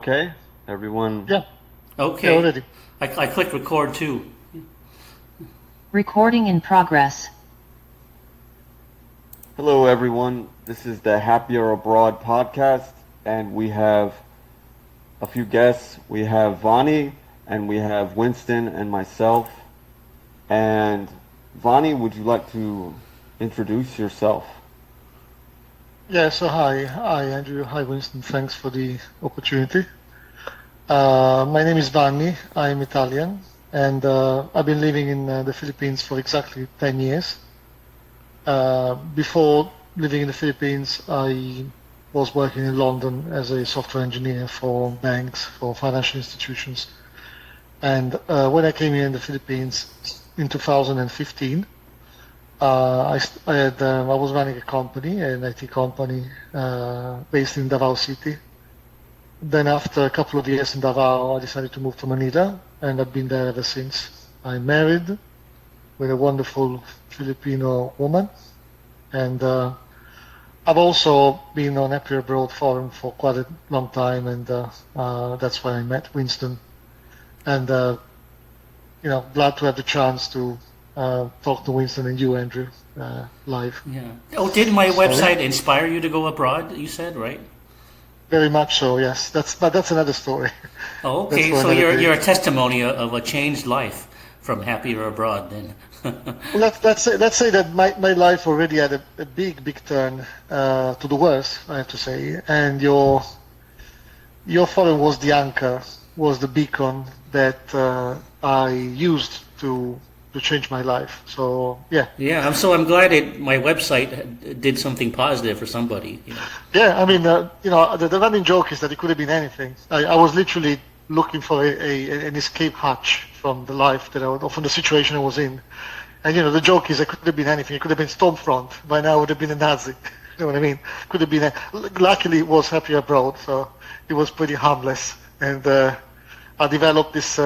Okay, everyone. Yeah, yeah, Okay. already. I clicked record too. Recording in progress. Hello, everyone. This is the Happier Abroad podcast, and we have a few guests. We have Vanni, and we have Winston and myself. And Vanni, would you like to introduce yourself? Yeah, so hi Andrew, hi Winston. Thanks for the opportunity. My name is Vanni. I'm Italian, and I've been living in the Philippines for exactly 10 years. Before living in the Philippines, I was working in London as a software engineer for banks, for financial institutions. And when I came here in the Philippines in 2015, I was running a company, an IT company, based in Davao City. Then after a couple of years in Davao, I decided to move to Manila, and I've been there ever since. I'm married with a wonderful Filipino woman, and I've also been on Happy Abroad forum for quite a long time, and that's where I met Winston. And glad to have the chance to talk to Winston and you, Andrew, live. Yeah. Oh, did my So yeah, website inspire you to go abroad? You said, right? very much so. Yes, that's another story. Oh, That's okay. for So another you're day. a testimony of a changed life from happier abroad then. Well, let's say that my life already had a big turn to the worse, I have to say. And your father was the anchor, was the beacon that I used to change my life. So yeah, Yeah, I'm glad my website did something positive for somebody. yeah. I mean, the running joke is that it could have been anything. I was literally looking for an escape hatch from the life that or from the situation I was in. And the joke is, it could have been anything. It could have been Stormfront. By now, I would have been a Nazi. You know what I mean? Could have been. Luckily, it was Happy Abroad, so it was pretty harmless. And I developed this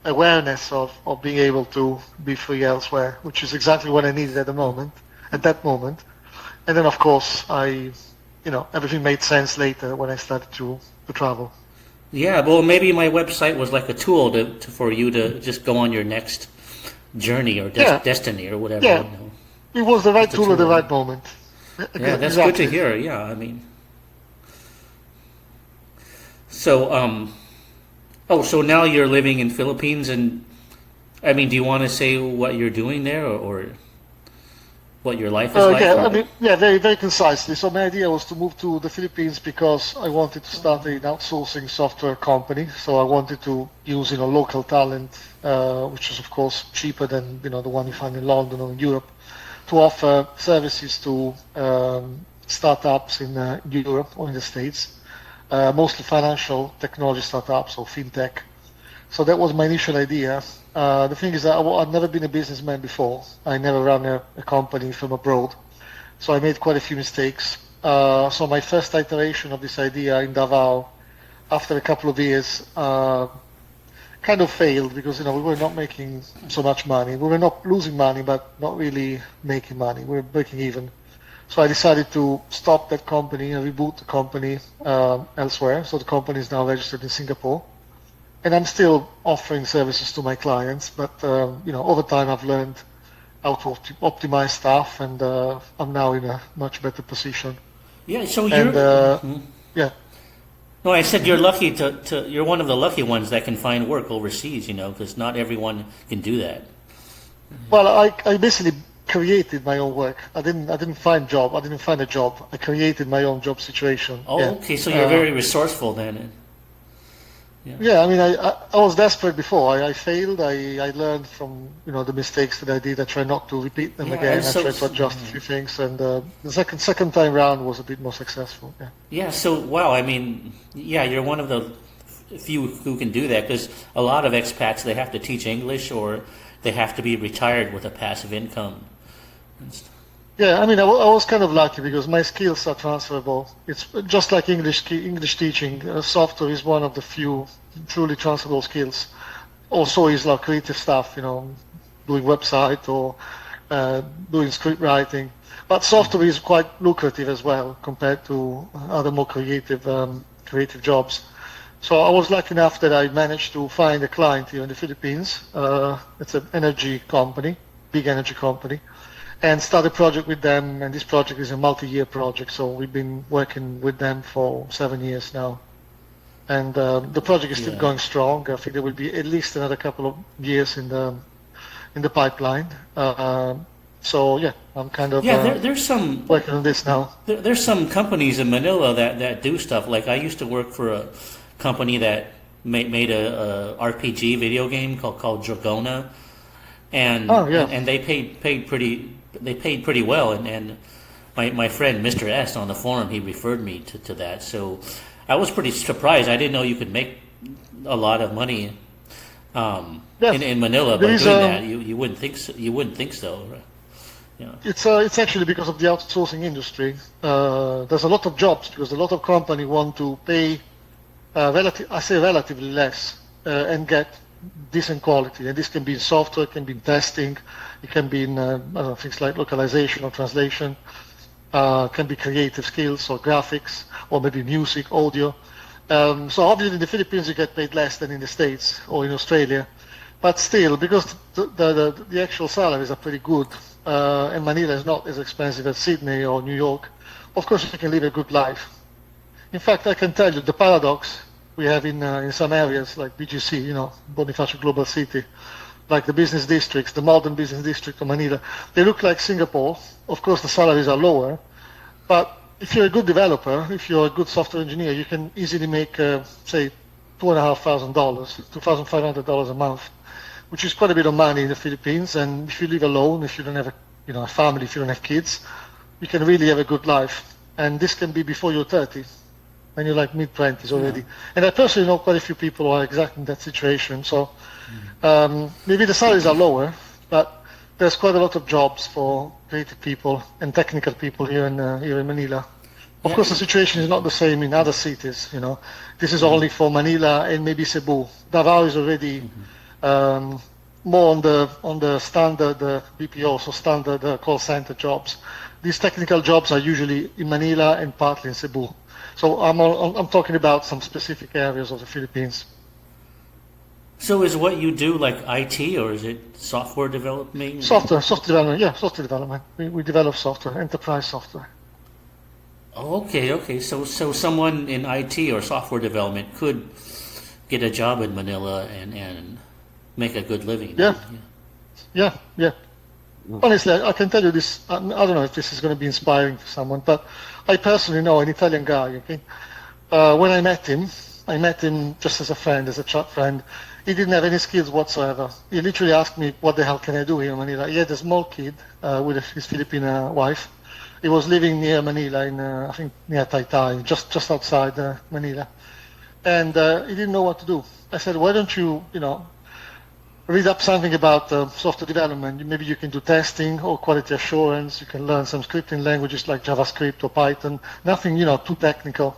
awareness of being able to be free elsewhere, which is exactly what I needed at that moment. And then, of course, everything made sense later when I started to travel. Yeah, well, maybe my website was like a tool for you to just go on your next journey or Yeah, destiny or whatever. yeah. It was the right Just a tool at the tool. right moment. Yeah, that's good to Exactly. hear. Yeah, I mean, so so now you're living in Philippines, and I mean, do you want to say what you're doing there, or what your life is like? Yeah, I Or mean, yeah, very concisely. So my idea was to move to the Philippines because I wanted to start an outsourcing software company. So I wanted to use, local talent, which is of course cheaper than, the one you find in London or in Europe, to offer services to startups in Europe or in the States, mostly financial technology startups or fintech. So that was my initial idea. The thing is that I've never been a businessman before. I never ran a company from abroad. So I made quite a few mistakes. So my first iteration of this idea in Davao, after a couple of years, kind of failed because we were not making so much money. We were not losing money, but not really making money. We were breaking even. So I decided to stop that company and reboot the company elsewhere. So the company is now registered in Singapore, and I'm still offering services to my clients. But over time, I've learned how to optimize stuff, and I'm now in a much better position. yeah, so And you're yeah, no, I said you're lucky you're one of the lucky ones that can find work overseas. Because not everyone can do that. well, I basically created my own work. I didn't find job. I didn't find a job. I created my own job situation. Yeah. Oh, okay, so you're Uh, very resourceful then. Yeah. Yeah, I mean, I was desperate before. I failed. I learned from the mistakes that I did. I try not to repeat them Yeah, and again. I try to adjust a few things, and the second time round was a bit more successful. Yeah. yeah, so wow, I mean, yeah, you're one of the few who can do that because a lot of expats they have to teach English or they have to be retired with a passive income. And st- Yeah, I mean, I was kind of lucky because my skills are transferable. It's just like English teaching. Software is one of the few truly transferable skills. Also, is like creative stuff, doing website or uh, doing script writing. But software is quite lucrative as well compared to other more creative jobs. So I was lucky enough that I managed to find a client here in the Philippines. It's an energy company, big energy company, and start a project with them. And this project is a multi-year project. So we've been working with them for 7 years now. And the project is still going strong. I think there will be at least another couple of years in the pipeline. So yeah, I'm kind of there's some working on this now. there's some companies in Manila that do stuff. Like I used to work for a company that made a RPG video game called Dragona, and and they paid pretty well. And my friend Mr. S on the forum, he referred me to that. So I was pretty surprised. I didn't know you could make a lot of money in Manila by doing that. You wouldn't think so. You wouldn't think so. Right? Yeah. It's actually because of the outsourcing industry. There's a lot of jobs because a lot of companies want to pay relatively less and get decent quality. And this can be in software, it can be in testing, it can be in things like localization or translation, can be creative skills or graphics or maybe music, audio. So obviously in the Philippines you get paid less than in the States or in Australia. But still, because the actual salaries are pretty good, and Manila is not as expensive as Sydney or New York, of course you can live a good life. In fact, I can tell you the paradox we have in some areas like BGC, Bonifacio Global City, like the business districts, the modern business district of Manila, they look like Singapore. Of course, the salaries are lower, but if you're a good developer, if you're a good software engineer, you can easily make, say, $2,500, $2,500 a month, which is quite a bit of money in the Philippines. And if you live alone, if you don't have a family, if you don't have kids, you can really have a good life. And this can be before you're 30, when you're like mid-20s already. And I personally know quite a few people who are exactly in that situation. So maybe the salaries are lower, but there's quite a lot of jobs for creative people and technical people here in Manila. Of course, the situation is not the same in other cities. This is only for Manila and maybe Cebu. Davao is already more on the standard BPO, so standard call center jobs. These technical jobs are usually in Manila and partly in Cebu. So I'm talking about some specific areas of the Philippines. So is what you do like IT or is it software development? Software development, yeah, software development. We develop software, enterprise software. Oh, okay. So someone in IT or software development could get a job in Manila and make a good living. Yeah. Honestly, I can tell you this. I don't know if this is going to be inspiring for someone, but I personally know an Italian guy. Okay, when I met him just as a friend, as a chat friend. He didn't have any skills whatsoever. He literally asked me, "What the hell can I do here in Manila?" He had a small kid with his Filipino wife. He was living near Manila, I think near Taytay, just outside Manila, and he didn't know what to do. I said, "Why don't you, read up something about software development? Maybe you can do testing or quality assurance. You can learn some scripting languages like JavaScript or Python. Nothing, too technical."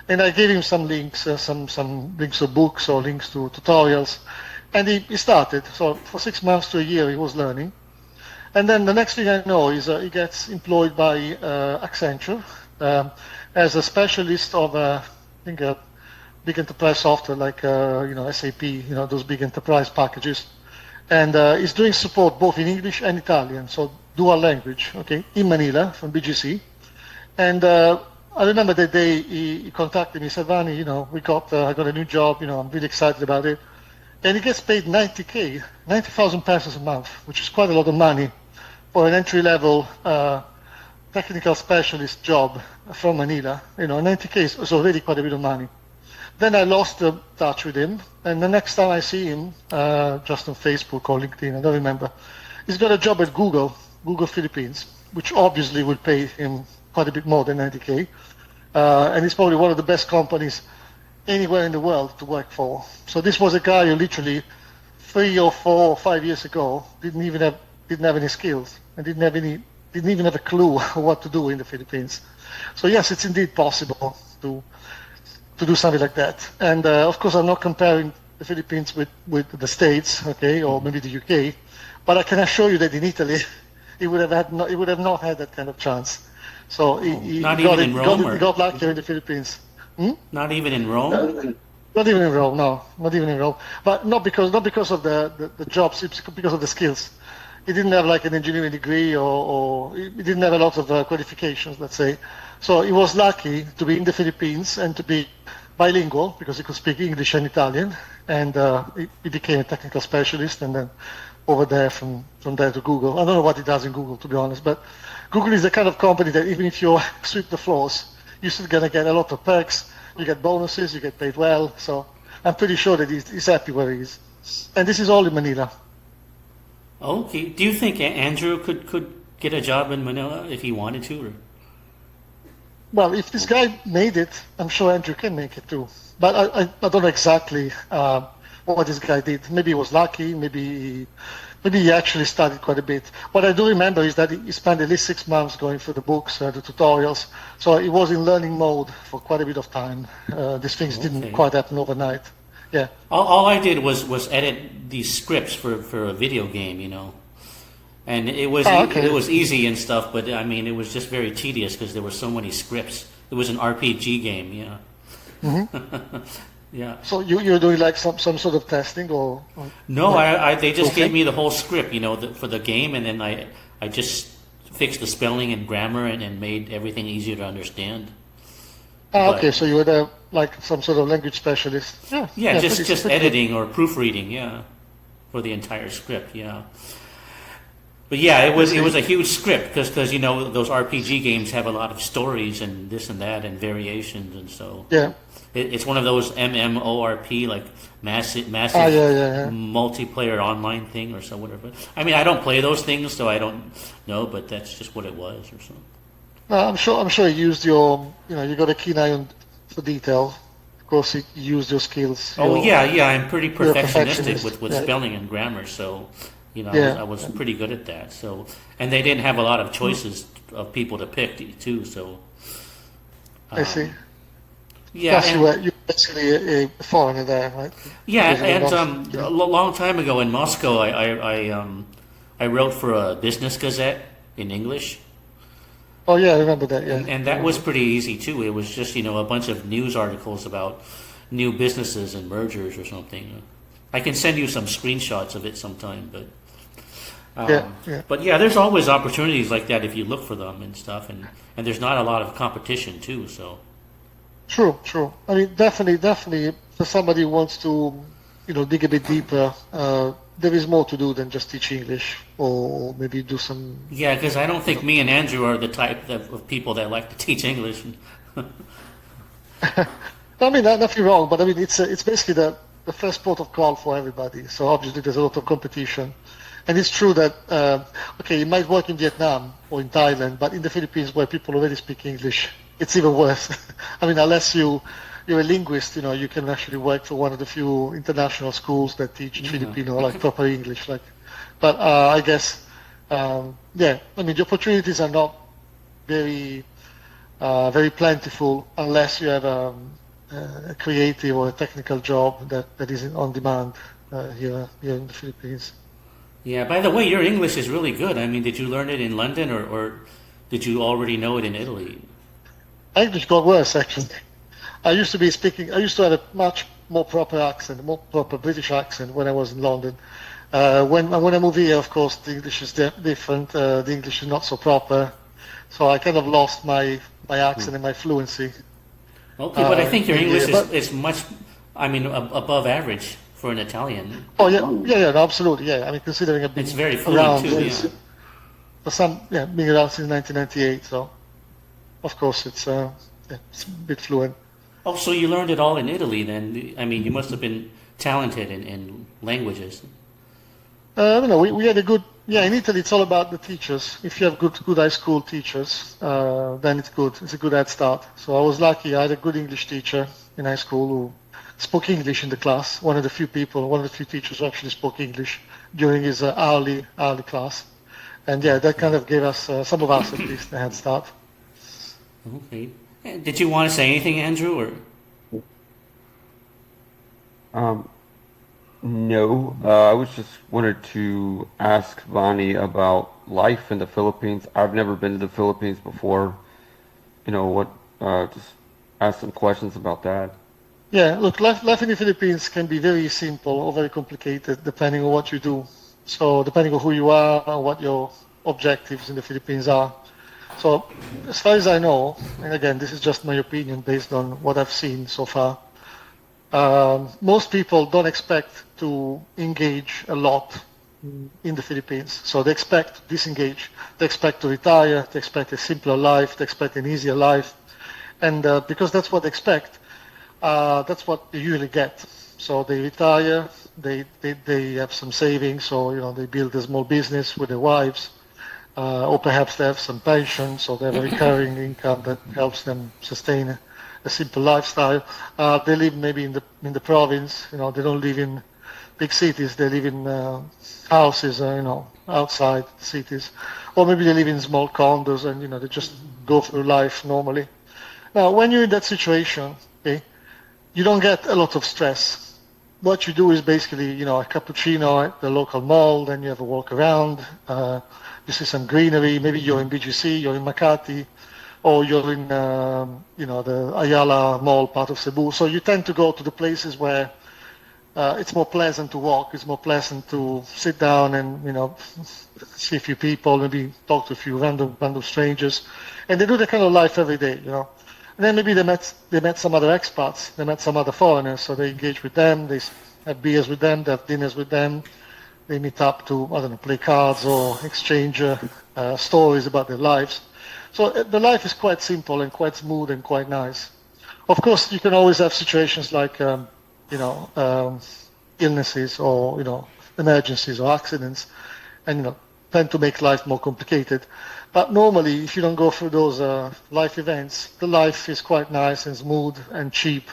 And I gave him some links, some links to books or links to tutorials, and he started. So for 6 months to a year, he was learning. And then the next thing I know is he gets employed by Accenture as a specialist of, I think, big enterprise software like SAP, those big enterprise packages, and he's doing support both in English and Italian, so dual language, okay, in Manila from BGC. And I remember the day he contacted me. He said, "Vanni, I got a new job. I'm really excited about it." And he gets paid 90K, 90,000 pesos a month, which is quite a lot of money for an entry-level technical specialist job from Manila. 90K is already quite a bit of money. Then I lost touch with him, and the next time I see him, just on Facebook or LinkedIn, I don't remember, he's got a job at Google Philippines, which obviously will pay him quite a bit more than 90K. And it's probably one of the best companies anywhere in the world to work for. So this was a guy who literally 3 or 4 or 5 years ago didn't have any skills and didn't even have a clue what to do in the Philippines. So yes, it's indeed possible to do something like that. And of course, I'm not comparing the Philippines with the States, okay, or maybe the UK, but I can assure you that in Italy, he would have not had that kind of chance. So he got lucky in the Philippines. Not even in Rome? Not even enroll, no, not even enroll. But not because of the jobs, it's because of the skills. He didn't have like an engineering degree, or he didn't have a lot of qualifications, let's say. So he was lucky to be in the Philippines and to be bilingual because he could speak English and Italian, and he became a technical specialist, and then over there from there to Google. I don't know what he does in Google, to be honest, but Google is the kind of company that even if you sweep the floors, you're still gonna get a lot of perks. You get bonuses, you get paid well. So I'm pretty sure that he's happy where he is. And this is all in Manila. Okay. Do you think Andrew could get a job in Manila if he wanted to? Or? Well, if this guy made it, I'm sure Andrew can make it too. But I don't know exactly what this guy did. Maybe he was lucky. Maybe he actually studied quite a bit. What I do remember is that he spent at least 6 months going through the books, the tutorials. So he was in learning mode for quite a bit of time. These things didn't quite happen overnight. Yeah. All I did was edit these scripts for a video game, and it was it was easy and stuff. But I mean, it was just very tedious because there were so many scripts. It was an RPG game, Mm-hmm. Yeah. So you're doing like some sort of testing, or No, they just gave me the whole script, for the game, and then I just fixed the spelling and grammar and made everything easier to understand. Okay, so you were like some sort of language specialist. Yeah, just editing or proofreading, for the entire script, But yeah, it was a huge script because those RPG games have a lot of stories and this and that and variations, and so it's one of those MMORP, like massive multiplayer online thing or so whatever. I mean, I don't play those things, so I don't know, but that's just what it was or something. I'm sure you used you got a keen eye for detail. Of course, you used your skills. I'm pretty perfectionistic with spelling and grammar, so I was pretty good at that. So, and they didn't have a lot of choices of people to pick too. So, I see. Yeah, plus you're basically a foreigner there, right? Yeah, and a long time ago in Moscow, I wrote for a business gazette in English. Oh yeah, I remember that. Yeah, and that was pretty easy too. It was just a bunch of news articles about new businesses and mergers or something. I can send you some screenshots of it sometime, but but yeah, there's always opportunities like that if you look for them and stuff, and there's not a lot of competition too. So true. I mean, definitely, for somebody who wants to, dig a bit deeper, there is more to do than just teach English or maybe do some. Yeah, because I don't think me and Andrew are the type of people that like to teach English. I mean, nothing wrong, but I mean, it's basically the first port of call for everybody. So obviously, there's a lot of competition, and it's true that it might work in Vietnam or in Thailand, but in the Philippines, where people already speak English, it's even worse. I mean, unless you're a linguist, you can actually work for one of the few international schools that teach Filipino, like proper English. But I guess, I mean, the opportunities are not very, very plentiful unless you have a creative or a technical job that is on demand here in the Philippines. Yeah. By the way, your English is really good. I mean, did you learn it in London or did you already know it in Italy? English got worse, actually. I used to have a much more proper accent, more proper British accent when I was in London. When I moved here, of course, the English is different. The English is not so proper. So I kind of lost my accent and my fluency. Okay, but I think your English is much, above average for an Italian. Oh, no, absolutely, yeah. I mean, considering I've been it's very fluent around, too, being around since 1998, so of course it's a bit fluent. Oh, so you learned it all in Italy then? I mean, you must have been talented in languages. I don't know. We had a good. Yeah, in Italy, it's all about the teachers. If you have good high school teachers, then it's good. It's a good head start. So I was lucky. I had a good English teacher in high school who spoke English in the class. One of the few teachers who actually spoke English during his hourly class. And yeah, that kind of gave us, some of us at least, a head start. Okay. Did you want to say anything, Andrew, or? No, I was just wanted to ask Vanni about life in the Philippines. I've never been to the Philippines before. Just ask some questions about that. Yeah, look, life in the Philippines can be very simple or very complicated depending on what you do. So depending on who you are and what your objectives in the Philippines are. So as far as I know, and again, this is just my opinion based on what I've seen so far, most people don't expect to engage a lot in the Philippines. So they expect to disengage, they expect to retire, they expect a simpler life, they expect an easier life. And because that's what they expect, that's what they usually get. So they retire, they have some savings, so they build a small business with their wives, or perhaps they have some pension, so they have a recurring income that helps them sustain a simple lifestyle. They live maybe in the province. They don't live in big cities. They live in houses, outside cities, or maybe they live in small condos, and they just go through life normally. Now, when you're in that situation, okay, you don't get a lot of stress. What you do is basically, a cappuccino at the local mall, then you have a walk around, you see some greenery, maybe you're in BGC, you're in Makati, or you're in, the Ayala Mall, part of Cebu. So you tend to go to the places where it's more pleasant to walk, it's more pleasant to sit down and, see a few people, maybe talk to a few random strangers. And they do that kind of life every day, And then maybe they met some other expats, they met some other foreigners, so they engage with them, they have beers with them, they have dinners with them, they meet up to, I don't know, play cards or exchange stories about their lives. So the life is quite simple and quite smooth and quite nice. Of course, you can always have situations like, illnesses or, emergencies or accidents, and, tend to make life more complicated. But normally, if you don't go through those life events, the life is quite nice and smooth and cheap.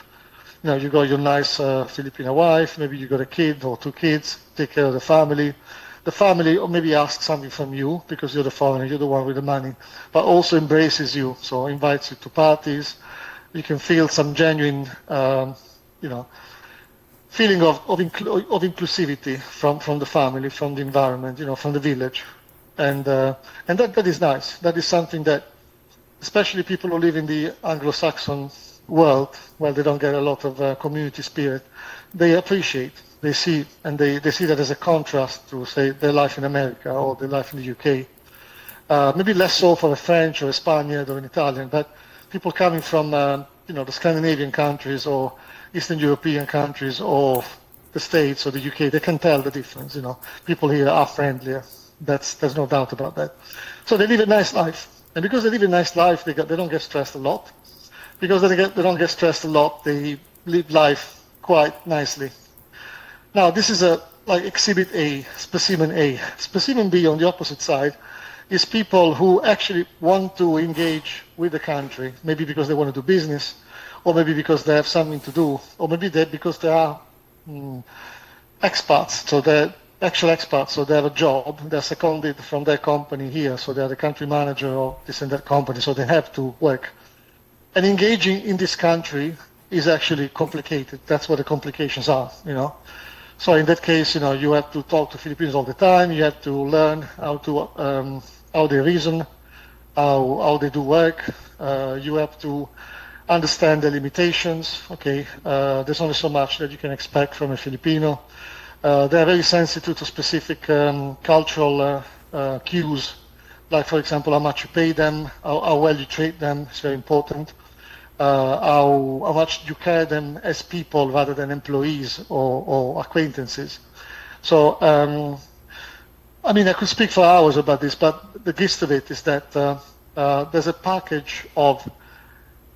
You got your nice Filipino wife, maybe you got a kid or two kids, take care of the family. The family or maybe asks something from you because you're the foreigner, you're the one with the money, but also embraces you, so invites you to parties. You can feel some genuine, feeling of inclusivity from the family, from the environment, from the village. And that is nice. That is something that, especially people who live in the Anglo-Saxon world, where they don't get a lot of community spirit, they appreciate. They see, and they see that as a contrast to, say, their life in America or their life in the UK. Maybe less so for a French or a Spaniard or an Italian, but people coming from, the Scandinavian countries or Eastern European countries or the States or the UK, they can tell the difference. People here are friendlier. There's no doubt about that. So they live a nice life, and because they live a nice life, they don't get stressed a lot. Because they don't get stressed a lot, they live life quite nicely. Now, this is like Exhibit A, Specimen A. Specimen B, on the opposite side, is people who actually want to engage with the country, maybe because they want to do business, or maybe because they have something to do, or maybe because they are expats, so they're actual expats, so they have a job, they're seconded from their company here, so they're the country manager of this and that company, so they have to work. And engaging in this country is actually complicated. That's what the complications are, So in that case, you have to talk to Filipinos all the time. You have to learn how they reason, how they do work. You have to understand the limitations. Okay, there's only so much that you can expect from a Filipino. They are very sensitive to specific cultural cues, like, for example, how much you pay them, how well you treat them. It's very important. How much you care them as people rather than employees or acquaintances. So, I could speak for hours about this, but the gist of it is that there's a package of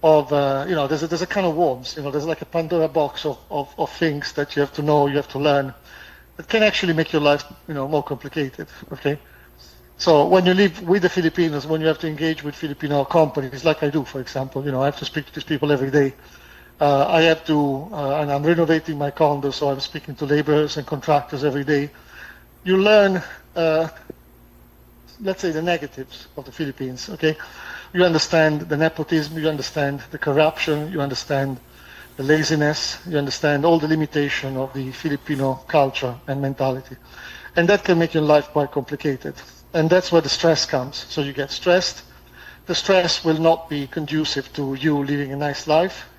there's a kind of worms, there's like a Pandora box of things that you have to know, you have to learn, that can actually make your life, more complicated, okay? So when you live with the Filipinos, when you have to engage with Filipino companies, like I do, for example, I have to speak to these people every day. I have to, and I'm renovating my condo, so I'm speaking to laborers and contractors every day. You learn, let's say, the negatives of the Philippines, okay? You understand the nepotism, you understand the corruption, you understand the laziness, you understand all the limitation of the Filipino culture and mentality. And that can make your life quite complicated. And that's where the stress comes. So you get stressed. The stress will not be conducive to you living a nice life.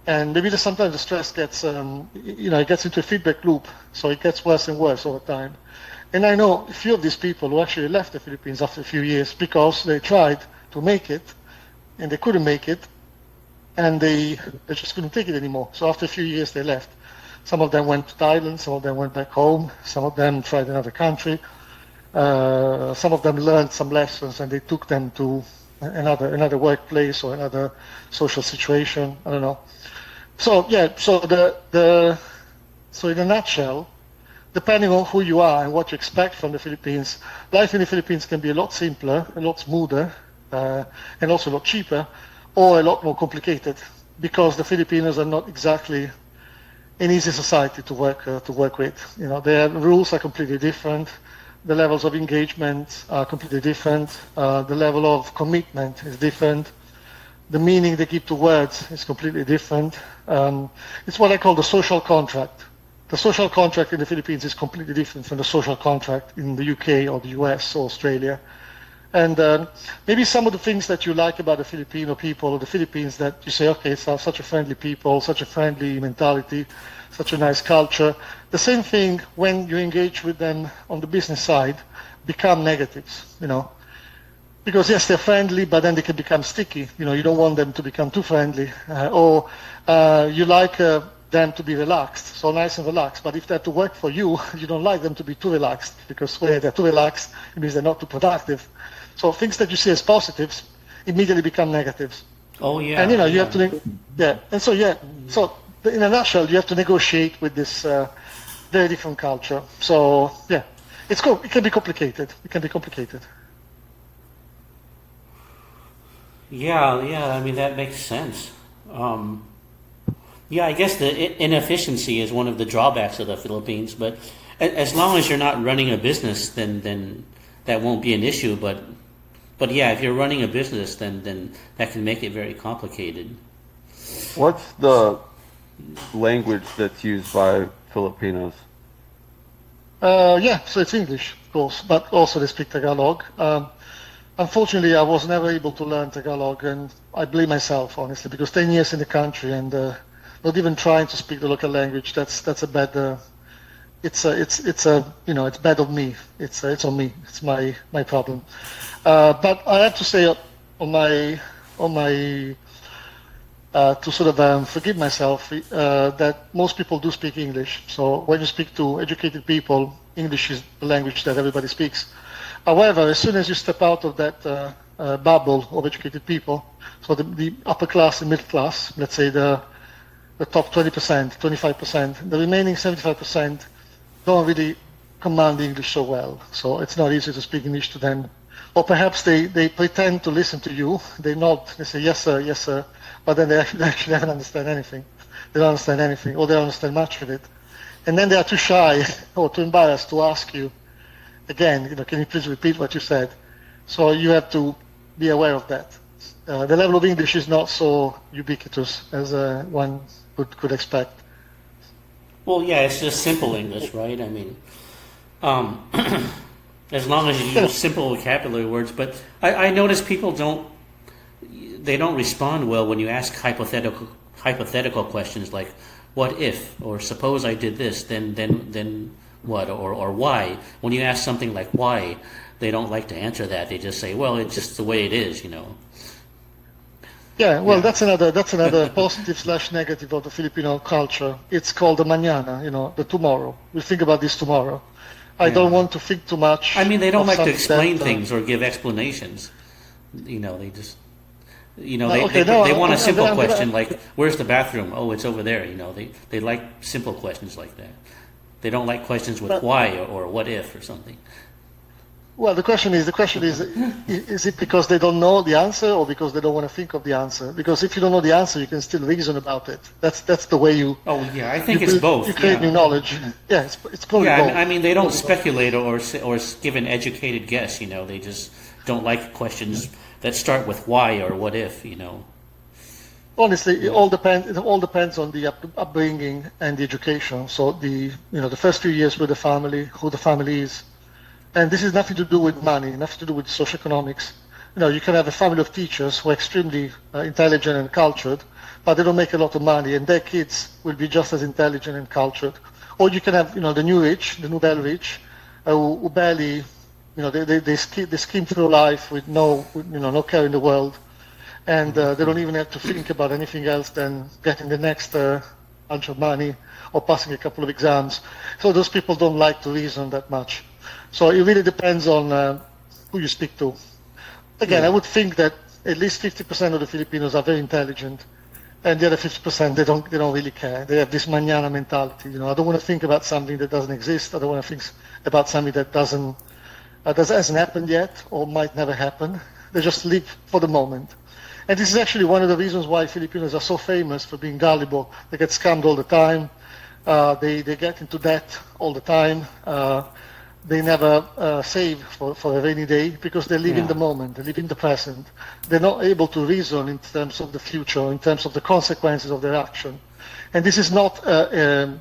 And maybe sometimes the stress gets, it gets into a feedback loop, so it gets worse and worse over time. And I know a few of these people who actually left the Philippines after a few years because they tried to make it and they couldn't make it, and they just couldn't take it anymore. So after a few years, they left. Some of them went to Thailand, some of them went back home, some of them tried another country. Some of them learned some lessons and they took them to another workplace or another social situation. I don't know. So yeah, so in a nutshell, depending on who you are and what you expect from the Philippines, life in the Philippines can be a lot simpler, a lot smoother, and also a lot cheaper, or a lot more complicated, because the Filipinos are not exactly an easy society to work with. Their rules are completely different. The levels of engagement are completely different. The level of commitment is different. The meaning they give to words is completely different. It's what I call the social contract. The social contract in the Philippines is completely different from the social contract in the UK or the US or Australia. And maybe some of the things that you like about the Filipino people or the Philippines, that you say, okay, it's such a friendly people, such a friendly mentality, such a nice culture. The same thing when you engage with them on the business side become negatives, because yes, they're friendly, but then they can become sticky. You don't want them to become too friendly, or you like them to be relaxed, so nice and relaxed. But if they're to work for you, you don't like them to be too relaxed, because when they're too relaxed, it means they're not too productive. So things that you see as positives immediately become negatives. Oh yeah. And you have to, and so in a nutshell, you have to negotiate with this very different culture. So yeah, it can be complicated. It can be complicated. Yeah. I mean, that makes sense. Yeah, I guess the inefficiency is one of the drawbacks of the Philippines. But as long as you're not running a business, then that won't be an issue. But yeah, if you're running a business, then that can make it very complicated. What's the language that's used by Filipinos? So it's English, of course, but also they speak Tagalog. Unfortunately, I was never able to learn Tagalog, and I blame myself, honestly, because 10 years in the country and not even trying to speak the local language, that's a bad. It's bad of me. It's on me. It's my problem. But I have to say, to sort of forgive myself, that most people do speak English. So when you speak to educated people, English is the language that everybody speaks. However, as soon as you step out of that bubble of educated people, so the upper class and middle class, let's say the top 20%, 25%, the remaining 75% don't really command English so well. So it's not easy to speak English to them. Or perhaps they pretend to listen to you. They nod, they say, yes, sir, but then they actually don't understand anything. They don't understand anything, or they don't understand much of it. And then they are too shy or too embarrassed to ask you, again, can you please repeat what you said? So you have to be aware of that. The level of English is not so ubiquitous as one could expect. Well, yeah, it's just simple English, right? I mean, as long as you use simple vocabulary words. But I notice people don't respond well when you ask hypothetical questions like, "What if?" or "Suppose I did this, then what?" or "Why?" When you ask something like "Why?" they don't like to answer that. They just say, "Well, it's just the way it is," Yeah, well, that's another positive / negative of the Filipino culture. It's called the mañana, the tomorrow. We'll think about this tomorrow. I don't want to think too much. I mean, they don't like to explain that, things or give explanations. They just, they no, want a simple question like, "Where's the bathroom?" "Oh, it's over there." They like simple questions like that. They don't like questions with "why" or "what if" or something. Well, the question is it because they don't know the answer or because they don't want to think of the answer? Because if you don't know the answer, you can still reason about it. That's the way you. Oh yeah, I think it's both. You create new knowledge. Yeah, it's probably both. I mean, they don't speculate or give an educated guess. They just don't like questions that start with "why" or "what if." Honestly, it all depends on the upbringing and the education. So the first few years with the family, who the family is. And this has nothing to do with money, nothing to do with socioeconomics. you can have a family of teachers who are extremely intelligent and cultured, but they don't make a lot of money, and their kids will be just as intelligent and cultured. Or you can have, the new rich, the Nobel rich, who barely, they skim through life with no care in the world, and they don't even have to think about anything else than getting the next bunch of money or passing a couple of exams. So those people don't like to reason that much. So it really depends on who you speak to. Again, I would think that at least 50% of the Filipinos are very intelligent, and the other 50% they don't really care. They have this mañana mentality. I don't want to think about something that doesn't exist. I don't want to think about something that hasn't happened yet or might never happen. They just live for the moment. And this is actually one of the reasons why Filipinos are so famous for being gullible. They get scammed all the time. They get into debt all the time. They never save for a rainy day because they live in the moment, they live in the present. They're not able to reason in terms of the future, in terms of the consequences of their action. And this is not a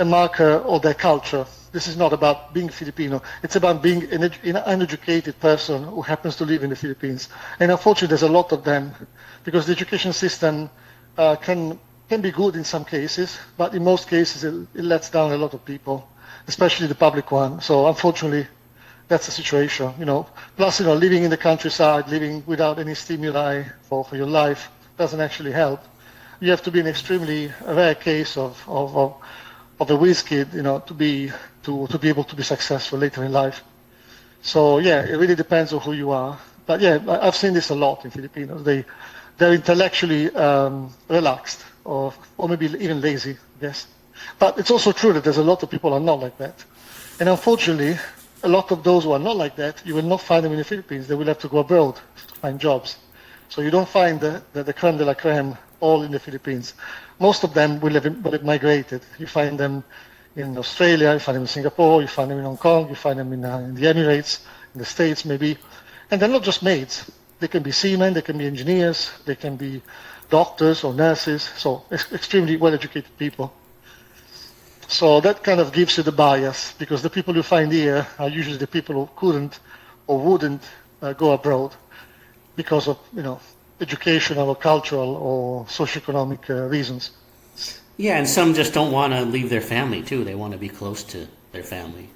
marker of their culture. This is not about being Filipino. It's about being an uneducated person who happens to live in the Philippines. And unfortunately, there's a lot of them because the education system can be good in some cases, but in most cases, it lets down a lot of people, especially the public one. So unfortunately, that's the situation. Plus, living in the countryside, living without any stimuli for your life doesn't actually help. You have to be an extremely rare case of a whiz kid, to be able to be successful later in life. So yeah, it really depends on who you are. But yeah, I've seen this a lot in Filipinos. They're intellectually relaxed, or maybe even lazy, I guess. But it's also true that there's a lot of people who are not like that. And unfortunately, a lot of those who are not like that, you will not find them in the Philippines. They will have to go abroad to find jobs. So you don't find the creme de la creme all in the Philippines. Most of them will have migrated. You find them in Australia, you find them in Singapore, you find them in Hong Kong, you find them in the Emirates, in the States maybe. And they're not just maids. They can be seamen, they can be engineers, they can be doctors or nurses, so extremely well-educated people. So that kind of gives you the bias, because the people you find here are usually the people who couldn't or wouldn't go abroad because of, educational or cultural or socioeconomic reasons. Yeah, and some just don't want to leave their family too. They want to be close to their family.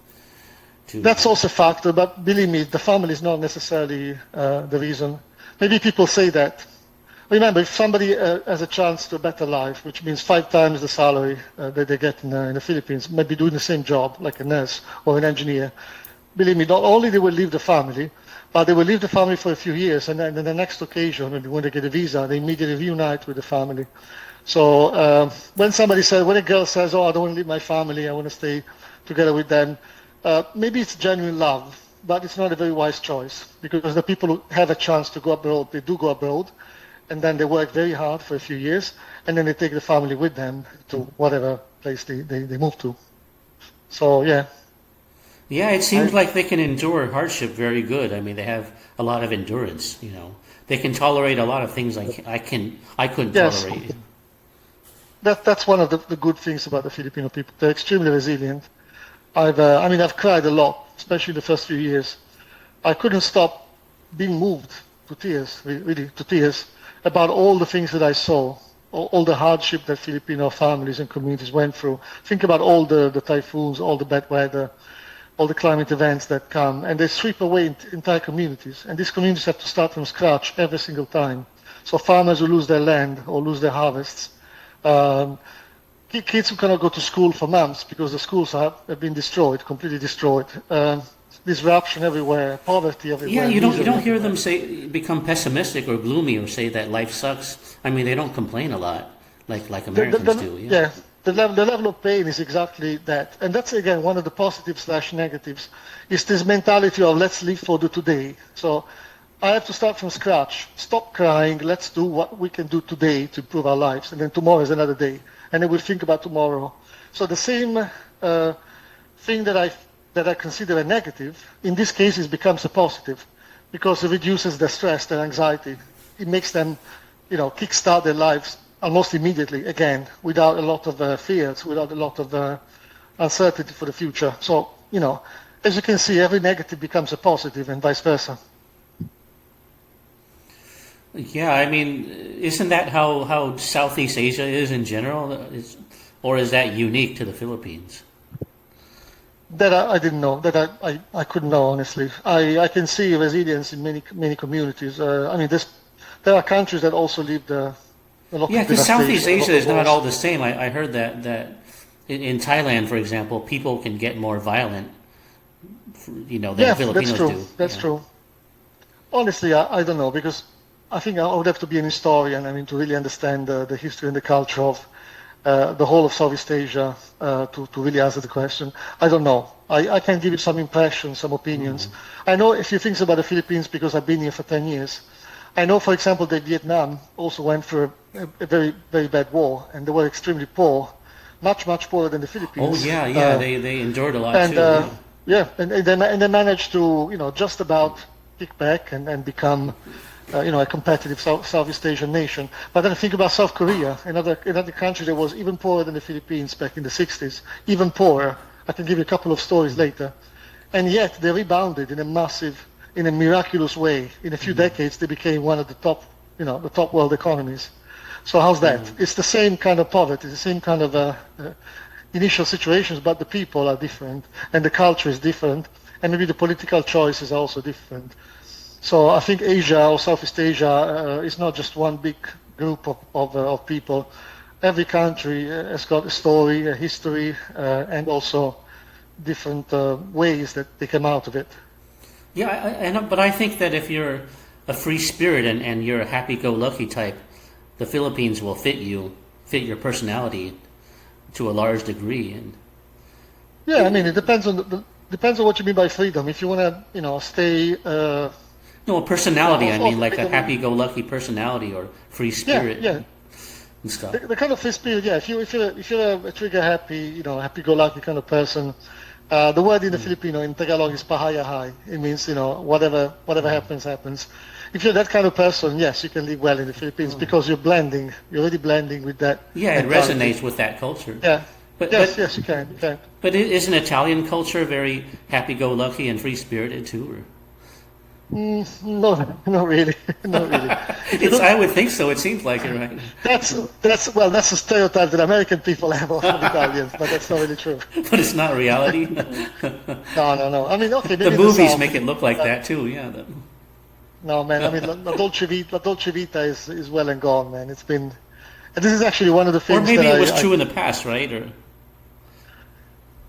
That's also a factor, but believe me, the family is not necessarily the reason. Maybe people say that. Remember, if somebody has a chance to a better life, which means 5 times the salary that they get in the Philippines, maybe doing the same job like a nurse or an engineer, believe me, not only they will leave the family, but they will leave the family for a few years, and then the next occasion, maybe when they get a visa, they immediately reunite with the family. So when a girl says, "Oh, I don't want to leave my family, I want to stay together with them," maybe it's genuine love, but it's not a very wise choice, because the people who have a chance to go abroad, they do go abroad, and then they work very hard for a few years, and then they take the family with them to whatever place they move to. So yeah. Yeah, it seems like they can endure hardship very good. I mean, they have a lot of endurance. They can tolerate a lot of things I couldn't tolerate. That's one of the good things about the Filipino people. They're extremely resilient. I've cried a lot, especially the first few years. I couldn't stop being moved to tears, really to tears, about all the things that I saw, all the hardship that Filipino families and communities went through. Think about all the typhoons, all the bad weather, all the climate events that come, and they sweep away entire communities. And these communities have to start from scratch every single time. So farmers who lose their land or lose their harvests, kids who cannot go to school for months because the schools have been destroyed, completely destroyed. Disruption everywhere, poverty everywhere. Yeah, you don't hear them become pessimistic or gloomy or say that life sucks. I mean, they don't complain a lot like Americans do. Yeah. The level of pain is exactly that. And that's, again, one of the positives/negatives, is this mentality of let's live for the today. So I have to start from scratch. Stop crying. Let's do what we can do today to improve our lives. And then tomorrow is another day. And then we'll think about tomorrow. So the same thing that I consider a negative, in this case, it becomes a positive, because it reduces their stress, their anxiety. It makes them, kickstart their lives almost immediately, again, without a lot of fears, without a lot of uncertainty for the future. So, as you can see, every negative becomes a positive and vice versa. Yeah, I mean, isn't that how Southeast Asia is in general? Or is that unique to the Philippines? That I didn't know. That I couldn't know honestly. I can see resilience in many communities. I mean, there are countries that also leave the local Yeah, because Southeast devastation, Asia local is not wars. all the same. I heard that in Thailand, for example, people can get more violent, than Yeah, that's Filipinos true. do. That's Yeah. true. Honestly, I don't know because I think I would have to be an historian. I mean, to really understand the history and the culture of the whole of Southeast Asia to really answer the question. I don't know. I can give you some impressions, some opinions. I know a few things about the Philippines because I've been here for 10 years. I know, for example, that Vietnam also went through a very, very bad war, and they were extremely poor, much poorer than the Oh Philippines. yeah. They endured a lot And too. Yeah. yeah, and they managed to just about kick back and become a competitive Southeast Asian nation. But then think about South Korea, another country that was even poorer than the Philippines back in the 60s, even poorer. I can give you a couple of stories later, and yet they rebounded in a miraculous way. In a few decades, they became one of the top world economies. So how's that? It's the same kind of poverty, the same kind of initial situations, but the people are different, and the culture is different, and maybe the political choices are also different. So I think Asia or Southeast Asia is not just one big group of people. Every country has got a story, a history, and also different ways that they come out of it. Yeah, but I think that if you're a free spirit and you're a happy-go-lucky type, the Philippines will fit your personality to a large degree. And Yeah, I mean it depends on depends on what you mean by freedom. If you want to, stay. no, a personality. I mean, like a freedom. happy-go-lucky personality or free spirit Yeah. and stuff. The kind of free spirit, yeah. If you're a trigger happy, happy-go-lucky kind of person, the word in the Filipino in Tagalog is pahaya hai. It means whatever happens. If you're that kind of person, yes, you can live well in the Philippines because you're already blending with that. Yeah, it mentality. resonates with that culture. Yeah. But Yes, you can. You can. But isn't Italian culture very happy-go-lucky and free-spirited too? Or? No, not really, not really. I would think so. It seems like it, right? That's a stereotype that American people have of Italians, but that's not really true. But it's not reality. No. I mean, okay, maybe The in movies South, make it look like that too. Yeah. No, man. I mean, La Dolce Vita is well and gone, man. It's been. And this is actually one of the things. Or maybe that it was I, true in the past, right? Or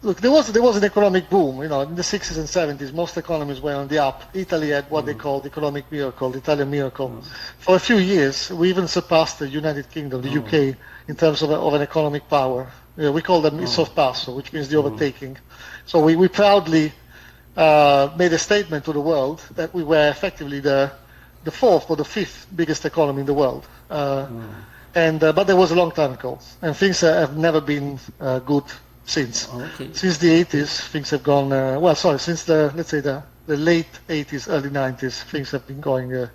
Look, there was an economic boom. In the 60s and 70s, most economies were on the up. Italy had what they called the economic miracle, the Italian miracle. For a few years, we even surpassed the United Kingdom, the UK, in terms of an economic power. We call them il sorpasso, which means the overtaking. So we proudly made a statement to the world that we were effectively the fourth or the fifth biggest economy in the world. But that was a long time ago, and things have never been good since. okay. Since the 80s, things have gone, since the late 80s, early 90s, things have been going a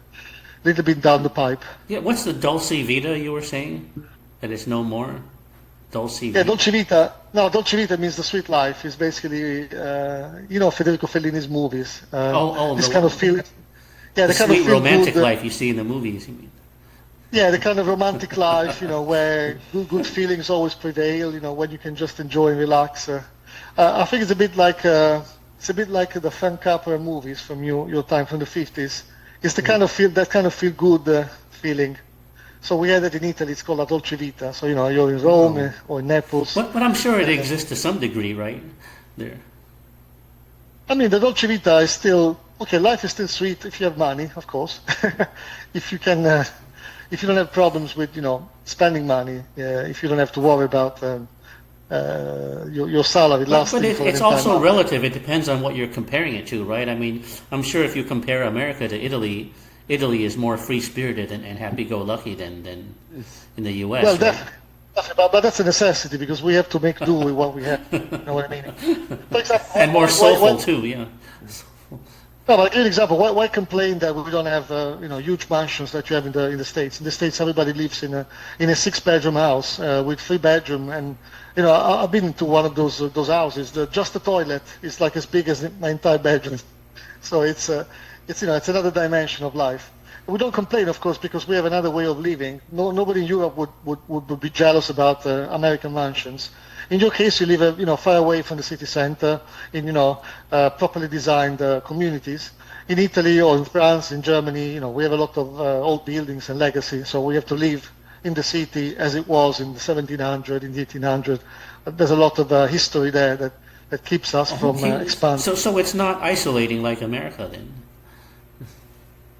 little bit down the pipe. Yeah, what's the Dulce Vita you were saying? That it's no more? Dulce Vita. Yeah, Dolce Vita. No, Dolce Vita means the sweet life. It's basically, Federico Fellini's movies. This kind of feel. Yeah, the the kind of sweet feel romantic good, life you see in the movies. You mean? Yeah, the kind of romantic life, where good feelings always prevail. When you can just enjoy and relax. I think it's a bit like the Frank Capra movies from your time from the 50s. It's the kind of feel good feeling. So we had it in Italy. It's called La Dolce Vita. So you're in Rome or in Naples. But I'm sure it exists to some degree, right? There. I mean, the Dolce Vita is still okay. Life is still sweet if you have money, of course. If you can. If you don't have problems with, spending money, if you don't have to worry about your salary lasting But for it's a long also time. relative. It depends on what you're comparing it to, right? I mean, I'm sure if you compare America to Italy, Italy is more free-spirited and happy-go-lucky than in the U.S. Well, right? but that's a necessity because we have to make do with what we have. You know what I mean? For example, And more soulful too, yeah. No, but I'll give you an example. Why complain that we don't have huge mansions that you have in the States? In the States, everybody lives in a 6-bedroom house with 3 bedroom, and I've been to one of those houses. Just the toilet is like as big as my entire bedroom. So it's another dimension of life. We don't complain, of course, because we have another way of living. Nobody in Europe would be jealous about American mansions. In your case, you live, far away from the city center, in properly designed communities. In Italy or in France, in Germany, we have a lot of old buildings and legacy, so we have to live in the city as it was in the 1700, in the 1800. There's a lot of history there that keeps us from expanding. So it's not isolating like America then.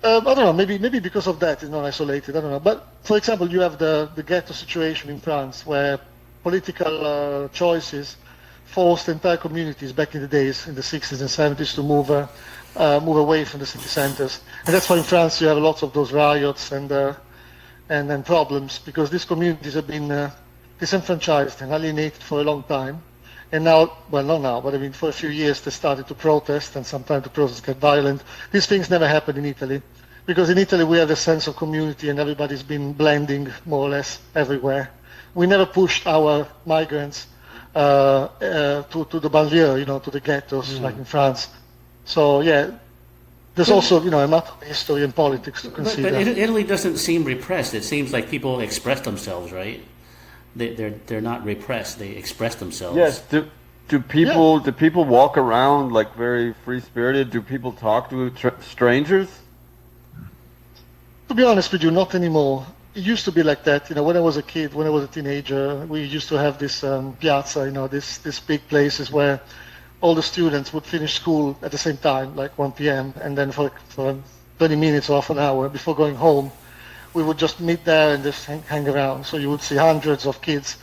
I don't know, maybe because of that it's not isolated, I don't know. But for example, you have the ghetto situation in France where political choices forced entire communities back in the days, in the 60s and 70s, to move away from the city centers. And that's why in France you have lots of those riots and problems, because these communities have been disenfranchised and alienated for a long time. And now, well, not now, but I mean, for a few years they started to protest, and sometimes the protests get violent. These things never happen in Italy, because in Italy we have a sense of community and everybody's been blending more or less everywhere. We never pushed our migrants to the banlieue, to the ghettos, like in France. So, yeah, there's also, a matter of history and politics to consider. But Italy doesn't seem repressed. It seems like people express themselves, right? They're not repressed. They express themselves. Yes. Do people walk around like very free spirited? Do people talk to strangers? To be honest with you, not anymore. It used to be like that. When I was a kid, when I was a teenager, we used to have this piazza. This big places where all the students would finish school at the same time, like 1 p.m. And then for 20 minutes or half an hour before going home, we would just meet there and just hang around. So you would see hundreds of kids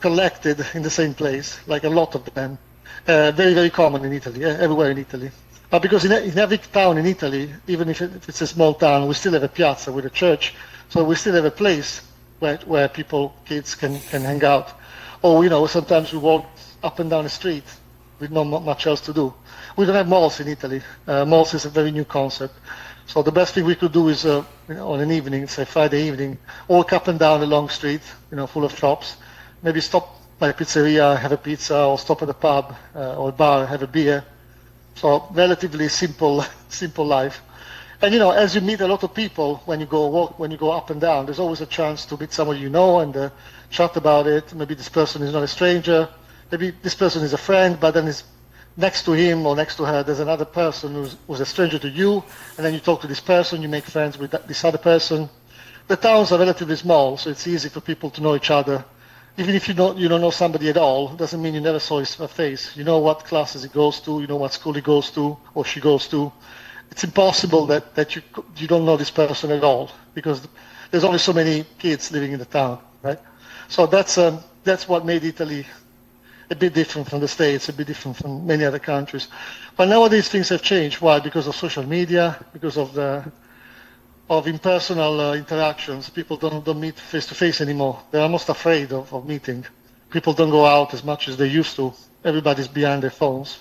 collected in the same place, like a lot of them. Very, very common in Italy, everywhere in Italy. But because in every town in Italy, even if it's a small town, we still have a piazza with a church. So we still have a place where kids can hang out. Or, sometimes we walk up and down the street with not much else to do. We don't have malls in Italy. Malls is a very new concept. So the best thing we could do is, on an evening, say Friday evening, walk up and down a long street, full of shops. Maybe stop by a pizzeria, have a pizza, or stop at a pub or a bar, have a beer. So relatively simple life. And as you meet a lot of people when you go up and down, there's always a chance to meet someone and chat about it. Maybe this person is not a stranger. Maybe this person is a friend, but then is next to him or next to her, there's another person who's a stranger to you, and then you talk to this person, you make friends with this other person. The towns are relatively small, so it's easy for people to know each other. Even if you don't know somebody at all, doesn't mean you never saw his face. You know what classes he goes to, you know what school he goes to or she goes to. It's impossible that you don't know this person at all, because there's only so many kids living in the town, right? So that's what made Italy a bit different from the States, a bit different from many other countries. But nowadays things have changed. Why? Because of social media, because of impersonal interactions. People don't meet face to face anymore. They're almost afraid of meeting. People don't go out as much as they used to. Everybody's behind their phones,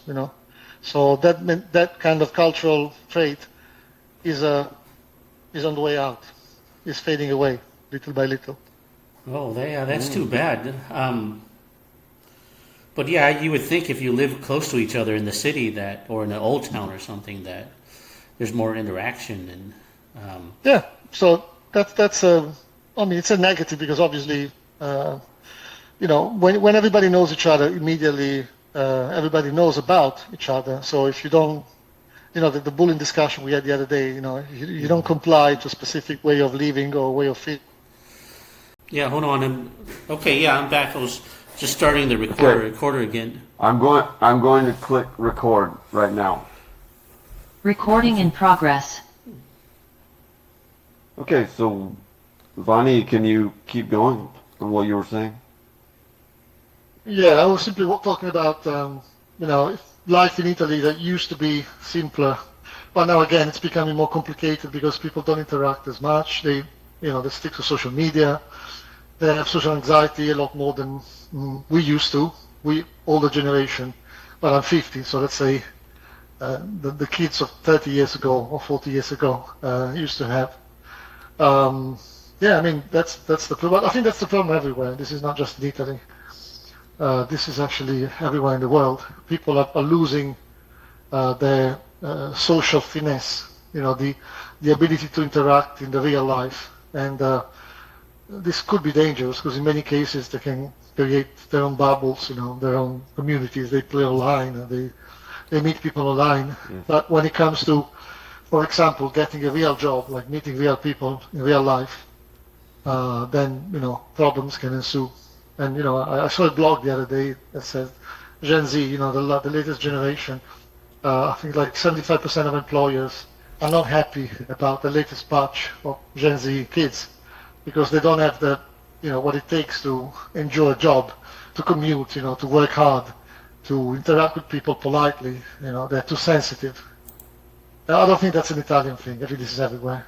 So that kind of cultural trait is on the way out. Is fading away little by little. Oh, that's too bad. But yeah, you would think if you live close to each other in the city or in an old town or something, that there's more interaction and. Yeah, so that's it's a negative, because obviously, when everybody knows each other immediately, everybody knows about each other. So if you don't, the bullying discussion we had the other day, you don't comply to a specific way of living or way of feeling. Yeah, hold on. Okay, yeah, I'm back. I was just starting the recorder again. I'm going to click record right now. Recording in progress. Okay, so Vanni, can you keep going on what you were saying? Yeah, I was simply talking about life in Italy that used to be simpler, but now again it's becoming more complicated because people don't interact as much. They stick to social media. They have social anxiety a lot more than we used to. We older generation. Well, I'm 50, so let's say the kids of 30 years ago or 40 years ago used to have. That's the problem. I think that's the problem everywhere. This is not just in Italy. This is actually everywhere in the world. People are losing their social finesse. the ability to interact in the real life. And this could be dangerous because in many cases they can create their own bubbles, their own communities. They play online, and they meet people online. Yes. But when it comes to, for example, getting a real job, like meeting real people in real life, then problems can ensue. And I saw a blog the other day that said Gen Z, the latest generation, I think like 75% of employers are not happy about the latest batch of Gen Z kids because they don't have what it takes to enjoy a job, to commute, to work hard, to interact with people politely. They're too sensitive. I don't think that's an Italian thing. I think this is everywhere.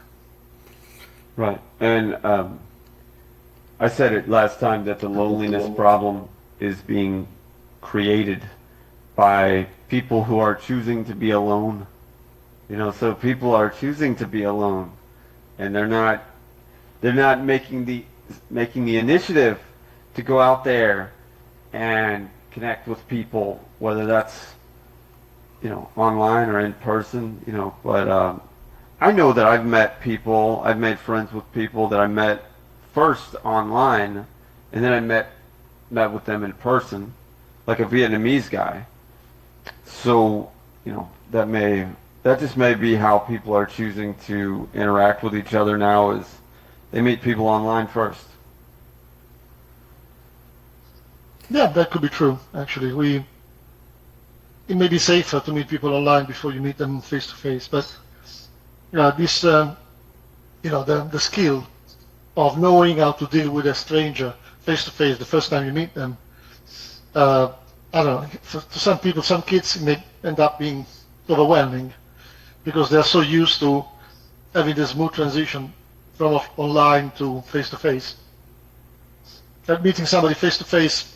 Right. And I said it last time that the loneliness problem is being created by people who are choosing to be alone. So people are choosing to be alone, and they're not making the initiative to go out there and connect with people, whether that's online or in person. But I know that I've made friends with people that I met first online, and then I met with them in person, like a Vietnamese guy. So that just may be how people are choosing to interact with each other now, is they meet people online first. Yeah, that could be true. Actually, it may be safer to meet people online before you meet them face to face. But this, the skill of knowing how to deal with a stranger face to face the first time you meet them. I don't know. For some people, some kids, it may end up being overwhelming because they're so used to having this smooth transition from online to face to face. That meeting somebody face to face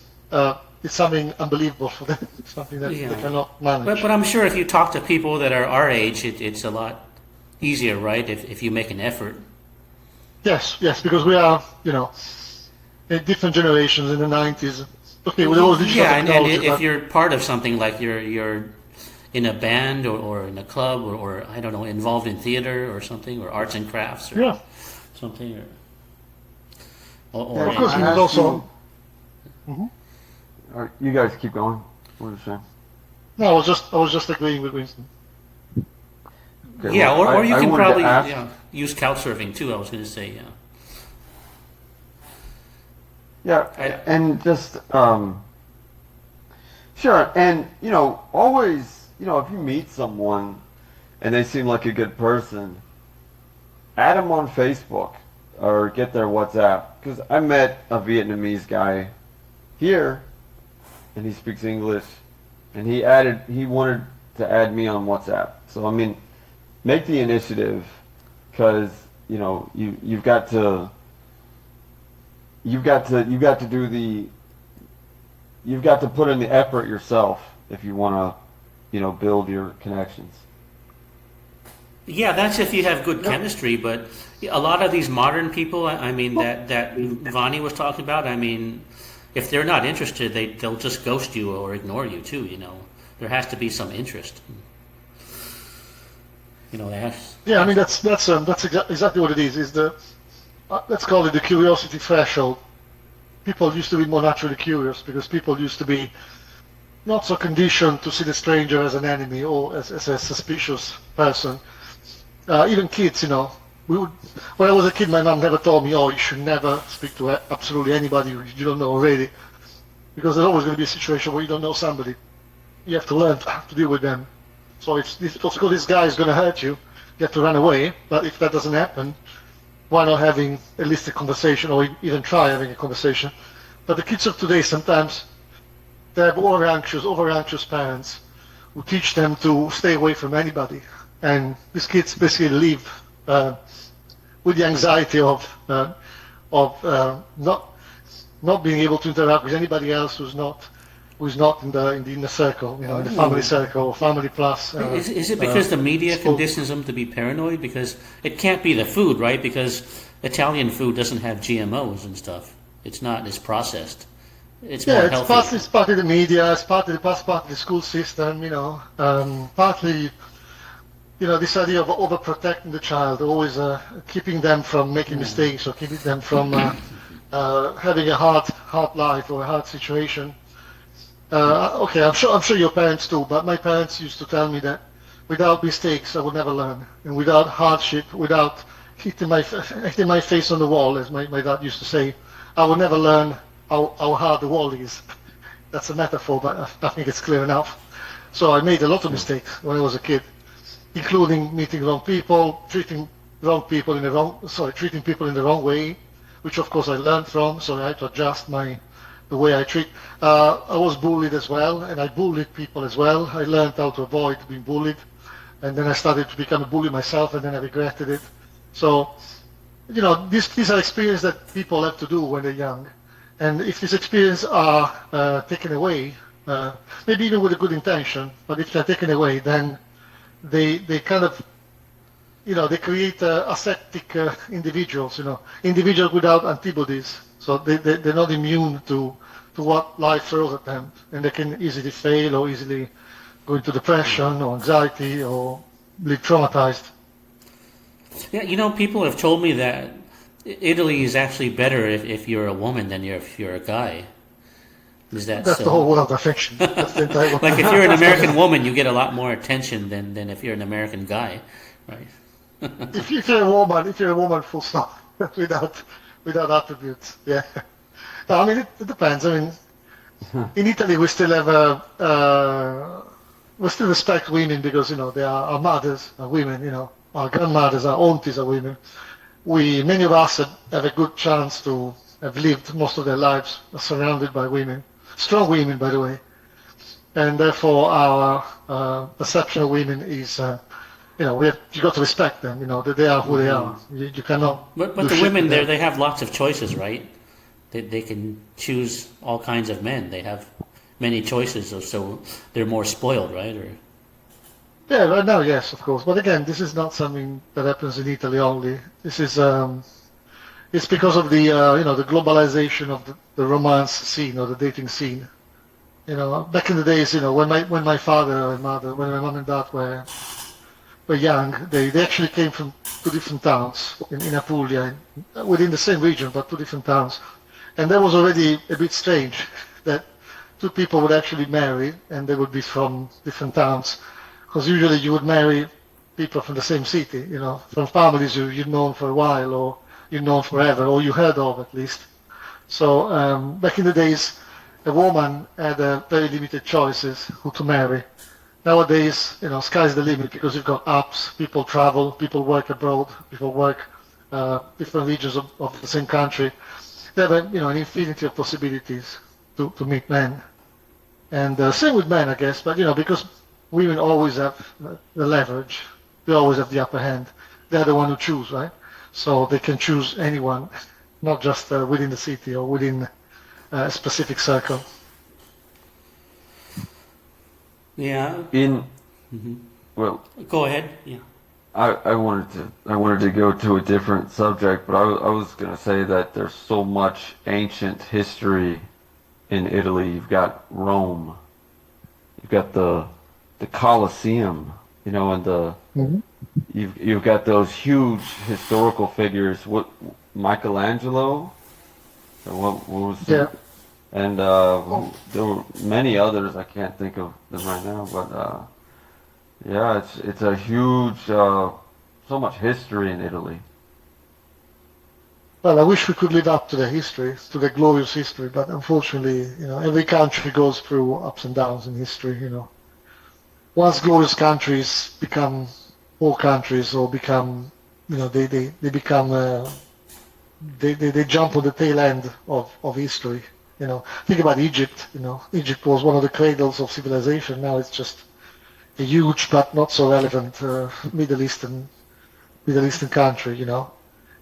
is something unbelievable for them. Something that they cannot manage. But I'm sure if you talk to people that are our age, it's a lot easier, right? If you make an effort. Yes, because we are, in different generations in the 90s. Okay, with all digital technology. And if you're part of something like you're in a band or in a club or I don't know, involved in theater or something, or arts and crafts or something, or of course, you would also. All right, you guys keep going. What was you saying? No, I was just agreeing with Winston. Okay, yeah, well, or you I can wanted to probably ask- use couch surfing too. I was going to say, Yeah, and just sure, and always, if you meet someone and they seem like a good person, add them on Facebook or get their WhatsApp. Because I met a Vietnamese guy here, and he speaks English, and he wanted to add me on WhatsApp. So I mean, make the initiative, because you've got to put in the effort yourself if you want to build your connections. yeah, that's if you have good chemistry. But a lot of these modern people, I mean, that Vanni was talking about, I mean, if they're not interested, they'll just ghost you or ignore you too. There has to be some interest. Yeah, I mean that's exactly what it is. Is the let's call it the curiosity threshold. People used to be more naturally curious because people used to be not so conditioned to see the stranger as an enemy or as a suspicious person. Even kids, when I was a kid, my mom never told me, "Oh, you should never speak to absolutely anybody you don't know already," because there's always going to be a situation where you don't know somebody. You have to learn to deal with them. So if this guy is going to hurt you, you have to run away. But if that doesn't happen, why not having at least a conversation, or even try having a conversation? But the kids of today, sometimes they have over anxious parents who teach them to stay away from anybody, and these kids basically live with the anxiety of not being able to interact with anybody else who's not in the inner circle, in the family circle, or family plus. Is it because the media conditions them to be paranoid? Because it can't be the food, right? Because Italian food doesn't have GMOs and stuff. It's not as processed. It's more healthy. It's partly the media, it's partly the school system, partly, this idea of overprotecting the child, always keeping them from making mistakes or keeping them from having a hard life or a hard situation. Okay, I'm sure your parents do, but my parents used to tell me that without mistakes I would never learn, and without hardship, without hitting my face on the wall, as my dad used to say, I will never learn how hard the wall is. That's a metaphor, but I think it's clear enough. So I made a lot of mistakes when I was a kid, including meeting wrong people, treating people in the wrong way, which of course I learned from. So I had to adjust the way I treat. I was bullied as well, and I bullied people as well. I learned how to avoid being bullied, and then I started to become a bully myself, and then I regretted it. So, these are experiences that people have to do when they're young. And if these experiences are taken away, maybe even with a good intention, but if they're taken away, then they kind of, they create ascetic individuals, individuals without antibodies. So they're not immune to what life throws at them, and they can easily fail or easily go into depression or anxiety or be traumatized. Yeah, people have told me that Italy is actually better if you're a woman than if you're a guy. Is that That's so? the whole world of fiction. That's the entire world. Like if you're an American woman, you get a lot more attention than if you're an American guy, right? if you're a woman, full stop, without attributes. Yeah. No, I mean, it depends. I mean, in Italy we still have we still respect women because they are our mothers, are women. Our grandmothers, our aunties are women. Many of us have a good chance to have lived most of their lives surrounded by women, strong women, by the way, and therefore our perception of women is, you got to respect them. That they are who they are. You cannot. But the women there, they have lots of choices, right? They can choose all kinds of men. They have many choices, so they're more spoiled, right? Yeah, right now, yes, of course. But again, this is not something that happens in Italy only. This is it's because of the the globalization of the romance scene or the dating scene. Back in the days, when my father and mother, when my mom and dad were young, they actually came from two different towns in Apulia, within the same region, but two different towns. And that was already a bit strange that two people would actually marry and they would be from different towns. Because usually you would marry people from the same city, from families you've known for a while or you've known forever or you heard of at least. So back in the days, a woman had very limited choices who to marry. Nowadays, sky's the limit because you've got apps, people travel, people work abroad, people work different regions of the same country. They have an infinity of possibilities to meet men. And same with men, I guess, but because women always have the leverage. They always have the upper hand. They're the one who choose, right? So they can choose anyone, not just within the city or within a specific circle. Yeah. Well, go ahead. Yeah. I wanted to go to a different subject, but I was going to say that there's so much ancient history in Italy. You've got Rome. You've got the Colosseum, and you've got those huge historical figures. What Michelangelo? Or what was Yeah. And there were many others. I can't think of them right now, but yeah, it's a huge, so much history in Italy. Well, I wish we could live up to the history, to the glorious history, but unfortunately, every country goes through ups and downs in history. Once glorious countries become poor countries or become, they become, they jump on the tail end of history. Think about Egypt. Egypt was one of the cradles of civilization. Now it's just a huge but not so relevant Middle Eastern country.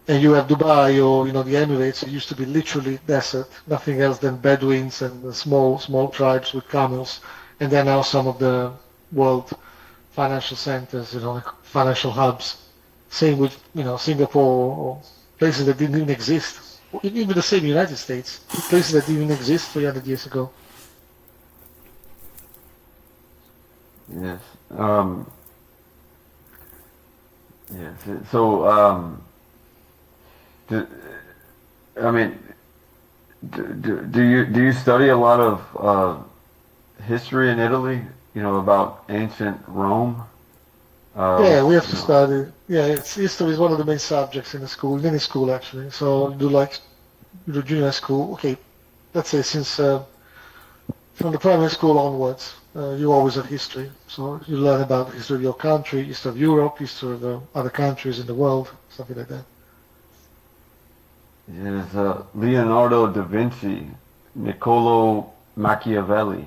And you have Dubai or the Emirates. It used to be literally desert, nothing else than Bedouins and small tribes with camels. And they're now some of the world financial centers, like financial hubs. Same with Singapore or places that didn't even exist. Even the same United States, places that didn't even exist 300 years ago. Yes. Yeah. So, do, I mean, do you study a lot of history in Italy? You know, about ancient Rome. Yeah, we have You to know. study. Yeah, history is one of the main subjects in the school, in any school actually. So you do like junior school. Okay, let's say since from the primary school onwards, you always have history. So you learn about the history of your country, history of Europe, history of other countries in the world, something like that. There's Leonardo da Vinci, Niccolo Machiavelli.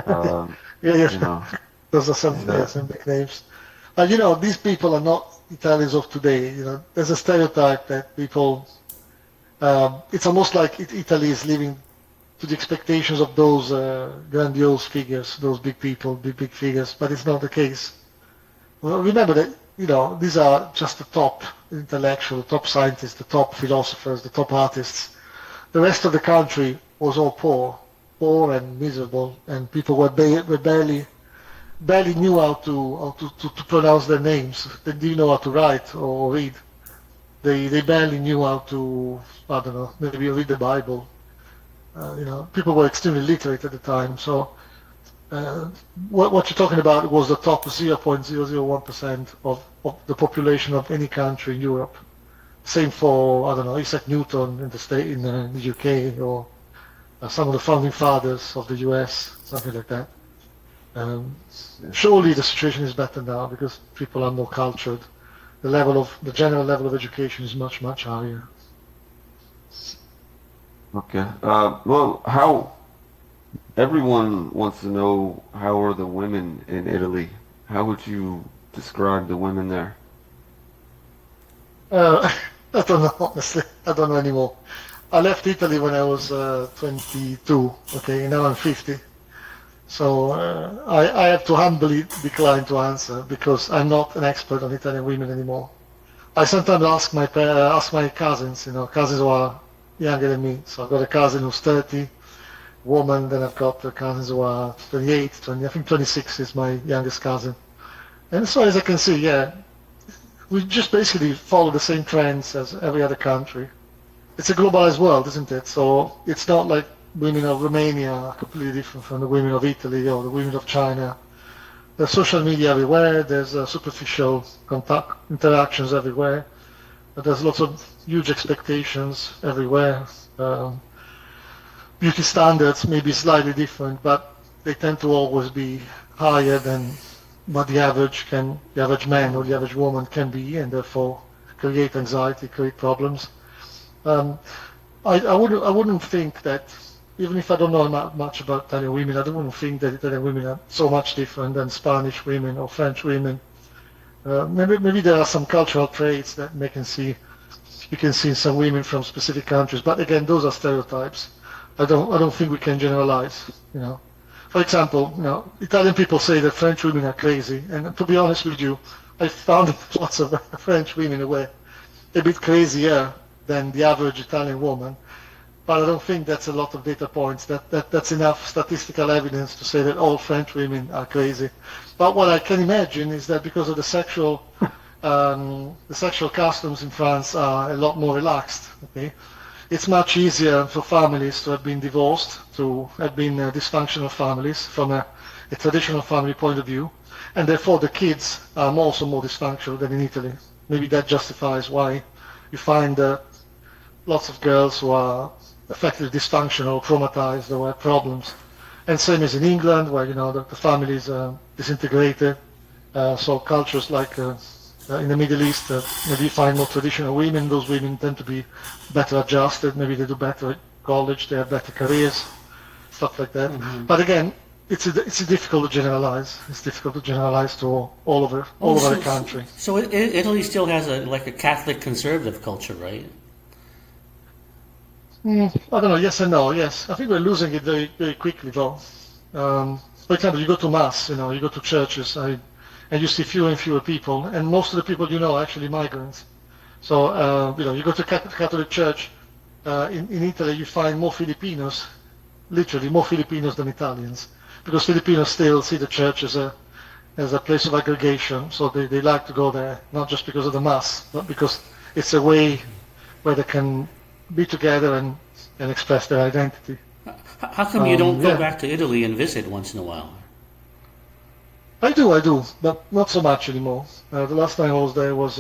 Um, Yeah, yeah. you know, Those are some, and, yeah, some big names. But you know, these people are not Italians of today. You know, there's a stereotype that people. It's almost like Italy is living to the expectations of those grandiose figures, those big people, big figures. But it's not the case. Well, remember that you know these are just the top intellectual, the top scientists, the top philosophers, the top artists. The rest of the country was all poor and miserable, and people were barely knew how to pronounce their names. They didn't know how to write or read. They barely knew how to, I don't know, maybe read the Bible. You know, people were extremely literate at the time. So uh, what you're talking about was the top 0.001% of the population of any country in Europe. Same for, I don't know, Isaac Newton in the UK, or some of the founding fathers of the US, something like that. Um, Surely the situation is better now because people are more cultured. The general level of education is much higher. okay. Well, how everyone wants to know how are the women in Italy? How would you describe the women there? Uh, I don't know, honestly. I don't know anymore. I left Italy when I was 22. Okay, now I'm 50. So I have to humbly decline to answer because I'm not an expert on Italian women anymore. I sometimes ask my cousins, you know, cousins who are younger than me. So I've got a cousin who's 30, woman. Then I've got cousins who are 28, 20. I think 26 is my youngest cousin. And as far as I can see, yeah, we just basically follow the same trends as every other country. It's a globalized world, isn't it? So it's not like women of Romania are completely different from the women of Italy or the women of China. There's social media everywhere. There's superficial contact interactions everywhere. There's lots of huge expectations everywhere. Beauty standards may be slightly different, but they tend to always be higher than what the average man or the average woman can be, and therefore create anxiety, create problems. Um, I wouldn't think that, even if I don't know much about Italian women, I wouldn't think that Italian women are so much different than Spanish women or French women. Maybe there are some cultural traits that you can see in some women from specific countries, but again, those are stereotypes. I don't think we can generalize. You know, for example, you know, Italian people say that French women are crazy, and to be honest with you, I found lots of French women who were a bit crazier than the average Italian woman. But I don't think that's a lot of data points. That's enough statistical evidence to say that all French women are crazy. But what I can imagine is that because of the sexual customs in France are a lot more relaxed. Okay, it's much easier for families to have been divorced, to have been dysfunctional families from a traditional family point of view, and therefore the kids are also more dysfunctional than in Italy. Maybe that justifies why you find lots of girls who are effectively dysfunctional, traumatized, or have problems. And same as in England, where you know the family is disintegrated. So cultures like in the Middle East, maybe you find more traditional women. Those women tend to be better adjusted. Maybe they do better at college. They have better careers, stuff like that. Hmm. But again, it's difficult to generalize. It's difficult to generalize to all Well, over so, the country. so Italy still has a Catholic conservative culture, right? I don't know. Yes and no. Yes, I think we're losing it very quickly, though. For example, you go to mass, you know, you go to churches, and you see fewer and fewer people, and most of the people you know are actually migrants. So you know, you go to Catholic church in Italy, you find more Filipinos, literally more Filipinos than Italians, because Filipinos still see the church as as a place of aggregation. So they like to go there, not just because of the mass, but because it's a way where they can be together and express their identity. How come you don't go Yeah, back to Italy and visit once in a while? I do, but not so much anymore. The last time I was there was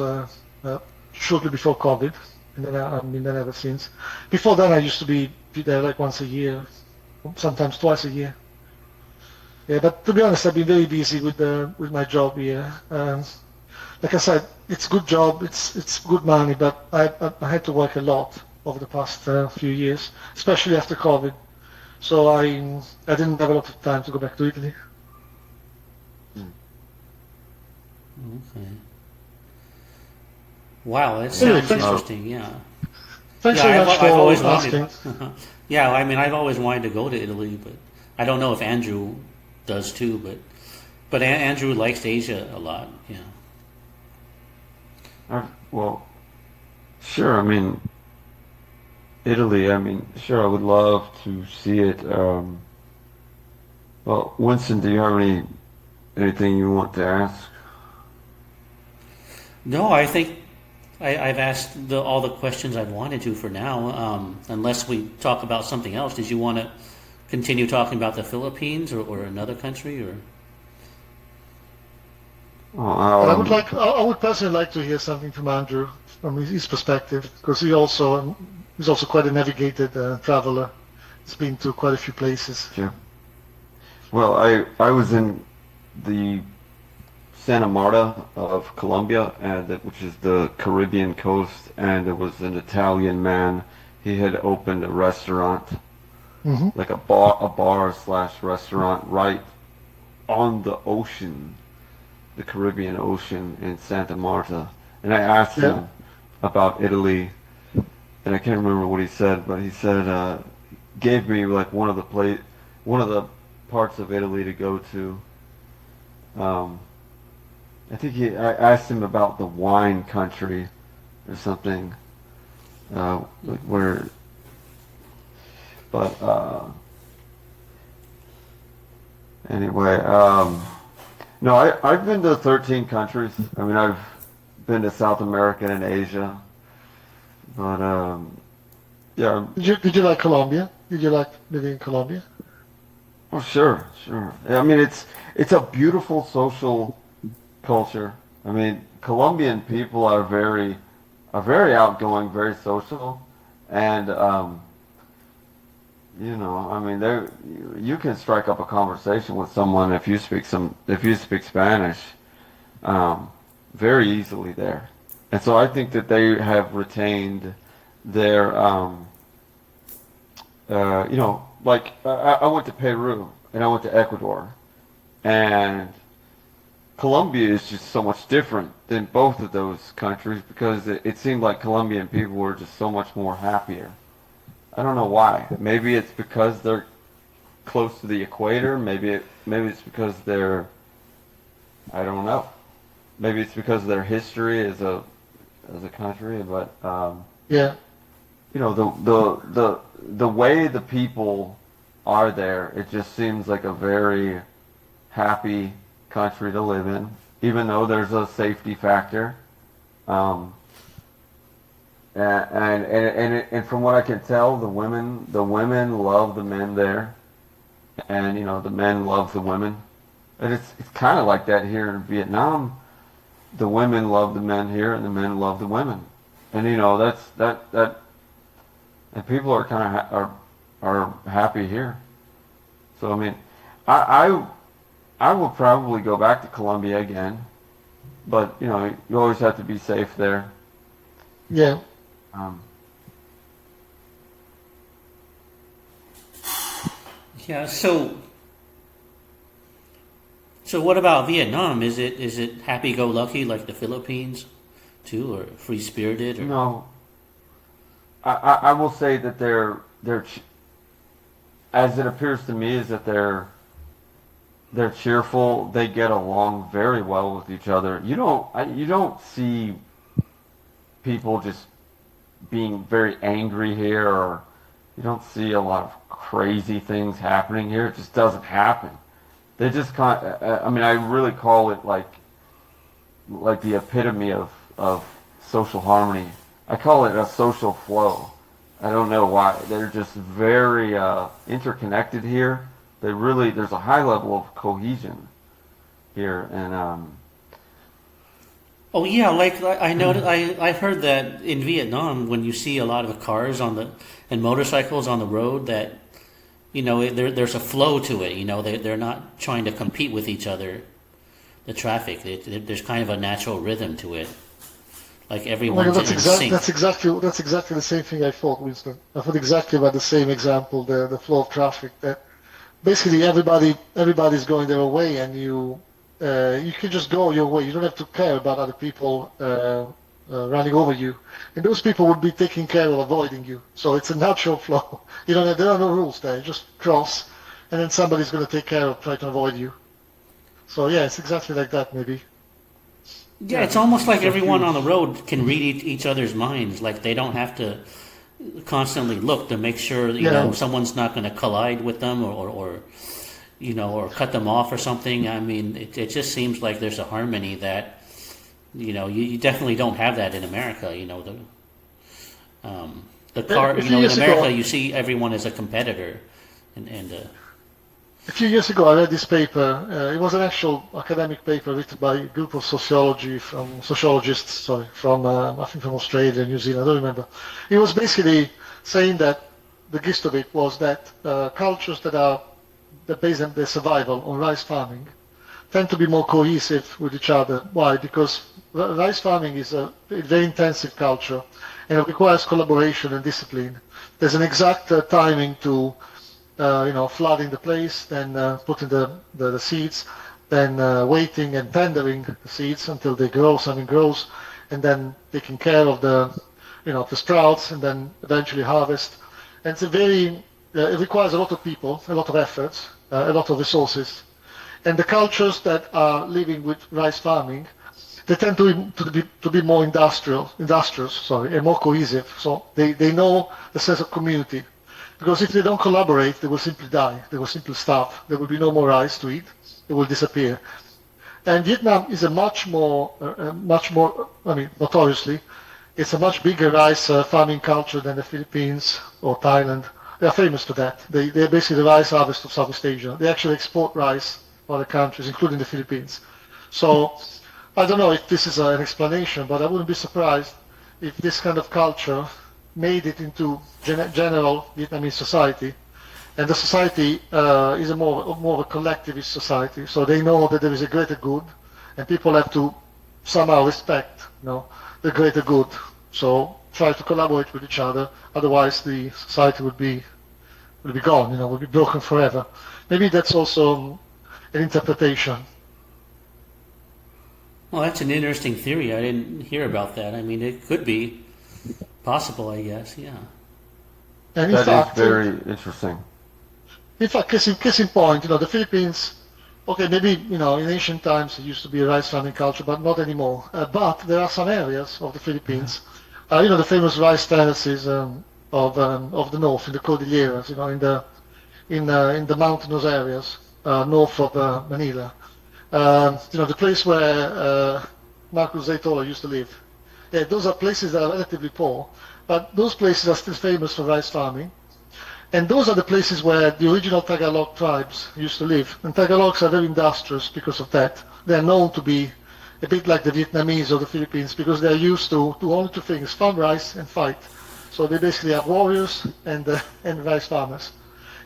shortly before COVID, and then I've been there ever since. Before then, I used to be there like once a year, sometimes twice a year. Yeah, but to be honest, I've been very busy with my job here. Like I said, it's a good job, it's good money, but I had to work a lot over the past few years, especially after COVID. So I didn't have a lot of time to go back to Italy. Okay. Wow, that Anyway, sounds thanks, interesting. Yeah. thanks Yeah, very much I've always for asking. wanted. Yeah, I mean, I've always wanted to go to Italy, but I don't know if Andrew does too. But Andrew likes Asia a lot. Yeah. Well, sure. I mean, Italy. I mean, sure. I would love to see it. Well, Winston, do you have anything you want to ask? No, I think I've asked all the questions I've wanted to for now. Unless we talk about something else, did you want to continue talking about the Philippines or another country or? But Um, I would personally like to hear something from Andrew, from his perspective, because he's also quite a navigated traveler. He's been to quite a few places. sure. Well, I was in the Santa Marta of Colombia, which is the Caribbean coast, and there was an Italian man. He had opened a restaurant, Hmm. like a bar slash restaurant, right on the ocean, the Caribbean Ocean in Santa Marta. And I asked Yeah, him about Italy, and I can't remember what he said, but he said gave me like one of the parts of Italy to go to. Um, I asked him about the wine country or something, like where, but anyway, no, I've been to 13 countries. I mean, I've been to South America and Asia, but yeah, did you like Colombia? Did you like living in Colombia? oh sure, sure. I mean, it's a beautiful social culture. I mean, Colombian people are very outgoing, very social, and you know, I mean, you can strike up a conversation with someone if you speak Spanish, um, very easily there. And so I think that they have retained their you know, like I went to Peru and I went to Ecuador, and Colombia is just so much different than both of those countries because it seemed like Colombian people were just so much more happier. I don't know why. Maybe it's because they're close to the equator. Maybe it's because they're I don't know. Maybe it's because of their history as a country. But Yeah, you know the way the people are there, it just seems like a very happy country to live in, even though there's a safety factor. Um, and from what I can tell, the women love the men there, and you know the men love the women. And it's kind of like that here in Vietnam. The women love the men here, and the men love the women. And you know that and people are kind of are happy here. So I mean, I I will probably go back to Colombia again, but you know you always have to be safe there. yeah. Um, Yeah. So what about Vietnam? Is it happy-go-lucky like the Philippines, too, or free-spirited, or? no, I will say that as it appears to me is that they're cheerful. They get along very well with each other. You don't see people just being very angry here, or you don't see a lot of crazy things happening here. It just doesn't happen. they just I mean, I really call it like the epitome of social harmony. I call it a social flow. I don't know why. They're just very interconnected here. There's a high level of cohesion here, and Oh yeah, like I noticed, I've heard that in Vietnam, when you see a lot of cars and motorcycles on the road, that there's a flow to it. They're not trying to compete with each other. The traffic, there's kind of a natural rhythm to it. Like Well, everyone's in sync. that's exactly the same thing I thought, Winston. I thought exactly about the same example, the flow of traffic. That basically everybody's going their own way, and you can just go your way. You don't have to care about other people running over you, and those people would be taking care of avoiding you. So it's a natural flow. There are no rules there. You just cross, and then somebody's going to take care of try to avoid you. So yeah, it's exactly like that, maybe. Yeah, it's almost like everyone on the road can read each other's minds. Like they don't have to constantly look to make sure someone's not going to collide with them or cut them off or something. I mean, it just seems like there's a harmony that you definitely don't have that in America. The car, in America, you see everyone as a competitor, and A few years ago, I read this paper. It was an actual academic paper written by a group of sociologists, from I think from Australia, New Zealand. I don't remember. It was basically saying that the gist of it was that cultures that base their survival on rice farming tend to be more cohesive with each other. Why? Because rice farming is a very intensive culture, and it requires collaboration and discipline. There's an exact timing to flooding the place, then putting the seeds, then waiting and tendering the seeds until they grow, something grows, and then taking care of the sprouts, and then eventually harvest. And it requires a lot of people, a lot of efforts, a lot of resources. And the cultures that are living with rice farming, they tend to be more industrious, and more cohesive. So they know the sense of community. Because if they don't collaborate, they will simply die. They will simply starve. There will be no more rice to eat. It will disappear. And Vietnam is a much more, notoriously, it's a much bigger rice farming culture than the Philippines or Thailand. They are famous for that. They're basically the rice harvest of Southeast Asia. They actually export rice to other countries, including the Philippines. So I don't know if this is an explanation, but I wouldn't be surprised if this kind of culture made it into general Vietnamese society, and the society is more of a collectivist society. So they know that there is a greater good, and people have to somehow respect, the greater good. So try to collaborate with each other. Otherwise, the society would be gone. Would be broken forever. Maybe that's also an interpretation. well, that's an interesting theory. I didn't hear about that. I mean, it could be possible, I guess. Yeah. And that is very interesting. In fact, case in point, the Philippines, okay, maybe, in ancient times it used to be a rice farming culture, but not anymore. But there are some areas of the Philippines, the famous rice terraces of the north, in the Cordilleras, in the mountainous areas north of Manila. The place where Marcus Zaytola used to live. Yeah, those are places that are relatively poor, but those places are still famous for rice farming. And those are the places where the original Tagalog tribes used to live. And Tagalogs are very industrious because of that. They are known to be a bit like the Vietnamese or the Philippines because they are used to only two things: farm rice and fight. So they basically are warriors and rice farmers.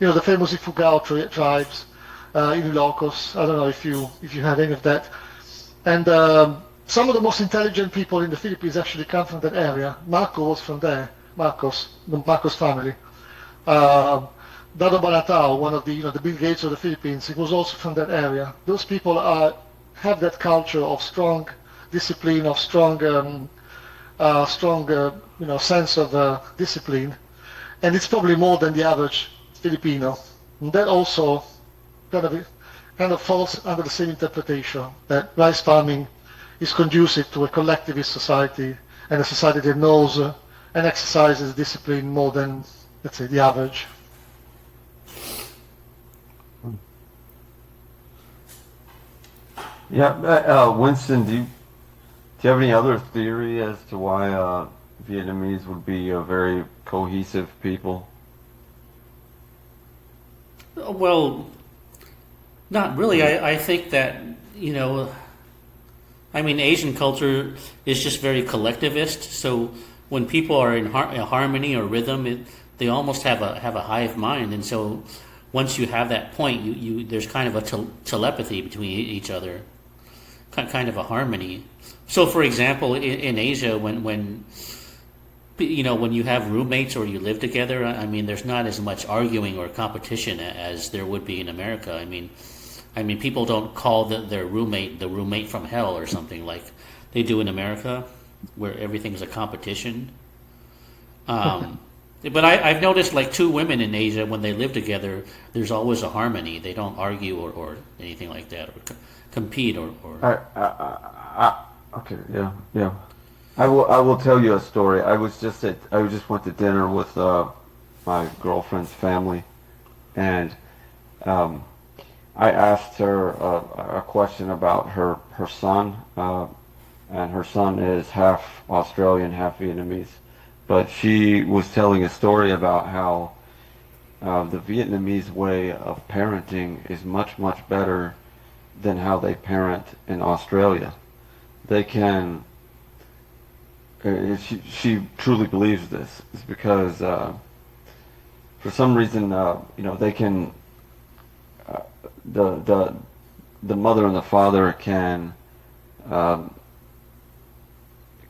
The famous Ifugao tribes, Ilocos. I don't know if you have any of that. And some of the most intelligent people in the Philippines actually come from that area. Marco was from there. The Marcos family. Dado Banatao, one of the Bill Gates of the Philippines, he was also from that area. Those people have that culture of strong discipline, of strong sense of discipline, and it's probably more than the average Filipino. And that also kind of falls under the same interpretation that rice farming is conducive to a collectivist society and a society that knows and exercises discipline more than, let's say, the average. Yeah, Winston, do you have any other theory as to why Vietnamese would be a very cohesive people? Well, not really. I think that, you know, I mean, Asian culture is just very collectivist. So when people are in harmony or rhythm, they almost have a hive mind. And so once you have that point, you there's kind of a telepathy between each other, kind of a harmony. So, for example, in Asia, when you know, when you have roommates or you live together, I mean, there's not as much arguing or competition as there would be in America. I mean, people don't call their roommate the roommate from hell or something like they do in America, where everything's a competition. But I've noticed like two women in Asia, when they live together, there's always a harmony. They don't argue or anything like that, or compete or. Okay, yeah, yeah. I will tell you a story. I just went to dinner with my girlfriend's family, and I asked her a question about her son, and her son is half Australian, half Vietnamese. But she was telling a story about how the Vietnamese way of parenting is much, much better than how they parent in Australia. They can, she truly believes this, is because for some reason, you know, they can, the the mother and the father um,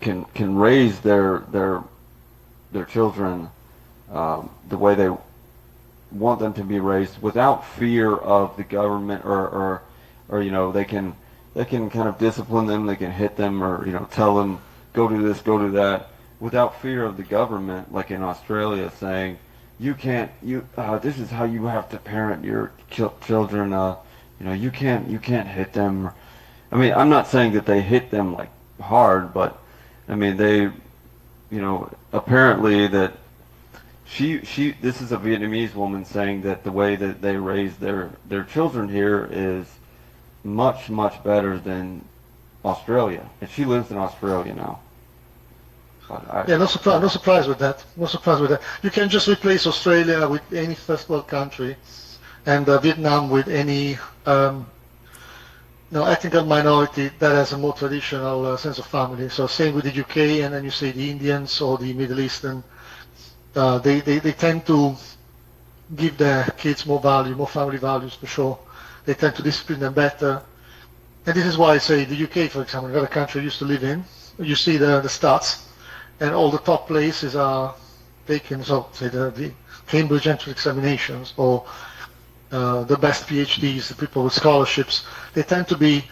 can raise their children the way they want them to be raised without fear of the government or you know they can kind of discipline them, they can hit them or you know tell them go do this, go do that without fear of the government like in Australia saying you can't this is how you have to parent your children you know you can't hit them. I mean, I'm not saying that they hit them like hard, but I mean they you know apparently that she this is a Vietnamese woman saying that the way that they raise their children here is much better than Australia, and she lives in Australia now. But Yeah, no surprise, no surprise with that. No surprise with that. You can just replace Australia with any first world country, and Vietnam with any no ethnic minority that has a more traditional sense of family. So same with the UK, and then you say the Indians or the Middle Eastern. They tend to give their kids more value, more family values for sure. They tend to discipline them better. And this is why I say the UK, for example, another country I used to live in, you see the stats, and all the top places are taken, so say the Cambridge entrance examinations or the best PhDs, the people with scholarships, they tend to be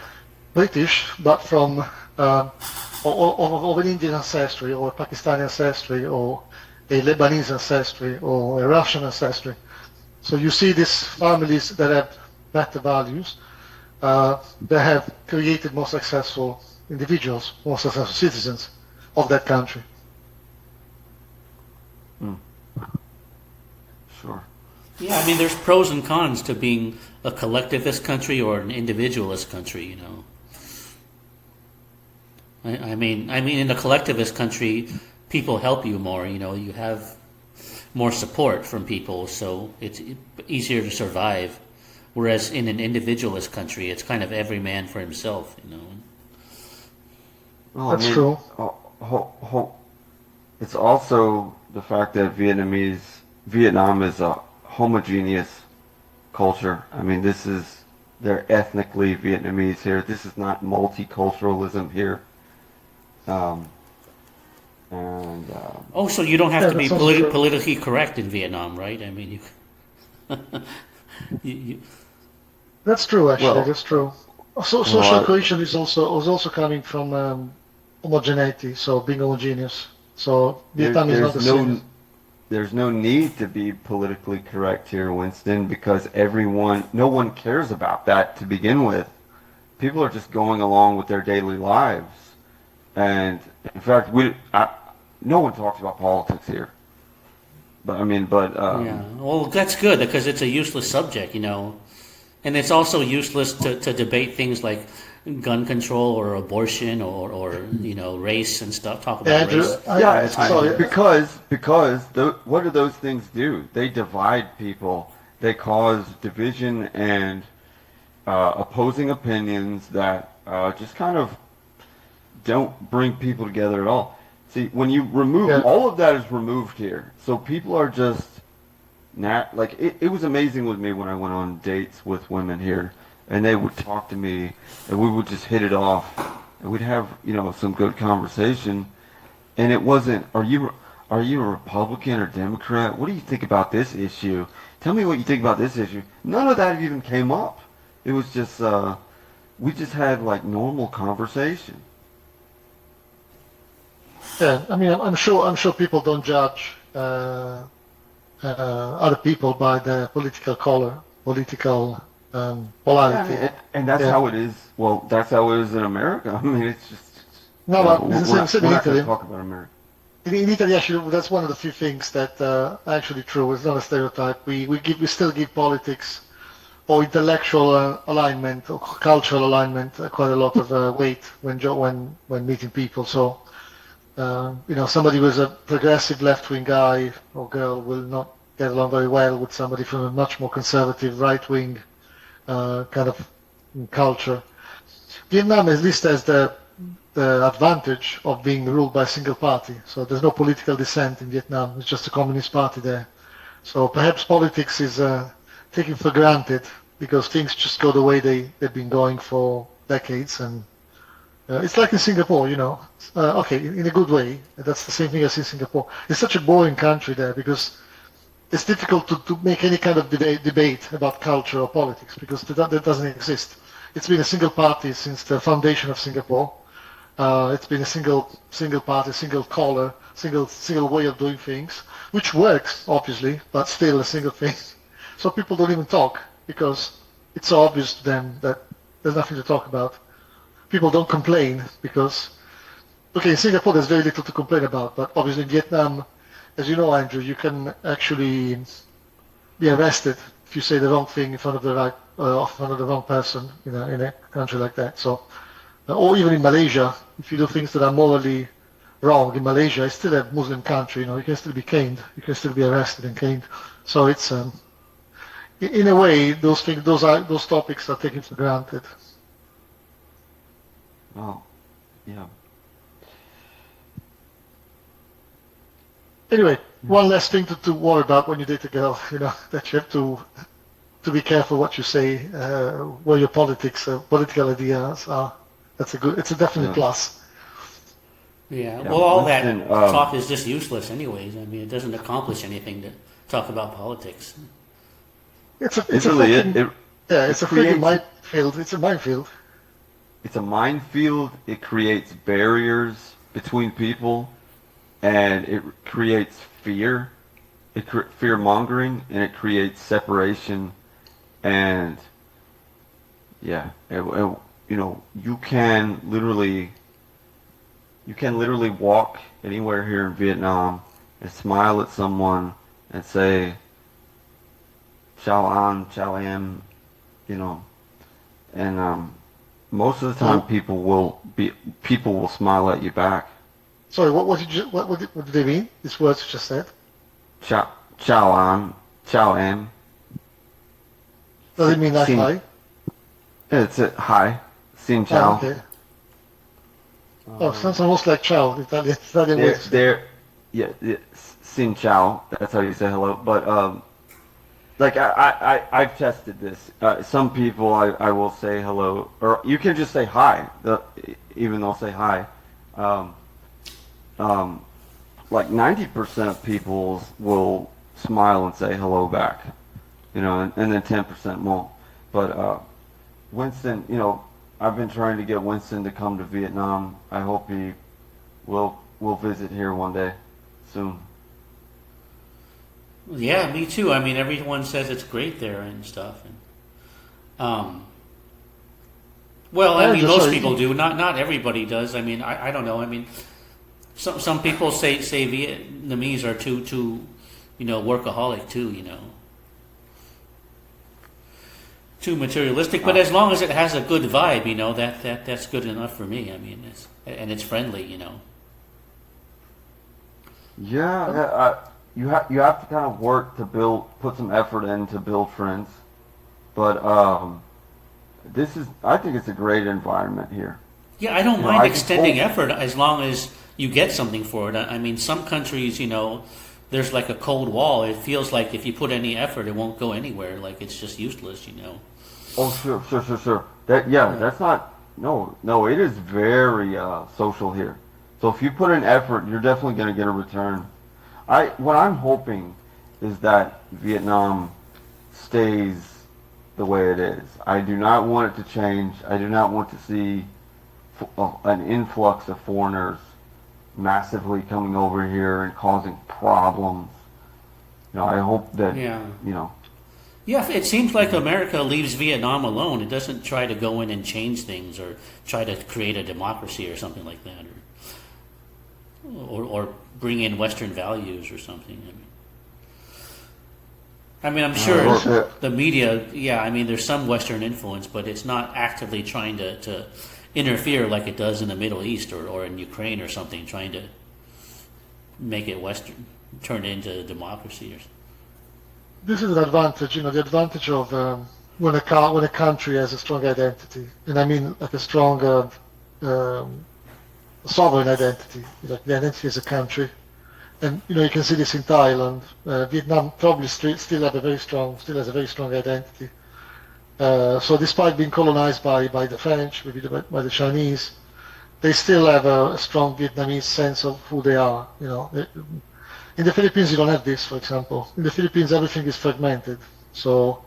British, but from of an Indian ancestry or a Pakistani ancestry or a Lebanese ancestry or a Russian ancestry. So you see these families that have better values, that have created more successful individuals, more successful citizens of that country. sure. Yeah, I mean, there's pros and cons to being a collectivist country or an individualist country. You know, I mean, in a collectivist country, people help you more. You know, you have more support from people, so it's easier to survive. Whereas in an individualist country, it's kind of every man for himself. You know. Well, That's true. it's also the fact that Vietnam is a homogeneous culture. I mean, they're ethnically Vietnamese here. This is not multiculturalism here. Um, and Oh, so you don't have Yeah, to that be sounds true. politically correct in Vietnam, right? I mean, you That's true, actually. well, That's true. So well, social cohesion is also coming from homogeneity, so being homogeneous. So Vietnam is not there's the same. there's no need to be politically correct here, Winston, because no one cares about that to begin with. People are just going along with their daily lives, and in fact, no one talks about politics here. But I mean, Yeah, well, that's good because it's a useless subject, you know. And it's also useless to debate things like gun control or abortion or race and stuff. Talk Yeah, about Andrew, race. sorry. Because what do those things do? They divide people. They cause division and opposing opinions that just kind of don't bring people together at all. See, when you remove Yeah. all of that is removed here, so people are just not like it was amazing with me when I went on dates with women here, and they would talk to me, and we would just hit it off, and we'd have some good conversation, and it wasn't, are you a Republican or Democrat? What do you think about this issue? Tell me what you think about this issue. None of that even came up. It was just we just had like normal conversation. Yeah, I mean, I'm sure people don't judge other people by their political color, political Yeah, I polarity. mean, and that's Yeah. how it is. Well, that's how it is in America. I mean, it's just No, but it's the same we're in not going Italy. to talk about America. In Italy, actually, that's one of the few things that are actually true. It's not a stereotype. We still give politics or intellectual alignment or cultural alignment quite a lot of weight when meeting people. So somebody who's a progressive left-wing guy or girl will not get along very well with somebody from a much more conservative right-wing kind of culture. Vietnam at least has the advantage of being ruled by a single party. So there's no political dissent in Vietnam. It's just a communist party there. So perhaps politics is taken for granted because things just go the way they've been going for decades. And it's like in Singapore, okay, in a good way. That's the same thing as in Singapore. It's such a boring country there because it's difficult to make any kind of debate about culture or politics because that doesn't exist. It's been a single party since the foundation of Singapore. It's been a single party, single color, single way of doing things, which works obviously, but still a single thing. So people don't even talk because it's so obvious to them that there's nothing to talk about. People don't complain because, okay, in Singapore there's very little to complain about, but obviously in Vietnam, as you know, Andrew, you can actually be arrested if you say the wrong thing in front of the wrong person in a country like that. So, or even in Malaysia, if you do things that are morally wrong in Malaysia, it's still a Muslim country. You can still be caned, you can still be arrested and caned. So it's in a way, those topics are taken for granted. Oh, yeah. Anyway, one less thing to worry about when you date a girl, that you have to be careful what you say, where your political ideas are. It's a definite Yeah. plus. Yeah. Yeah, Well, all that Winston, talk is just useless, anyways. I mean, it doesn't accomplish anything to talk about politics. It's It's a really freaking, yeah, it it's a freaking creates minefield. It's a minefield. it's a minefield. It creates barriers between people, and it creates fear. Fear mongering, and it creates separation, and yeah, you can literally walk anywhere here in Vietnam and smile at someone and say "Chào anh," "Chào em," and most of the time people will smile at you back. Sorry, what did they mean? These words you just said. Chào anh, "Chào em." Does it mean like Xin, hi? it's a hi, "Xin Oh, chào." okay. Oh, sounds almost like ciao, Italian way They're to say. they're yeah, "Xin chào." That's how you say hello. But like I've tested this. Some people I will say hello, or you can just say hi. Even they'll say hi. Um, like 90% of people will smile and say hello back, and then 10% won't. But Winston, I've been trying to get Winston to come to Vietnam. I hope he will visit here one day soon. Yeah, me too. I mean, everyone says it's great there and stuff. And, well, I mean, most people do. Not everybody does. I mean, I don't know. I mean, some people say Vietnamese are too workaholic too. too materialistic. But as long as it has a good vibe, that's good enough for me. I mean, it's friendly. Yeah, you have to kind of work to put some effort in to build friends. But I think it's a great environment here. Yeah, I don't You know, mind I can extending hope- effort as long as you get something for it. I mean, some countries, there's like a cold wall. It feels like if you put any effort, it won't go anywhere. Like it's just useless. Oh, sure. That's not. No, it is very social here. So if you put in effort, you're definitely going to get a return. What I'm hoping is that Vietnam stays the way it is. I do not want it to change. I do not want to see an influx of foreigners massively coming over here and causing problems. I hope that, Yeah. you know, Yeah, it seems like America leaves Vietnam alone. It doesn't try to go in and change things or try to create a democracy or something like that, or bring in Western values or something. I'm sure the media. Yeah, there's some Western influence, but it's not actively trying to interfere like it does in the Middle East or in Ukraine or something, trying to make it Western, turn it into democracy or something. This is an advantage, the advantage of when a country has a strong identity, and I mean like a strong sovereign identity, like the identity as a country. And you can see this in Thailand. Vietnam probably still has a very strong identity. So despite being colonized by the French, maybe by the Chinese, they still have a strong Vietnamese sense of who they are. In the Philippines, you don't have this, for example. In the Philippines, everything is fragmented. So,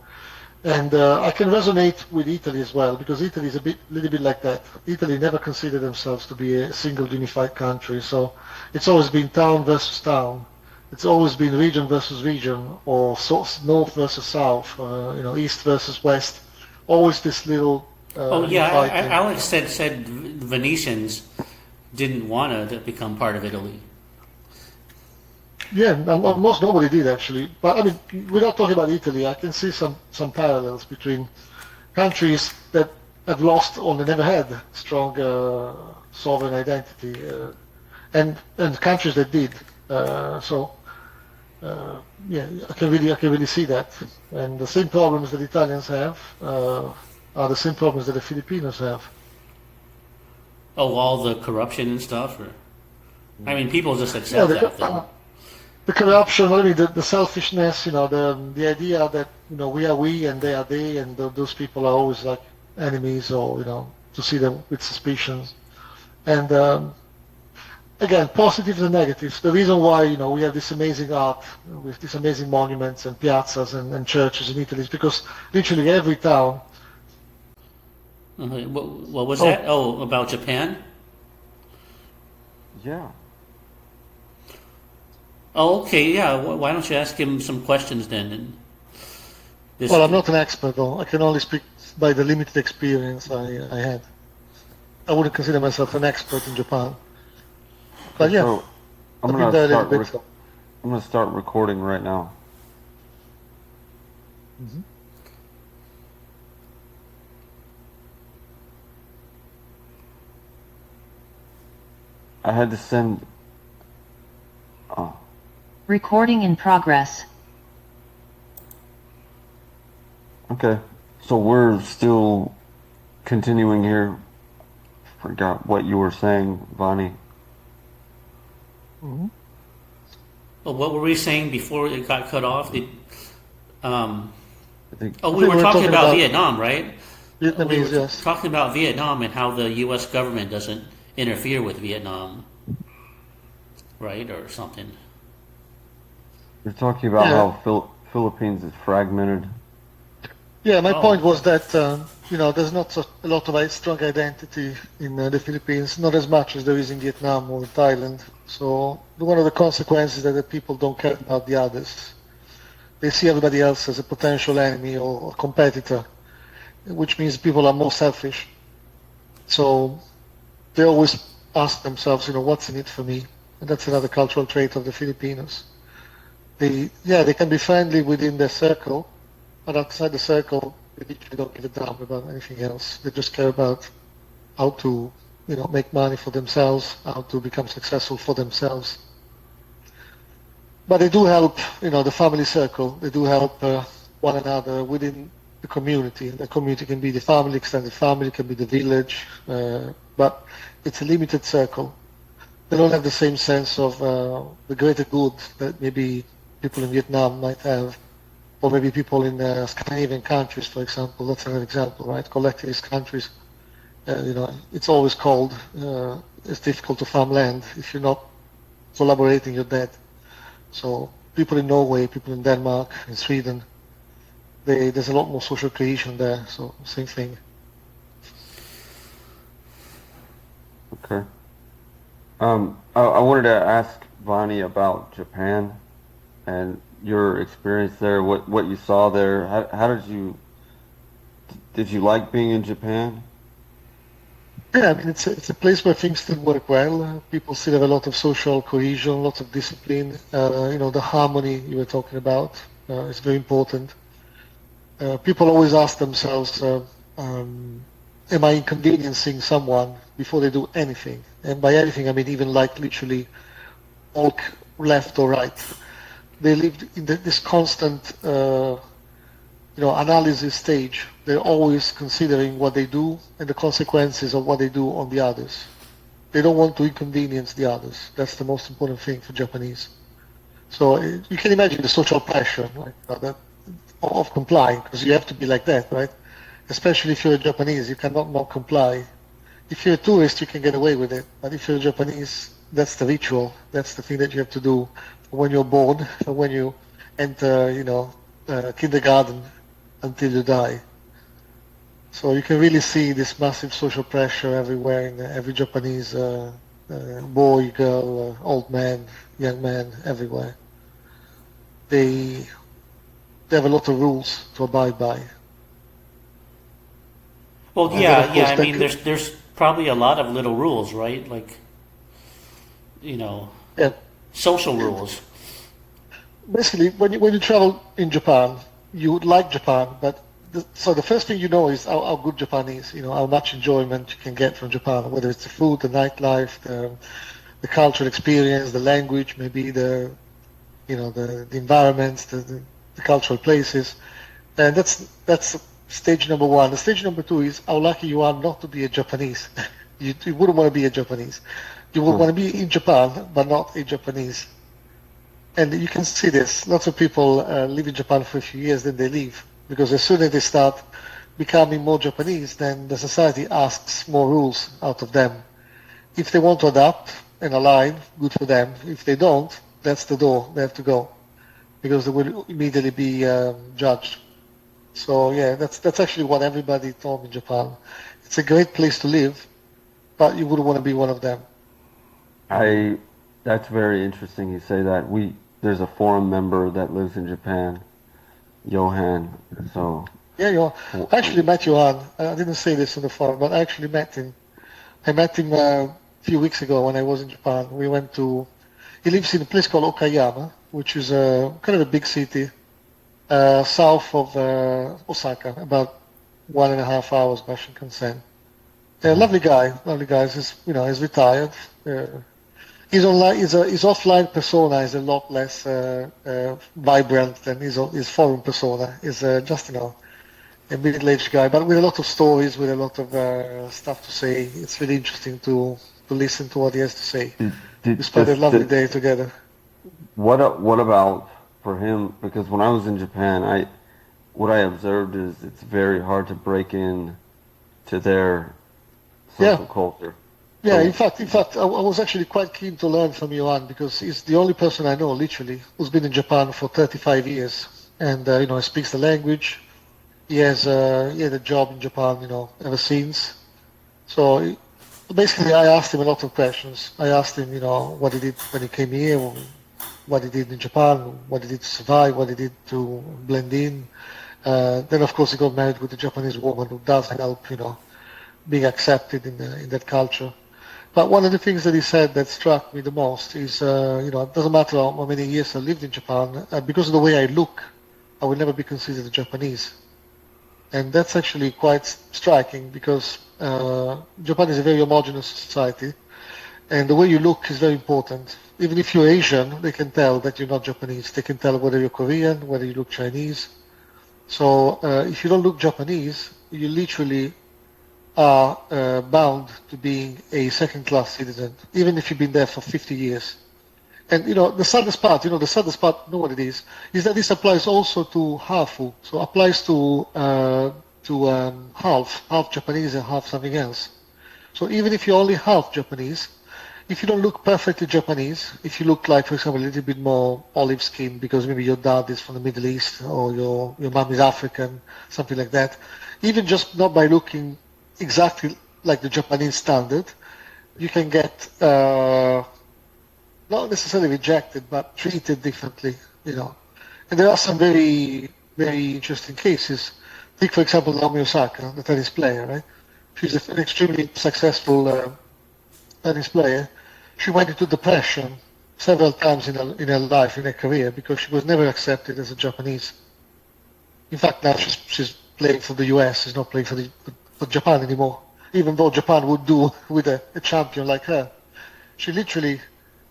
and I can resonate with Italy as well, because Italy is little bit like that. Italy never considered themselves to be a single unified country. So it's always been town versus town. It's always been region versus region, or north versus south, east versus west. Always this little. Alex said Venetians didn't want to become part of Italy. Yeah, almost nobody did actually. But without talking about Italy, I can see some parallels between countries that have lost or never had strong sovereign identity, and countries that did. I can really see that. And the same problems that Italians have are the same problems that the Filipinos have. Oh, all the corruption and stuff? People just accept that, though. The corruption, the selfishness, the idea that, we are we and they are they, and those people are always like enemies, or, to see them with suspicions. And again, positives and negatives. The reason why, we have this amazing art with these amazing monuments and piazzas and churches in Italy is because literally every town. What was that? Oh, about Japan? yeah. Oh, okay, yeah. Why don't you ask him some questions then? Well, I'm not an expert, though. I can only speak by the limited experience I had. I wouldn't consider myself an expert in Japan. But yeah, So I'm I've been gonna there a little start. bit. So. I'm gonna start recording right now. Mhm. I had to send. Oh, Recording in progress. okay. So we're still continuing here. Forgot what you were saying, Vanni. Mhm. Well, what were we saying before it got cut off? I think. We were talking about Vietnam, right? We Vietnamese, were yes. talking about Vietnam and how the U.S. government doesn't interfere with Vietnam, right, or something. You're talking about Yeah. how Philippines is fragmented. Yeah, my Oh. point was that there's not a lot of strong identity in the Philippines, not as much as there is in Vietnam or in Thailand. So one of the consequences is that the people don't care about the others. They see everybody else as a potential enemy or a competitor, which means people are more selfish. So they always ask themselves, what's in it for me? And that's another cultural trait of the Filipinos. They can be friendly within their circle, but outside the circle, They literally don't give a damn about anything else. They just care about how to, make money for themselves, how to become successful for themselves. But they do help, the family circle. They do help one another within the community. The community can be the family, extended family, can be the village, but it's a limited circle. They don't have the same sense of the greater good that maybe people in Vietnam might have, or maybe people in Scandinavian countries, for example. That's another example, right? Collectivist countries. It's always cold. It's difficult to farm land. If you're not collaborating, you're dead. So people in Norway, people in Denmark, in Sweden, there's a lot more social cohesion there. So same thing. Okay. I wanted to ask Vanni about Japan and your experience there. What you saw there. How did you like being in Japan? Yeah, I mean, it's a place where things still work well. People still have a lot of social cohesion, lots of discipline. The harmony you were talking about is very important. People always ask themselves, am I inconveniencing someone before they do anything? And by anything, I mean even like literally walk left or right. They lived in this constant analysis stage. They're always considering what they do and the consequences of what they do on the others. They don't want to inconvenience the others. That's the most important thing for Japanese. So you can imagine the social pressure of complying, because you have to be like that, right? Especially if you're a Japanese, you cannot not comply. If you're a tourist, you can get away with it. But if you're a Japanese, that's the ritual. That's the thing that you have to do when you're born, when you enter, kindergarten until you die. So you can really see this massive social pressure everywhere in every Japanese boy, girl, old man, young man, everywhere. They have a lot of rules to abide by. Well, And then, of yeah. course, I mean, there's probably a lot of little rules, right? Like, yeah. social rules. Basically, when you travel in Japan, you would like Japan, but so the first thing you know is how good Japan is. How much enjoyment you can get from Japan, whether it's the food, the nightlife, the cultural experience, the language, maybe the environments, the cultural places, and that's stage number one. The stage number two is how lucky you are not to be a Japanese. You wouldn't want to be a Japanese. You would want to be in Japan, but not a Japanese. And you can see this. Lots of people live in Japan for a few years, then they leave. Because as soon as they start becoming more Japanese, then the society asks more rules out of them. If they want to adapt and align, good for them. If they don't, that's the door. They have to go. Because they will immediately be judged. So yeah, that's actually what everybody told me in Japan. It's a great place to live, but you wouldn't want to be one of them. That's very interesting you say that. There's a forum member that lives in Japan, Johan. So yeah, I actually met Johan. I didn't say this on the forum, but I actually met him. I met him a few weeks ago when I was in Japan. He lives in a place called Okayama, which is kind of a big city south of Osaka, about 1.5 hours by Shinkansen. Lovely guy. He's retired. His offline persona is a lot less vibrant than his forum persona. He's just a middle-aged guy, but with a lot of stories, with a lot of stuff to say. It's really interesting to listen to what he has to say. We spent a lovely day together. What about for him? Because when I was in Japan, what I observed is it's very hard to break in to their social culture. Yeah, in fact, I was actually quite keen to learn from Johan because he's the only person I know, literally, who's been in Japan for 35 years, and he speaks the language. He had a job in Japan, ever since. So basically, I asked him a lot of questions. I asked him, what he did when he came here, what he did in Japan, what he did to survive, what he did to blend in. Then, of course, he got married with a Japanese woman who does help, being accepted in that culture. But one of the things that he said that struck me the most is, it doesn't matter how many years I lived in Japan, because of the way I look, I will never be considered a Japanese. And that's actually quite striking because Japan is a very homogeneous society, and the way you look is very important. Even if you're Asian, they can tell that you're not Japanese. They can tell whether you're Korean, whether you look Chinese. So if you don't look Japanese, you literally are bound to being a second-class citizen, even if you've been there for 50 years. And the saddest part, know what it is that this applies also to hafu. So applies to half Japanese and half something else. So even if you're only half Japanese, if you don't look perfectly Japanese, if you look like, for example, a little bit more olive skin because maybe your dad is from the Middle East or your mom is African, something like that, even just not by looking exactly like the Japanese standard, you can get not necessarily rejected, but treated differently, And there are some very, very interesting cases. Take, for example, Naomi Osaka, the tennis player, right? She's an extremely successful tennis player. She went into depression several times in her life, in her career, because she was never accepted as a Japanese. In fact, now she's playing for the US. She's not playing for Japan anymore. Even though Japan would do with a champion like her, she literally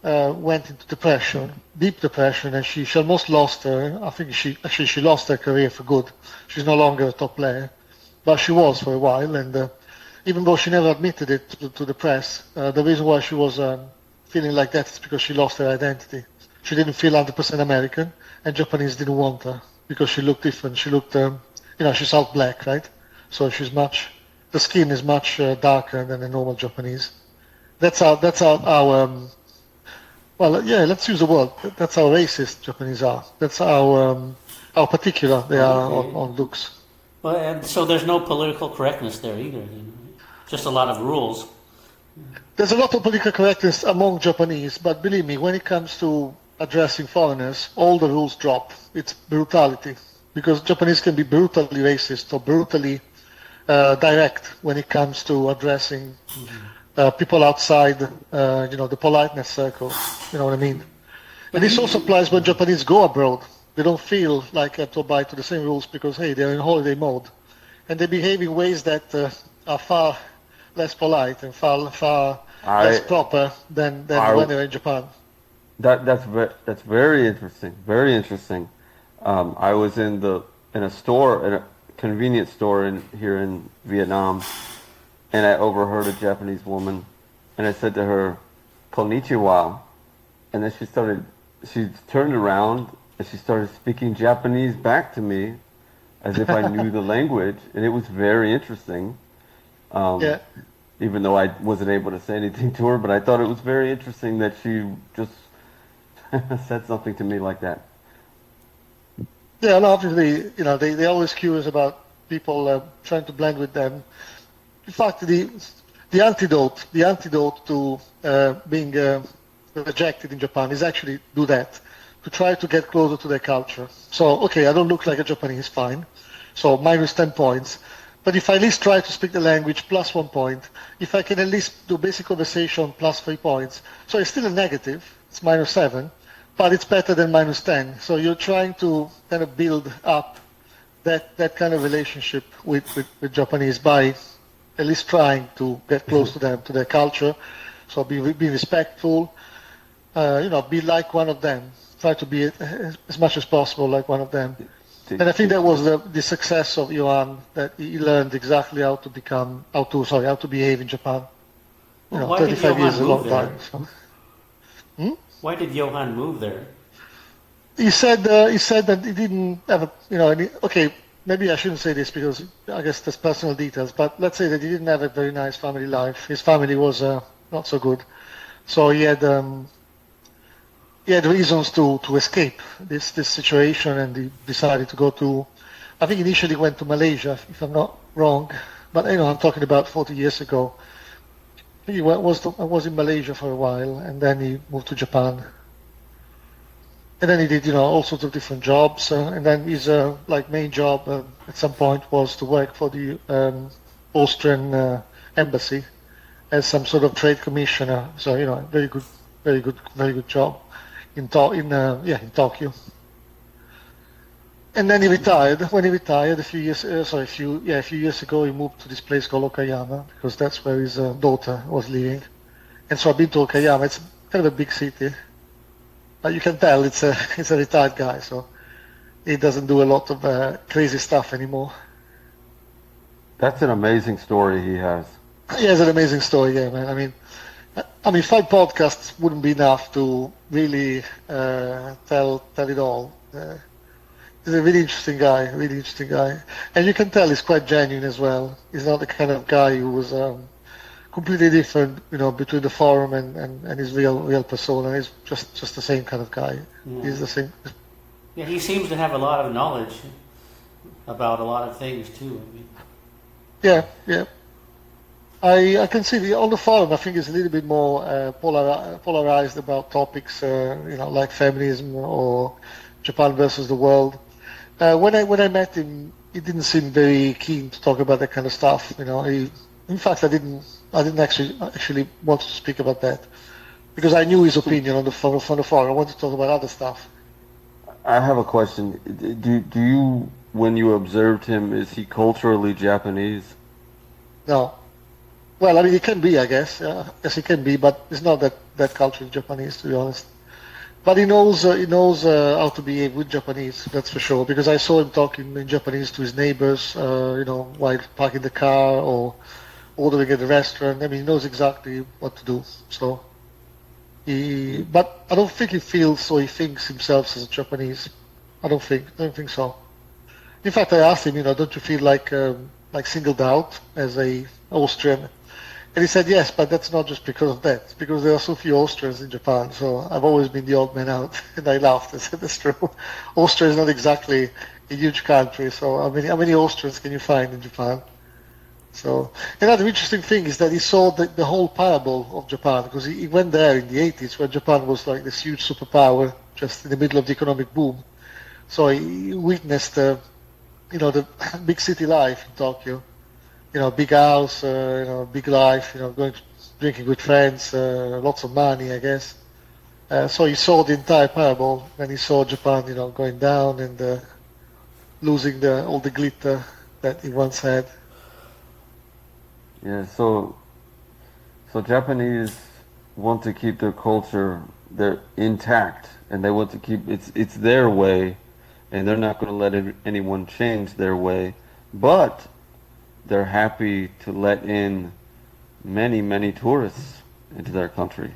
went into depression, deep depression, and she almost lost her. I think she lost her career for good. She's no longer a top player, but she was for a while. And even though she never admitted it to the press, the reason why she was feeling like that is because she lost her identity. She didn't feel 100% American, and Japanese didn't want her because she looked different. She looked, she's South black, right? So the skin is much darker than a normal Japanese. That's how let's use the word. That's how racist Japanese are. That's how particular they are on looks. Well, and so there's no political correctness there either. Just a lot of rules. There's a lot of political correctness among Japanese, but believe me, when it comes to addressing foreigners, all the rules drop. It's brutality, because Japanese can be brutally racist or brutally direct when it comes to addressing people outside, the politeness circle. You know what I mean? And this also applies when Japanese go abroad. They don't feel like they have to abide to the same rules because, hey, they're in holiday mode. And they behave in ways that are far less polite and far less proper than when they're in Japan. That's very interesting. Very interesting. I was in a convenience store here in Vietnam, and I overheard a Japanese woman, and I said to her, "Konnichiwa," and then she turned around and she started speaking Japanese back to me, as if I knew the language, and it was very interesting. Even though I wasn't able to say anything to her, but I thought it was very interesting that she just said something to me like that. Yeah, and obviously, they're always curious about people trying to blend with them. In fact, the antidote to being rejected in Japan is actually do that, to try to get closer to their culture. So, okay, I don't look like a Japanese, fine. So minus 10 points. But if I at least try to speak the language, plus 1 point. If I can at least do basic conversation, plus 3 points. So it's still a negative, it's minus 7, but it's better than minus 10. So you're trying to kind of build up that kind of relationship with Japanese by at least trying to get close to them, to their culture. So be respectful, be like one of them. Try to be as much as possible like one of them. And I think that was the success of Johan, that he learned exactly how to behave in Japan. Well, why 35 years is a long there? time. So. Why did Johan move there? He said that he didn't have maybe I shouldn't say this because I guess there's personal details, but let's say that he didn't have a very nice family life. His family was not so good. So he had reasons to escape this situation, and he decided to go to, I think initially went to Malaysia, if I'm not wrong, but I'm talking about 40 years ago. He was in Malaysia for a while, and then he moved to Japan. And then he did, all sorts of different jobs, and then his main job at some point was to work for the Austrian embassy as some sort of trade commissioner. So very good job in Tokyo. And then he retired. When he retired a few years, a few years ago, he moved to this place called Okayama because that's where his daughter was living. And so I've been to Okayama. It's kind of a big city, but you can tell it's a retired guy, so he doesn't do a lot of crazy stuff anymore. That's an amazing story he has. He has an amazing story, yeah, man. I mean, 5 podcasts wouldn't be enough to really tell it all. He's a really interesting guy, and you can tell he's quite genuine as well. He's not the kind of guy who was completely different, between the forum and his real persona. He's just the same kind of guy. Yeah. He's the same. Yeah, he seems to have a lot of knowledge about a lot of things too. Yeah, yeah. I can see on the forum. I think it's a little bit more polarized about topics, like feminism or Japan versus the world. When I met him, he didn't seem very keen to talk about that kind of stuff. In fact, I didn't actually want to speak about that because I knew his opinion on the forum. I wanted to talk about other stuff. I have a question. Do you, when you observed him, is he culturally Japanese? No. Well, I mean, it can be, I guess. Yes, it can be, but it's not that culturally Japanese, to be honest. But he knows how to behave with Japanese, that's for sure. Because I saw him talking in Japanese to his neighbors, while parking the car or ordering at the restaurant. I mean, he knows exactly what to do. So, but I don't think he feels or he thinks himself as a Japanese. I don't think so. In fact, I asked him, don't you feel like singled out as a Austrian? And he said, yes, but that's not just because of that. It's because there are so few Austrians in Japan. So I've always been the odd man out. And I laughed. I said, that's true. Austria is not exactly a huge country. So how many Austrians can you find in Japan? So another interesting thing is that he saw the whole parable of Japan because he went there in the 80s when Japan was like this huge superpower just in the middle of the economic boom. So he witnessed, the big city life in Tokyo. Big house, big life, drinking with friends, lots of money, I guess. So he saw the entire parable, and he saw Japan, going down and losing all the glitter that he once had. Yeah, so Japanese want to keep their culture intact, and they want to keep it's their way, and they're not going to let anyone change their way, but they're happy to let in many tourists into their country.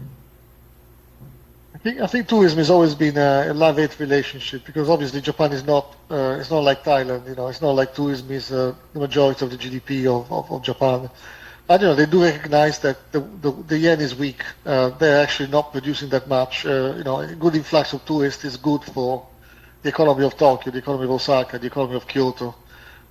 I think tourism has always been a love-hate relationship because obviously Japan is not it's not like Thailand. It's not like tourism is the majority of the GDP of Japan. But they do recognize that the yen is weak. They're actually not producing that much. A good influx of tourists is good for the economy of Tokyo, the economy of Osaka, the economy of Kyoto.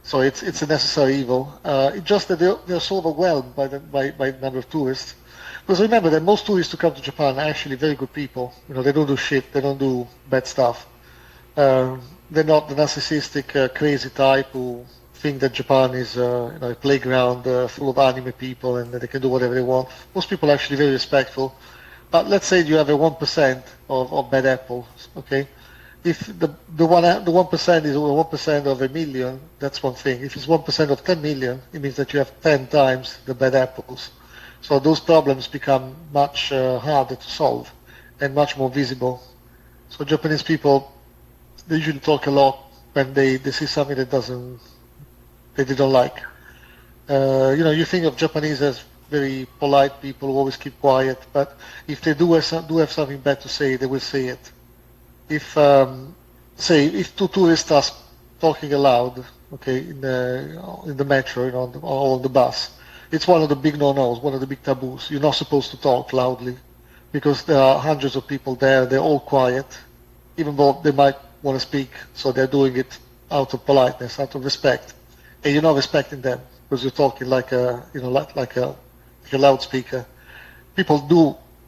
So it's a necessary evil. It's just that they're so overwhelmed by the number of tourists. Because remember that most tourists who come to Japan are actually very good people. They don't do shit. They don't do bad stuff. They're not the narcissistic, crazy type who think that Japan is a playground full of anime people and that they can do whatever they want. Most people are actually very respectful. But let's say you have a 1% of bad apples, okay? If the 1% is 1% of a million, that's one thing. If it's 1% of 10 million, it means that you have 10 times the bad apples. So those problems become much harder to solve and much more visible. So Japanese people, they usually talk a lot when they see something that they don't like. You think of Japanese as very polite people who always keep quiet, but if they do have something bad to say, they will say it. If if two tourists are talking aloud, okay, in the metro, or on the bus, it's one of the big no-nos, one of the big taboos. You're not supposed to talk loudly because there are hundreds of people there. They're all quiet, even though they might want to speak. So they're doing it out of politeness, out of respect, and you're not respecting them because you're talking like a loudspeaker. People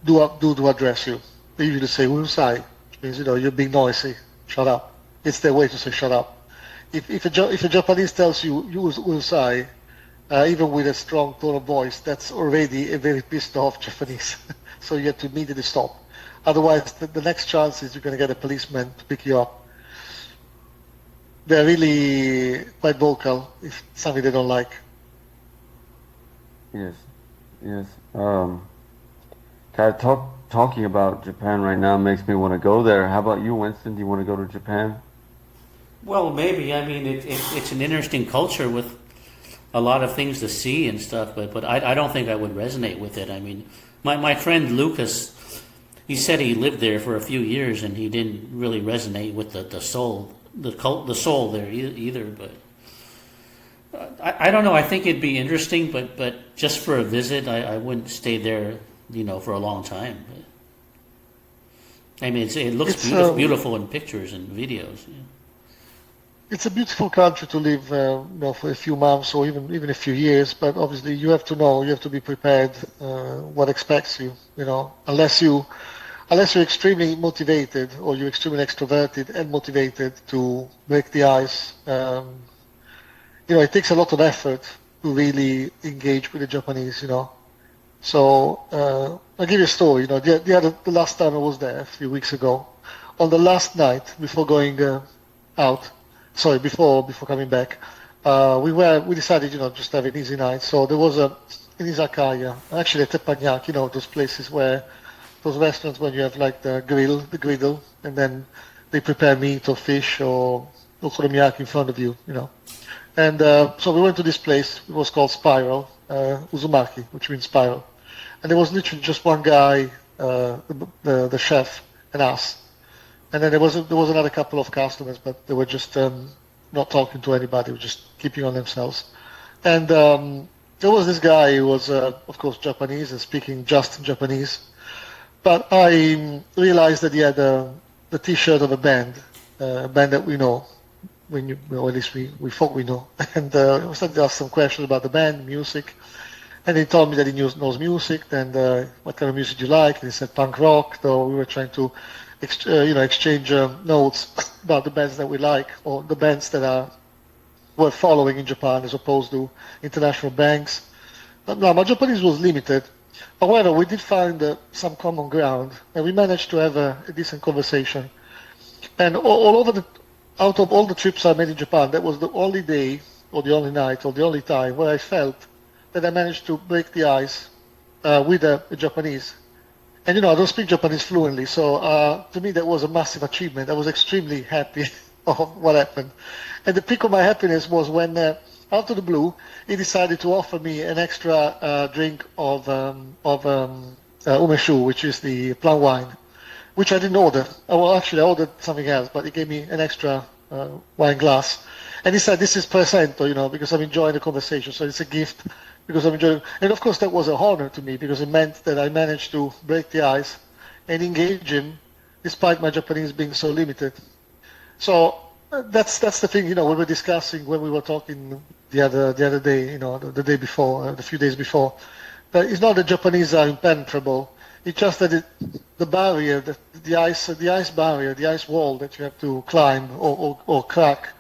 do address you. They usually say "urusai," which means you're being noisy. Shut up. It's their way to say shut up. If a Japanese tells you "urusai," even with a strong tone of voice, that's already a very pissed off Japanese. So you have to immediately stop. Otherwise, the next chance is you're going to get a policeman to pick you up. they're really quite vocal if something they don't like. Yes, yes. Talking about Japan right now makes me want to go there. How about you, Winston? Do you want to go to Japan? Well, maybe. I mean, it's an interesting culture with a lot of things to see and stuff, but I don't think I would resonate with it. I mean, my friend Lucas, he said he lived there for a few years and he didn't really resonate with the soul, the soul there either. But I don't know. I think it'd be interesting, but just for a visit, I wouldn't stay there, for a long time. I mean, it looks beautiful in pictures and videos. Yeah. It's a beautiful country to live, for a few months or even a few years. But obviously, you have to be prepared what expects you. Unless you're extremely motivated or you're extremely extroverted and motivated to break the ice. It takes a lot of effort to really engage with the Japanese. So I'll give you a story. The last time I was there a few weeks ago, on the last night before going out. Sorry, before coming back, we decided, just to have an easy night. So there was an izakaya, actually a teppanyaki, those places those restaurants when you have like the griddle, and then they prepare meat or fish or okonomiyaki in front of you, And so we went to this place. It was called Spiral, Uzumaki, which means spiral. And there was literally just one guy, the chef, and us. And then there was another couple of customers, but they were just not talking to anybody, were just keeping on themselves. And there was this guy who was, of course, Japanese and speaking just Japanese. But I realized that he had the T-shirt of a band that we know, or at least we thought we know. And I started to ask some questions about the band, music. And he told me that he knows music, and what kind of music do you like? And he said punk rock. So we were trying to exchange notes about the bands that we like, or the bands that were following in Japan as opposed to international bands. But no, my Japanese was limited. However, we did find some common ground, and we managed to have a decent conversation. And out of all the trips I made in Japan, that was the only day, or the only night, or the only time where I felt that I managed to break the ice with a Japanese. And I don't speak Japanese fluently, so to me that was a massive achievement. I was extremely happy of what happened. And the peak of my happiness was when, out of the blue, he decided to offer me an extra drink of umeshu, which is the plum wine, which I didn't order. I ordered something else, but he gave me an extra wine glass. And he said, this is presento, because I'm enjoying the conversation, so it's a gift. Because I'm enjoying, and of course that was an honor to me because it meant that I managed to break the ice and engage him, despite my Japanese being so limited. So that's the thing, we were discussing when we were talking the other day, the day before, the few days before. That it's not that Japanese are impenetrable. It's just that the barrier, the ice barrier, the ice wall that you have to climb or crack,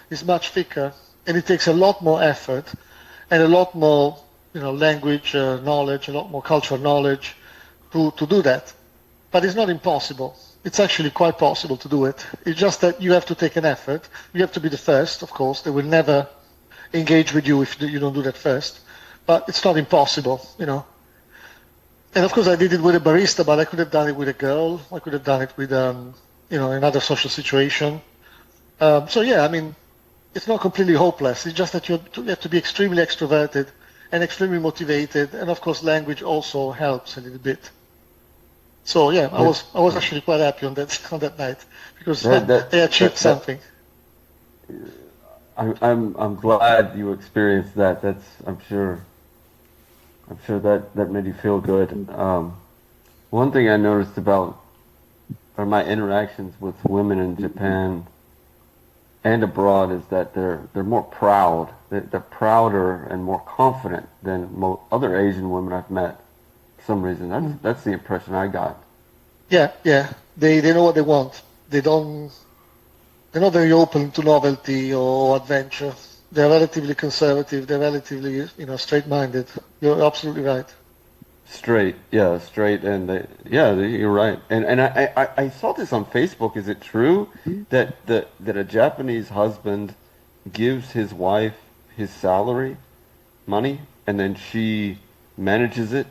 is much thicker, and it takes a lot more effort. And a lot more, language knowledge, a lot more cultural knowledge to do that. But it's not impossible. It's actually quite possible to do it. It's just that you have to take an effort. You have to be the first, of course. They will never engage with you if you don't do that first. But it's not impossible, And of course, I did it with a barista, but I could have done it with a girl. I could have done it with, another social situation. It's not completely hopeless. It's just that you have to be extremely extroverted and extremely motivated, and of course, language also helps a little bit. So yeah, I was actually quite happy on that night because I achieved something. I'm glad you experienced that. I'm sure that made you feel good. One thing I noticed about my interactions with women in Japan and abroad is that they're more proud. They're prouder and more confident than other Asian women I've met. For some reason, that's the impression I got. Yeah. They know what they want. They're not very open to novelty or adventure. They're relatively conservative. They're relatively straight-minded. You're absolutely right. Straight, yeah, straight, and you're right. And I saw this on Facebook. Is it true that a Japanese husband gives his wife his salary, money, and then she manages it,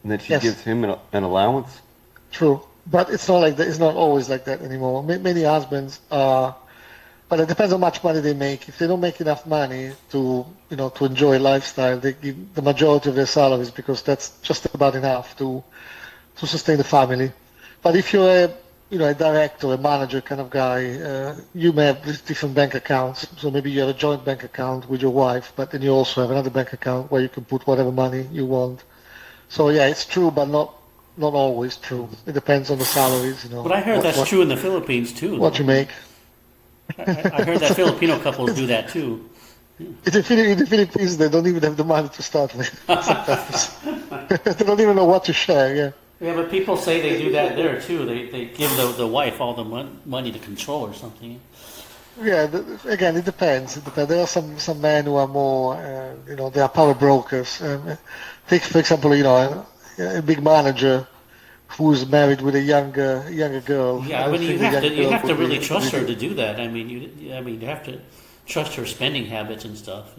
and then she Yes, gives him an allowance? true. But it's not like that. It's not always like that anymore. Many husbands are, but it depends how much money they make. If they don't make enough money to, to enjoy lifestyle, they give the majority of their salaries because that's just about enough to sustain the family. But if you're a director, a manager kind of guy, you may have different bank accounts. So maybe you have a joint bank account with your wife, but then you also have another bank account where you can put whatever money you want. So yeah, it's true, but not always true. It depends on the salaries, But I heard that's true in the Philippines too, what though. you make. I heard that Filipino couples do that too. In the Philippines, they don't even have the money to start with. Sometimes they don't even know what to share. Yeah. Yeah, but people say they do that there too. They give the wife all the money to control or something. Yeah, again, it depends. It depends. There are some men who are more, they are power brokers. Take, for example, a big manager who's married with a younger girl. I Yeah, don't but you think the have to young you girl have to would really be, trust her to do that. I mean, you have to trust her spending habits and stuff.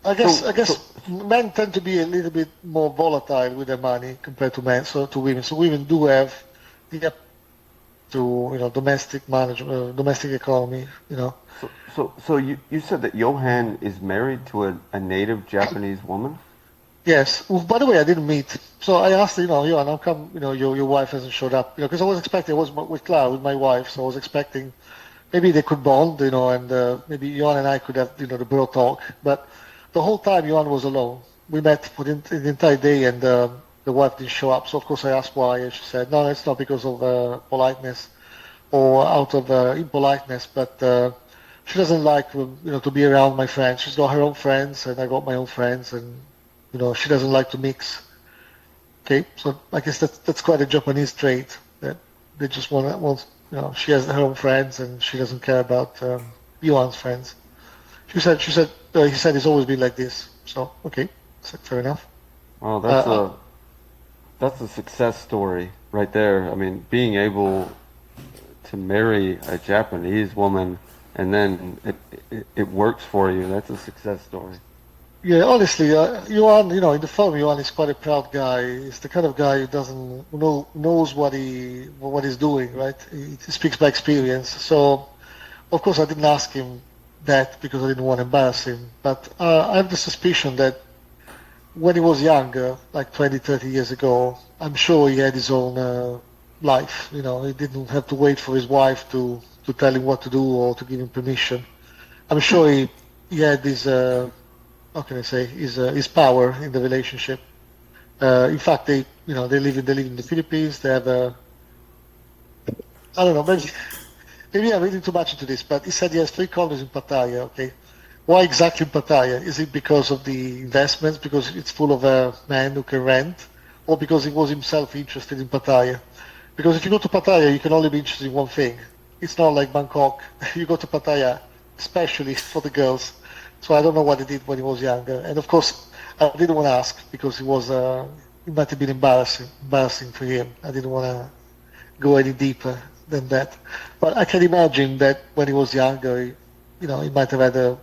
I guess So men tend to be a little bit more volatile with their money compared to men, so to women. So women do have the to domestic management, domestic economy. so you said that Johan is married to a native Japanese woman? Yes. Well, by the way, I didn't meet. So I asked, Johan, how come, your wife hasn't showed up? Because I was expecting, I was with Clara, with my wife, so I was expecting maybe they could bond, and maybe Johan and I could have, the bro talk. But the whole time Johan was alone. We met for the entire day, and the wife didn't show up. So of course I asked why, and she said, no, it's not because of politeness or out of impoliteness, but she doesn't like, to be around my friends. She's got her own friends, and I got my own friends, and she doesn't like to mix. Okay, so I guess that's quite a Japanese trait that they just want. She has her own friends and she doesn't care about Yuan's friends. He said it's always been like this. So okay, I said fair enough. Well, Uh, that's a success story right there. I mean, being able to marry a Japanese woman and then it works for you. That's a success story. yeah, honestly, Yuan, in the film, Yuan is quite a proud guy. He's the kind of guy who doesn't knows what he's doing, right? He speaks by experience. So of course, I didn't ask him that because I didn't want to embarrass him. But I have the suspicion that when he was younger, like 20, 30 years ago, I'm sure he had his own life. He didn't have to wait for his wife to tell him what to do or to give him permission. I'm sure he had his, how can I say, his power in the relationship. In fact, they live in the Philippines. They have I don't know, maybe I'm reading too much into this, but he said he has 3 colonies in Pattaya. Okay, why exactly in Pattaya? Is it because of the investments, because it's full of men who can rent, or because he was himself interested in Pattaya? Because if you go to Pattaya, you can only be interested in one thing. It's not like Bangkok. You go to Pattaya, especially for the girls. So I don't know what he did when he was younger. And of course, I didn't want to ask because it might have been embarrassing for him. I didn't want to go any deeper than that. But I can imagine that when he was younger, he might have had an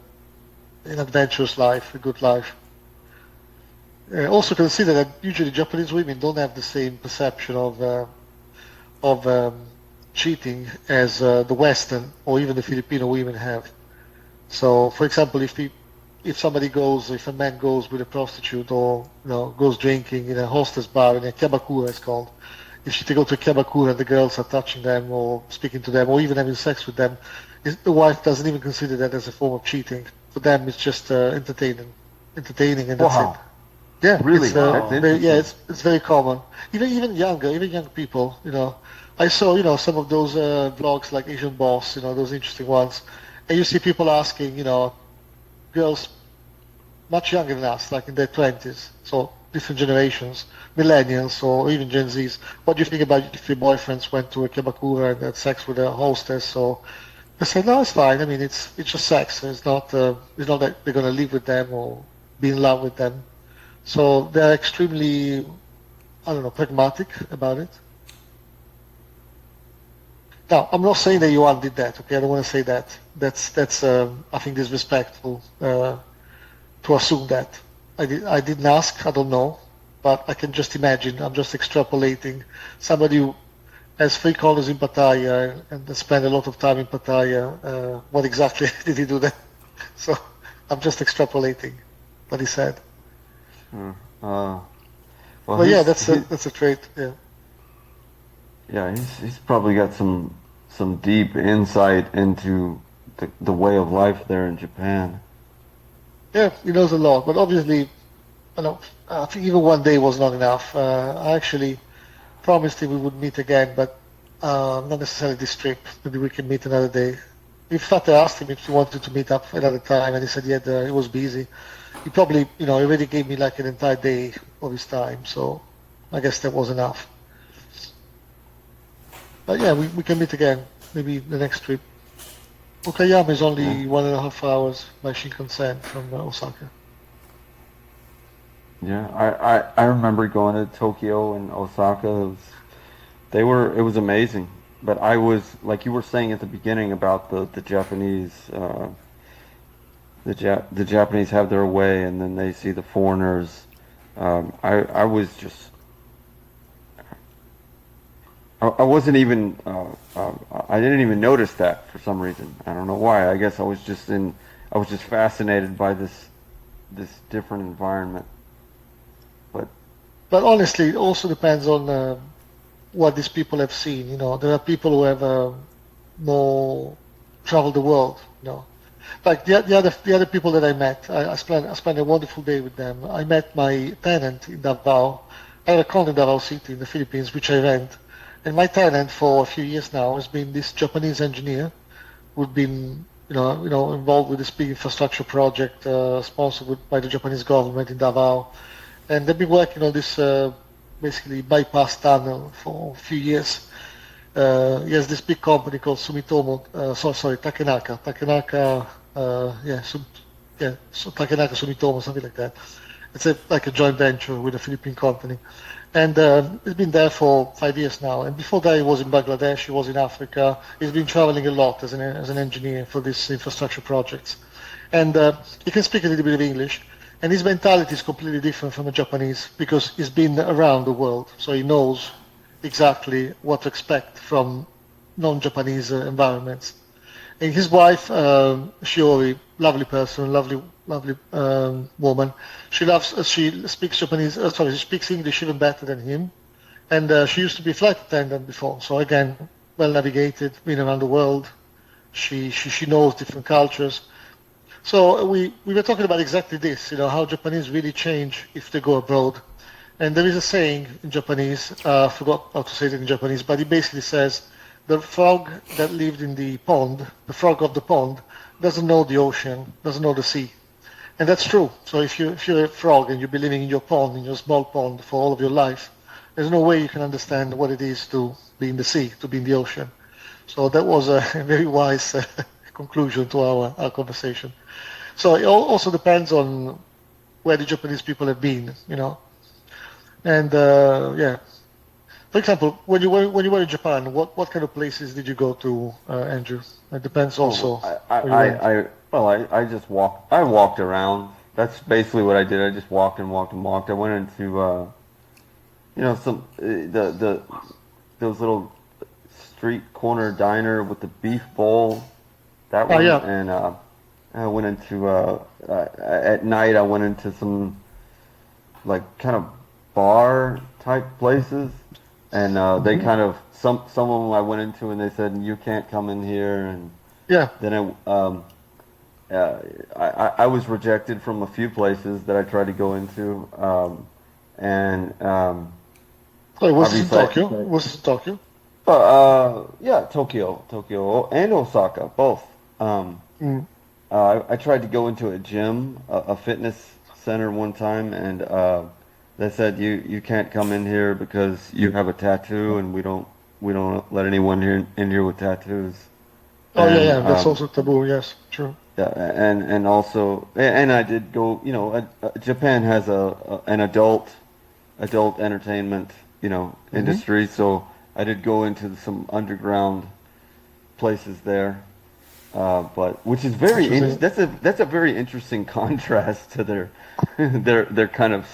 adventurous life, a good life. Also consider that usually Japanese women don't have the same perception of cheating as the Western or even the Filipino women have. So, for example, if a man goes with a prostitute or goes drinking in a hostess bar in a kebakura, it's called. If they go to a kebakura and the girls are touching them or speaking to them or even having sex with them, the wife doesn't even consider that as a form of cheating. For them, it's just entertaining, and that's it. Wow, Yeah, really? it's That's yeah, interesting. it's very common. Even young people. I saw some of those vlogs like Asian Boss, those interesting ones, and you see people asking, girls much younger than us, like in their 20s, so different generations, millennials or even Gen Zs. What do you think about if your boyfriends went to a kebakura and had sex with a hostess? So I said, no, it's fine. I mean, it's just sex. It's not that they're going to live with them or be in love with them. So they're extremely, I don't know, pragmatic about it. Now, I'm not saying that Yuan did that. Okay, I don't want to say that. That's I think disrespectful to assume that. I didn't ask. I don't know, but I can just imagine. I'm just extrapolating. Somebody who has 3 corners in Pattaya and spent a lot of time in Pattaya. What exactly did he do there? So I'm just extrapolating what he said. Uh, well, But yeah, that's a trait. Yeah. yeah, he's probably got some deep insight into the way of life there in Japan. Yeah, he knows a lot, but obviously, you know, I think even one day was not enough. I actually promised him we would meet again, but not necessarily this trip. Maybe we can meet another day. In fact, I asked him if he wanted to meet up another time, and he said, yeah, he was busy. He probably, he already gave me like an entire day of his time, so I guess that was enough. But yeah, we can meet again, maybe the next trip. Okayama is Yeah, only 1.5 hours by Shinkansen from Osaka. yeah. I remember going to Tokyo and Osaka. It was amazing. But I was like you were saying at the beginning about the Japanese. The Japanese have their way, and then they see the foreigners. I was just I wasn't even I didn't even notice that for some reason. I don't know why. I guess I was just fascinated by this different environment. But But honestly, it also depends on what these people have seen. There are people who have more traveled the world. Like the other people that I met, I spent a wonderful day with them. I met my tenant in Davao. I have a condo in Davao City in the Philippines, which I rent. And my tenant for a few years now has been this Japanese engineer who'd been, involved with this big infrastructure project sponsored by the Japanese government in Davao. And they've been working on this basically bypass tunnel for a few years. He has this big company called Sumitomo, sorry, Takenaka. Takenaka, so Takenaka Sumitomo, something like that. It's like a joint venture with a Philippine company. And he's been there for 5 years now. And before that, he was in Bangladesh, he was in Africa. He's been traveling a lot as an engineer for these infrastructure projects. And he can speak a little bit of English. And his mentality is completely different from the Japanese because he's been around the world. So he knows exactly what to expect from non-Japanese environments. And his wife, Shiori, lovely person, lovely woman. She speaks Japanese. She speaks English even better than him. And she used to be a flight attendant before. So again, well navigated, been around the world. She knows different cultures. So we were talking about exactly this, how Japanese really change if they go abroad. And there is a saying in Japanese, I forgot how to say it in Japanese, but it basically says, the frog that lived in the pond, the frog of the pond, doesn't know the ocean, doesn't know the sea. And that's true. So if you're a frog and you've been living in your pond, in your small pond for all of your life, there's no way you can understand what it is to be in the sea, to be in the ocean. So that was a very wise conclusion to our conversation. So it also depends on where the Japanese people have been, And yeah, for example, when you were in Japan, what kind of places did you go to, Andrew? It depends oh, also where you went. I just walked. I walked around. That's basically what I did. I just walked and walked and walked. I went into some the those little street corner diner with the beef bowl, that Oh one, yeah, and I went into at night. I went into some like kind of bar type places, and they hmm kind of some of them I went into and they said you can't come in here, and yeah. then I was rejected from a few places that I tried to go into, and Oh, it was in obviously, Tokyo. It was in Tokyo. yeah, Tokyo, and Osaka, both. Um, Mm. I tried to go into a gym, a fitness center one time, and they said you can't come in here because you have a tattoo, and we don't let anyone here in here with tattoos. Oh yeah, and yeah, that's also taboo. Yes, true. yeah, and also, and I did go. Japan has an adult entertainment, Hmm. industry. So I did go into some underground places there, but which is Interesting. that's a very interesting contrast to their their kind of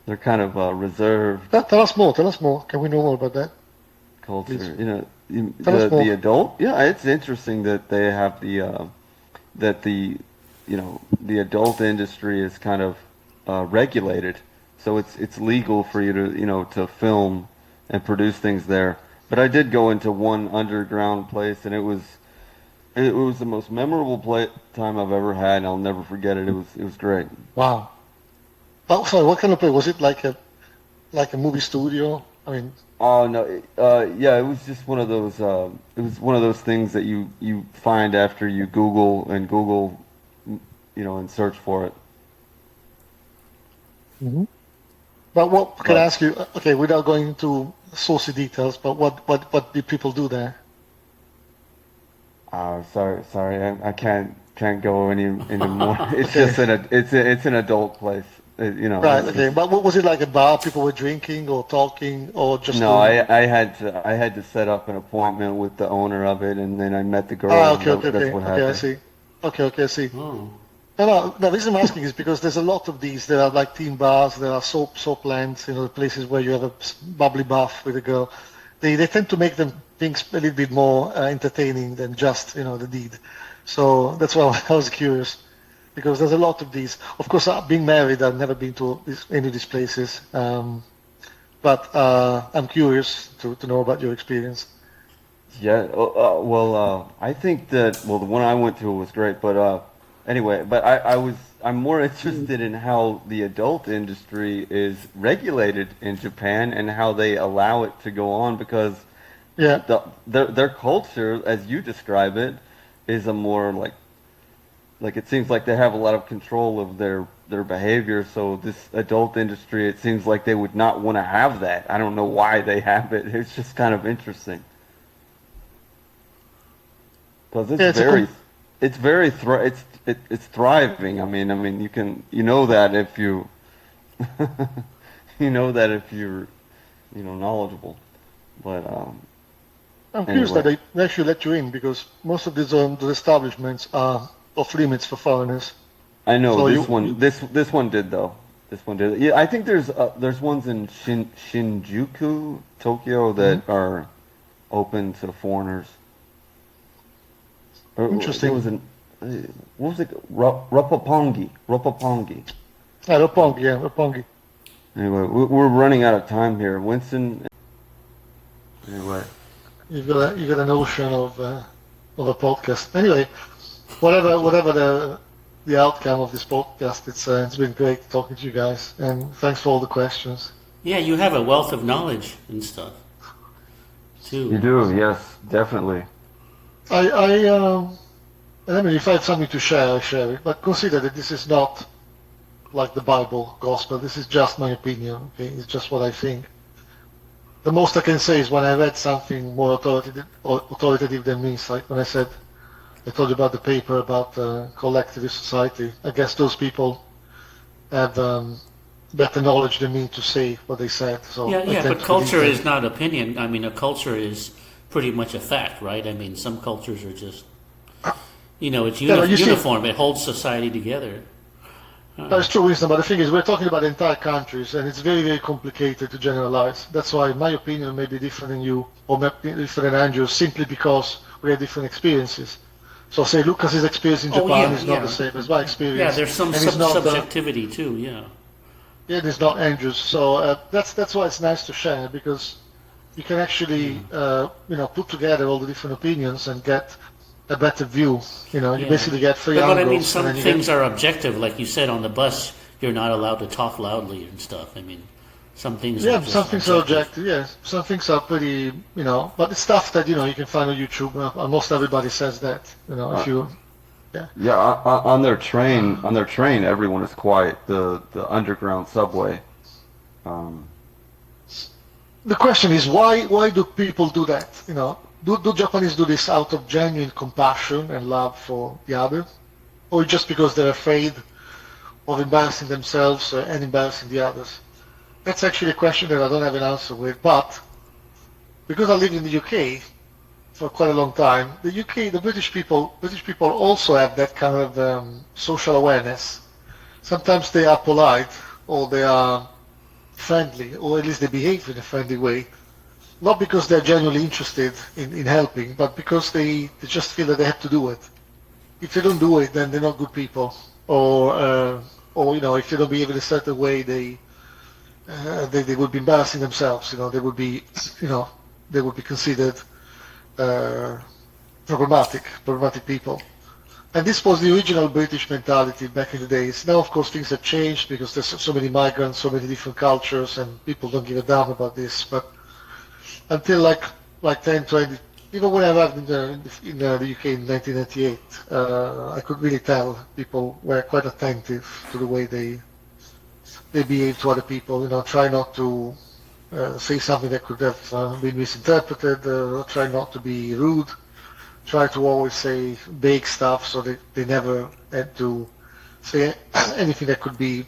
they're kind of reserved Tell us more. Tell us more. Can we know more about that, please? culture. Tell us The more. adult. Yeah, it's interesting that they have that the adult industry is kind of regulated, so it's legal for you to to film and produce things there. But I did go into one underground place, and it was the most memorable time I've ever had, and I'll never forget it. It was great. Wow. Oh, sorry. What kind of place was it? Like a movie studio? I mean, Oh no, yeah, it was just one of those. It was one of those things that you find after you Google, and search for it. mhm. But what can I But ask you? Okay, without going into saucy details, but what did people do there? sorry, I can't go any more. It's Okay. just it's an adult place. Right. It's Okay. just But what was it like a bar? People were drinking or talking or just no. doing. I had to set up an appointment with the owner of it, and then I met the Ah. girl, and Okay. Okay. that's Okay. what Okay. I happened. see. Okay. Okay. I see. Oh, No, no. The reason I'm asking is because there's a lot of these. There are like theme bars. There are soap lands. The places where you have a bubbly bath with a girl. They tend to make them things a little bit more entertaining than just the deed. So that's why I was curious because there's a lot of these. Of course, being married, I've never been to any of these places, but I'm curious to know about your experience. Yeah. Well, I think that the one I went to was great, but anyway, but I'm more interested in how the adult industry is regulated in Japan and how they allow it to go on because Yeah, their culture, as you describe it, is a more like it seems like they have a lot of control of their behavior. So this adult industry, it seems like they would not want to have that. I don't know why they have it. It's just kind of interesting. Because yeah. it's very it's thriving. I mean, you know that if you you know that if you're knowledgeable. But I'm curious that anyway, they actually let you in because most of those establishments are off limits for foreigners. I know So this one did though. This one did. Yeah, I think there's ones in Shinjuku, Tokyo Mhm. that are open to foreigners. There Interesting. was an what was it? Roppongi. Roppongi, yeah, Roppongi. Anyway, we're running out of time here, Winston. Anyway. You got an ocean of a podcast. Anyway, whatever the outcome of this podcast, it's been great talking to you guys, and thanks for all the questions. yeah, you have a wealth of knowledge and stuff You too. do, yes, definitely. I mean, if I have something to share, I share it. But consider that this is not like the Bible, gospel. This is just my opinion. Okay, it's just what I think. The most I can say is when I read something more authoritative than me, it's like when I told you about the paper about collectivist society. I guess those people have better knowledge than me to say what they said, so Yeah, I yeah, tend but to believe culture them. is not opinion. I mean, a culture is pretty much a fact, right? I mean, some cultures are just, it's Yeah, but you see, uniform. It holds society together. that's true, Winston, but the thing is, we're talking about entire countries, and it's very, very complicated to generalize. That's why my opinion may be different than you, or maybe different than Andrew, simply because we have different experiences. So, say Lucas's experience in Oh, Japan yeah, is not the yeah, same as my yeah. experience, There's some and it's not subjectivity too. Yeah, yeah, it's not Andrew's. So that's why it's nice to share because you can actually put together all the different opinions and get a better view. You yeah. basically get three But I mean, angles, and some then you get things are objective, like you said on the bus. You're not allowed to talk loudly and stuff. I mean, some things are yeah, some just things are objective. objective. Yeah, some things are pretty but it's stuff that you can find on YouTube. Almost everybody says that. If Uh, you yeah. yeah, on their train, everyone is quiet. The underground subway. Um, The question is why do people do that? do Japanese do this out of genuine compassion and love for the other, or just because they're afraid of embarrassing themselves and embarrassing the others? That's actually a question that I don't have an answer with, but because I lived in the UK for quite a long time, the British people also have that kind of social awareness. Sometimes they are polite, or they are friendly, or at least they behave in a friendly way, not because they're genuinely interested in helping, but because they just feel that they have to do it. If they don't do it, then they're not good people, or if they don't behave in a certain way, they would be embarrassing themselves. They would be considered problematic people. And this was the original British mentality back in the days. Now, of course, things have changed because there's so many migrants, so many different cultures, and people don't give a damn about this. But until like 10, 20, even when I arrived in the UK in 1998, I could really tell people were quite attentive to the way they behave to other people. Try not to say something that could have been misinterpreted, try not to be rude, try to always say vague stuff so they never had to say anything that could be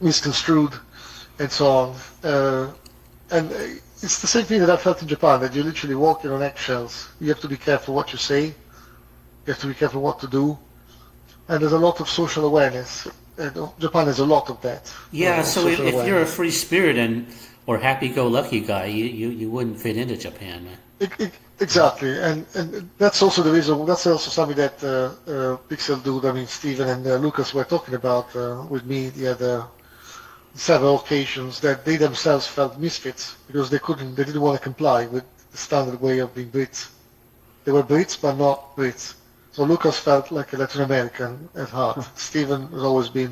misconstrued and so on. And it's the same thing that I felt in Japan, that you're literally walking on eggshells. You have to be careful what you say, you have to be careful what to do, and there's a lot of social awareness. Japan has a lot of that. Yeah, so if social you're a awareness. free spirit or happy-go-lucky guy, you wouldn't fit into Japan, man. Exactly, and that's also the reason. That's also something that Pixel Dude, I mean Stephen and Lucas were talking about with me the other several occasions, that they themselves felt misfits because they didn't want to comply with the standard way of being Brits. They were Brits, but not Brits. So Lucas felt like a Latin American at heart. Stephen has always been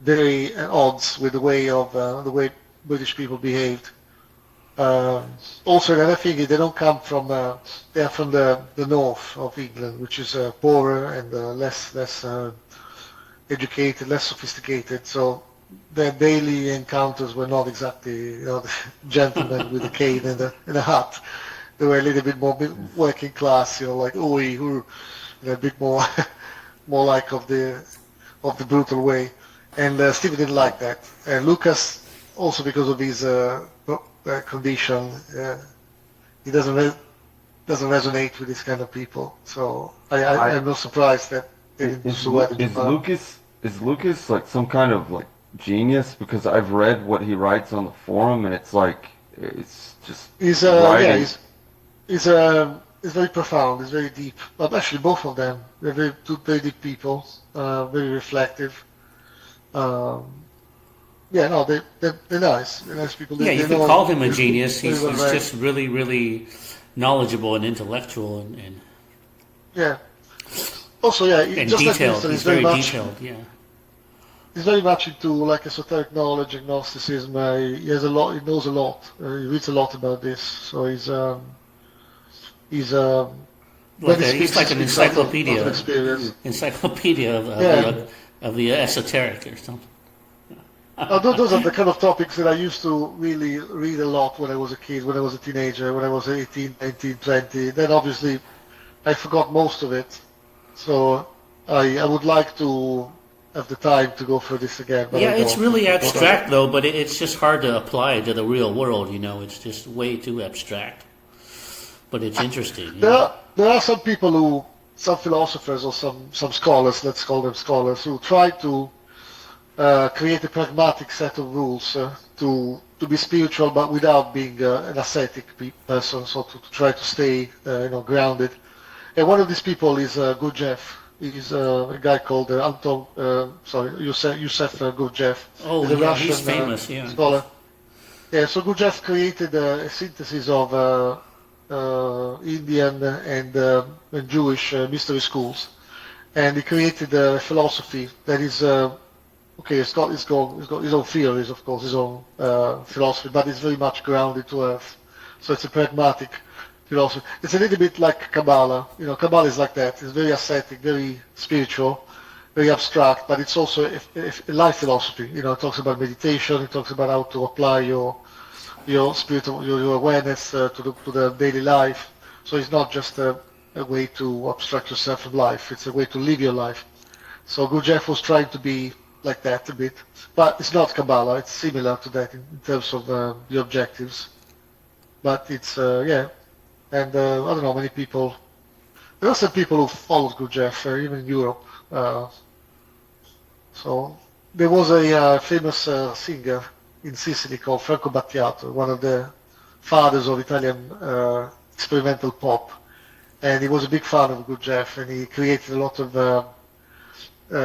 very at odds with the way British people behaved. Also, another thing is they don't come from, they're from the north of England, which is poorer and less educated, less sophisticated. So their daily encounters were not exactly, the gentleman with a cane and a hat. They were a little bit more working class, like a bit more, more like of the brutal way. And Stephen didn't like that. And Lucas, also because of his condition, he doesn't resonate with this kind of people. So I'm not surprised that they didn't do so well in Japan. Is Lucas like some kind of like genius? Because I've read what he writes on the forum, and it's like it's just writing. He's very profound. He's very deep. But actually, both of them, they're two very deep people, very reflective. Yeah, no, they're nice. They're nice people. Yeah, you they could call him a genius. very He's well read. just really, really knowledgeable and intellectual and Yeah. Also, yeah, just like detailed. Winston, He's very detailed, yeah. he's very much into like esoteric knowledge, agnosticism. He has a lot. He knows a lot. He reads a lot about this. So he's He's like an encyclopedia. Of experience. Encyclopedia of the esoteric or something. Those are the kind of topics that I used to really read a lot when I was a kid, when I was a teenager, when I was 18, 19, 20. Then obviously I forgot most of it. So I would like to have the time to go through this again. But Yeah, I it's don't. really abstract though, but it's just hard to apply to the real world. It's just way too abstract. But it's interesting. There are some people some philosophers or some scholars, let's call them scholars, who try to create a pragmatic set of rules to be spiritual, but without being an ascetic person. So to try to stay, grounded. And one of these people is Gurdjieff. He's a guy called Yusef Gurdjieff. Oh, He's a yeah, Russian he's famous, yeah. scholar. Yeah, so Gurdjieff created a synthesis of Indian and Jewish mystery schools, and he created a philosophy that is it's got his own theories, of course, his own philosophy, but it's very much grounded to earth. So it's a pragmatic philosophy. It's a little bit like Kabbalah. Kabbalah is like that. It's very ascetic, very spiritual, very abstract, but it's also a life philosophy. It talks about meditation. It talks about how to apply your your spiritual, your awareness to the daily life. So it's not just a way to abstract yourself from life. It's a way to live your life. So Gurdjieff was trying to be like that a bit, but it's not Kabbalah. It's similar to that in terms of the objectives. But it's yeah, and I don't know, many people. There are some people who followed Gurdjieff, even in Europe. So there was a famous singer in Sicily called Franco Battiato, one of the fathers of Italian experimental pop, and he was a big fan of Gurdjieff, and he created a lot of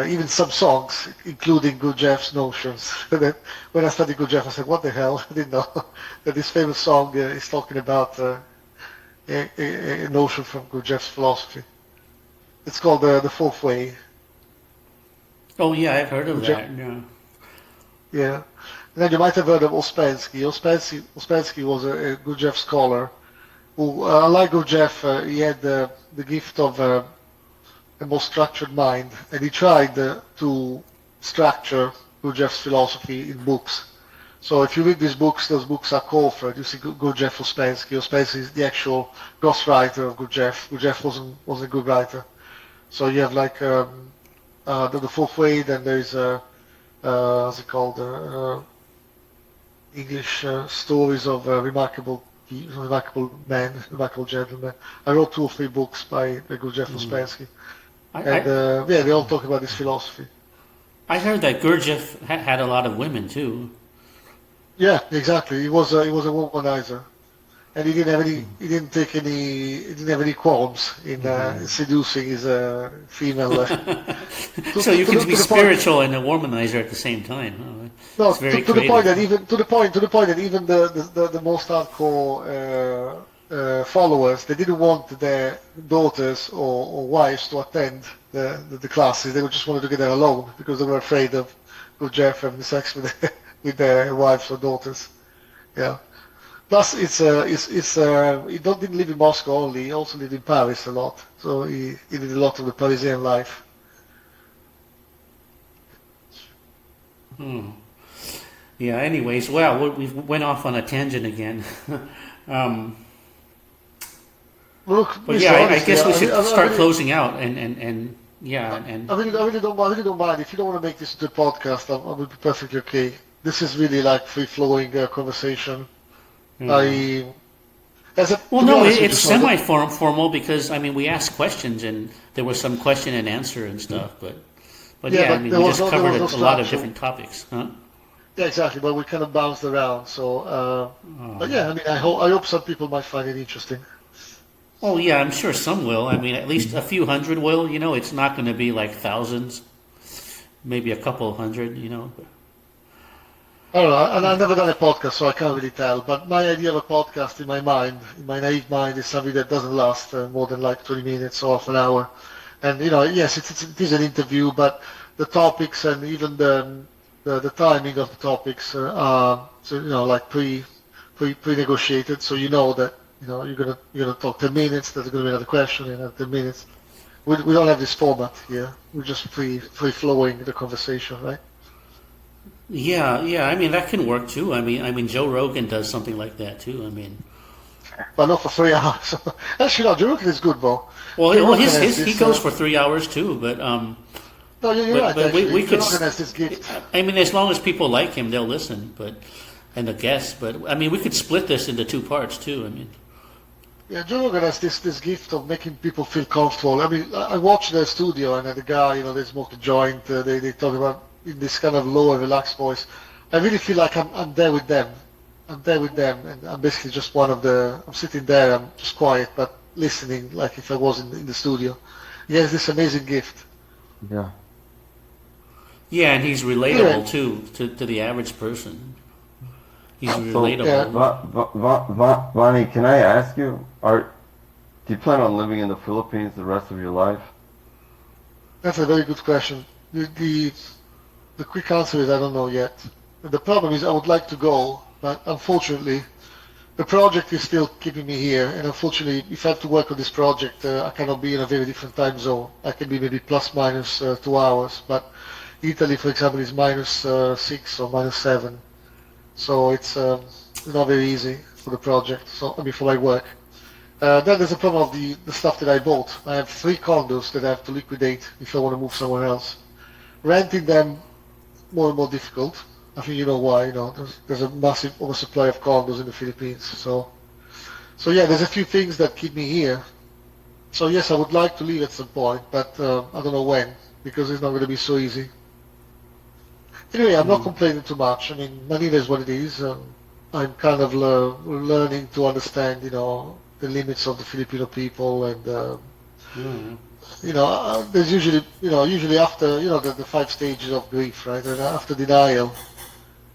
even some songs, including Gurdjieff's notions. That when I studied Gurdjieff, I said, "What the hell?" I didn't know that this famous song is talking about a notion from Gurdjieff's philosophy. It's called the Fourth Way. Oh yeah, I've heard of that. Yeah. Yeah. And then you might have heard of Ouspensky. Ouspensky was a Gurdjieff scholar who, like Gurdjieff, he had the gift of a more structured mind, and he tried to structure Gurdjieff's philosophy in books. So if you read these books, those books are co-authored. You see Gurdjieff, Ouspensky. Ouspensky is the actual ghostwriter of Gurdjieff. Gurdjieff wasn't a good writer. So you have like the Fourth Way, then there's what's it called? English stories of remarkable men, remarkable gentlemen. I wrote 2 or 3 books by Gurdjieff Ouspensky. And yeah, they all talk about this philosophy. I heard that Gurdjieff had a lot of women too. Yeah, exactly. He was a womanizer, and he didn't have any qualms in seducing his female. So you can be spiritual and a womanizer at the same time. Huh? No, It's very to the point that creative. even the most hardcore followers, they didn't want their daughters or wives to attend the classes. They just wanted to get there alone because they were afraid of Gurdjieff having sex with their wives or daughters. Yeah. Plus, he didn't live in Moscow only. He also lived in Paris a lot. So he did a lot of the Parisian life. Yeah. Anyways, well, we went off on a tangent again. Look, But yeah, I guess we should start closing out and yeah, and I really don't mind. If you don't want to make this into a podcast, I will be perfectly okay. This is really like free-flowing conversation. well, no, it's semi-formal because I mean we asked questions and there was some question and answer and stuff, but yeah, I mean we just covered a lot of different topics, huh? Yeah, exactly. But we kind of bounced around. So, but yeah, I mean, I hope some people might find it interesting. Oh yeah, I'm sure some will. I mean, at least a few hundred will. You know, it's not going to be like thousands, maybe a couple hundred. You know. I don't know, and I've never done a podcast, so I can't really tell. But my idea of a podcast in my mind, in my naive mind, is something that doesn't last more than like 20 minutes or half an hour. And you know, yes, it is an interview, but the topics and even the timing of the topics are, so, you know, like pre-negotiated. So you know that you're gonna talk 10 minutes. There's gonna be another question in another 10 minutes. We don't have this format here. We're just free flowing the conversation, right? Yeah. I mean, that can work too. I mean, Joe Rogan does something like that too. I mean, but not for 3 hours. Actually, no, Joe Rogan is good, though. well, he goes for 3 hours too, but No, you're right. But we could. Joe Rogan has this gift. I mean, as long as people like him, they'll listen. And the guests. But I mean, we could split this into 2 parts too. I mean. Yeah, Joe Rogan has this gift of making people feel comfortable. I mean, I watched the studio and the guy, they smoke a joint. They talk about in this kind of low and relaxed voice. I really feel like I'm there with them. I'm there with them, and I'm basically just one of the. I'm sitting there. I'm just quiet, but listening, like if I was in the studio. He has this amazing gift. Yeah. Yeah, and he's relatable too to the average person. He's relatable. Yeah. Vanni, can I ask you, do you plan on living in the Philippines the rest of your life? That's a very good question. The quick answer is I don't know yet. The problem is I would like to go, but unfortunately, the project is still keeping me here. And unfortunately, if I have to work on this project, I cannot be in a very different time zone. I can be maybe plus minus 2 hours, but Italy, for example, is minus 6 or minus 7. So it's It's not very easy for the project. So I mean, for my work. Then there's a problem of the stuff that I bought. I have 3 condos that I have to liquidate if I want to move somewhere else. Renting them more and more difficult. I think you know why. There's a massive oversupply of condos in the Philippines. So yeah, there's a few things that keep me here. So yes, I would like to leave at some point, but I don't know when because it's not going to be so easy. Anyway, I'm not complaining too much. I mean, Manila is what it is. I'm kind of learning to understand, the limits of the Filipino people, and there's usually after, the 5 stages of grief, right? And after denial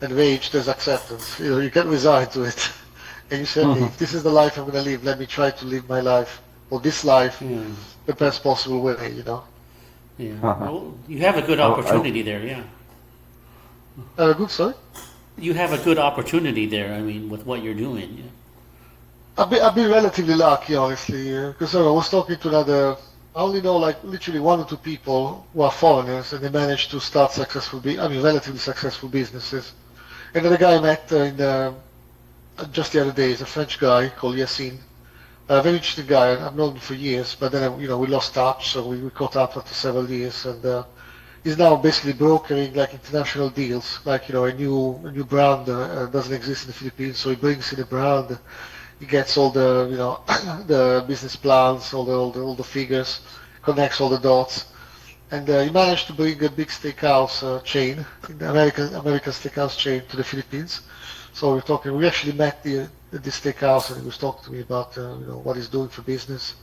and rage, there's acceptance. You get resigned to it, and you say, okay, if this is the life I'm going to live, let me try to live my life or this life the best possible way. Yeah. Well, you have a good opportunity there, yeah. Good, sorry. You have a good opportunity there. I mean, with what you're doing. Yeah. I've been relatively lucky, honestly, because I was talking to I only know like literally 1 or 2 people who are foreigners, and they managed to start relatively successful businesses. Another guy I met just the other day is a French guy called Yassine. A very interesting guy. I've known him for years, but then we lost touch, so we caught up after several years, and he's now basically brokering like international deals, like a new brand doesn't exist in the Philippines, so he brings in a brand. He gets all the the business plans, all the figures, connects all the dots, and he managed to bring a big steakhouse chain, the American steakhouse chain, to the Philippines. So we're talking. We actually met the steakhouse, and he was talking to me about what he's doing for business.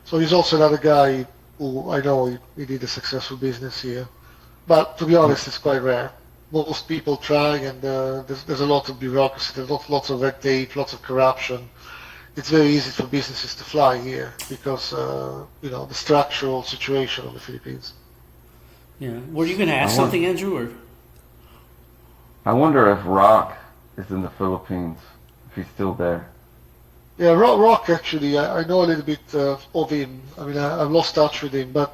So he's also another guy who I know he did a successful business here, but to be honest, it's quite rare. Most people try, and there's a lot of bureaucracy, there's lots of red tape, lots of corruption. It's very easy for businesses to fly here because the structural situation of the Philippines. Yeah. Were you going to ask something, Andrew? Or I wonder if Rock is in the Philippines, if he's still there. Yeah, Rock actually, I know a little bit of him. I mean, I've lost touch with him, but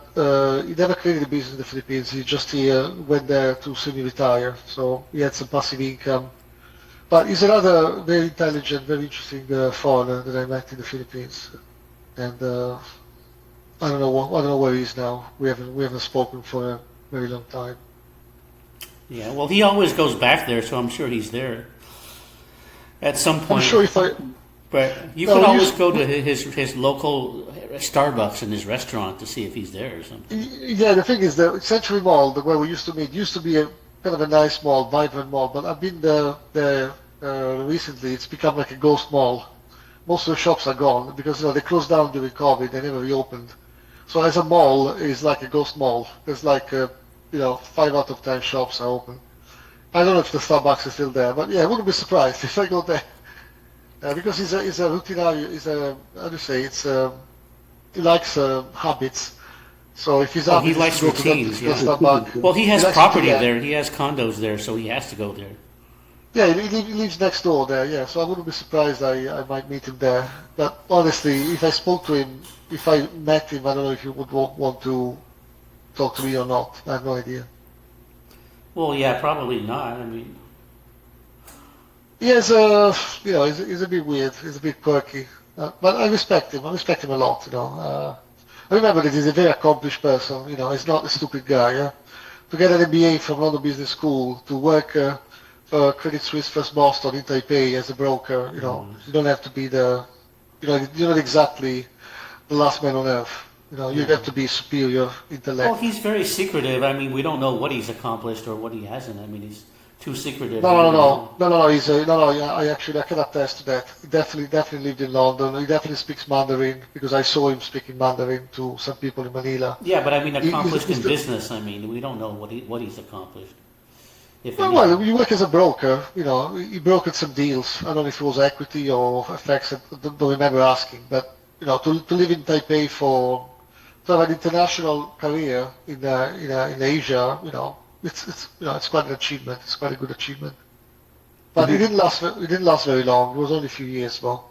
he never created a business in the Philippines. He just went there to semi-retire, so he had some passive income. But he's another very intelligent, very interesting foreigner that I met in the Philippines, and I don't know where he is now. We haven't spoken for a very long time. yeah. Well, he always goes back there, so I'm sure he's there at some point. I'm sure if I. But you could always go to his local Starbucks in his restaurant to see if he's there or something. Yeah, the thing is, the Century Mall, where we used to meet, used to be a kind of a nice mall, vibrant mall. But I've been there recently. It's become like a ghost mall. Most of the shops are gone because they closed down during COVID. They never reopened. So as a mall, it's like a ghost mall. There's like 5 out of 10 shops are open. I don't know if the Starbucks is still there, but yeah, I wouldn't be surprised if I go there. Because he's a routinary, how do you say, he likes habits. So if he's happy, he likes routines. Yeah. Well, he has property there. He has condos there, so he has to go there. Yeah, he lives next door there. Yeah, so I wouldn't be surprised I might meet him there. But honestly, if I spoke to him, if I met him, I don't know if he would want to talk to me or not. I have no idea. Well, yeah, probably not. I mean. He's a bit weird. He's a bit quirky, but I respect him. I respect him a lot. I remember that he's a very accomplished person. He's not a stupid guy. Yeah? To get an MBA from London Business School, to work for Credit Suisse First Boston in Taipei as a broker, you don't have to be you're not exactly the last man on earth. You have to be superior intellect. Well, he's very secretive. I mean, we don't know what he's accomplished or what he hasn't. I mean, he's too secretive. No. I can attest to that. He definitely lived in London. He definitely speaks Mandarin because I saw him speaking Mandarin to some people in Manila. Yeah, but I mean, accomplished in business. I mean, we don't know what he's accomplished. Well, you work as a broker. He brokered some deals. I don't know if it was equity or FX. I don't remember asking. But to live in Taipei to have an international career in Asia, it's quite an achievement. It's quite a good achievement. But it didn't last very long. It was only a few years, though.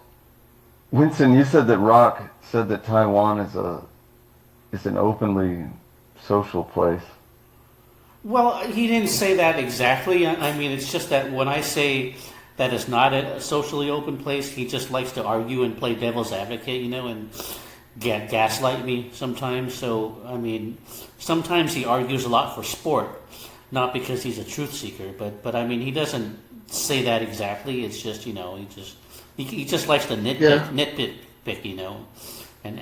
Winston, you said that Rock said that Taiwan is an openly social place. Well, he didn't say that exactly. I mean, it's just that when I say that is not a socially open place. He just likes to argue and play devil's advocate, and gaslight me sometimes. So, I mean, sometimes he argues a lot for sport, not because he's a truth seeker, but I mean, he doesn't say that exactly. It's just, he just likes to nitpick, and.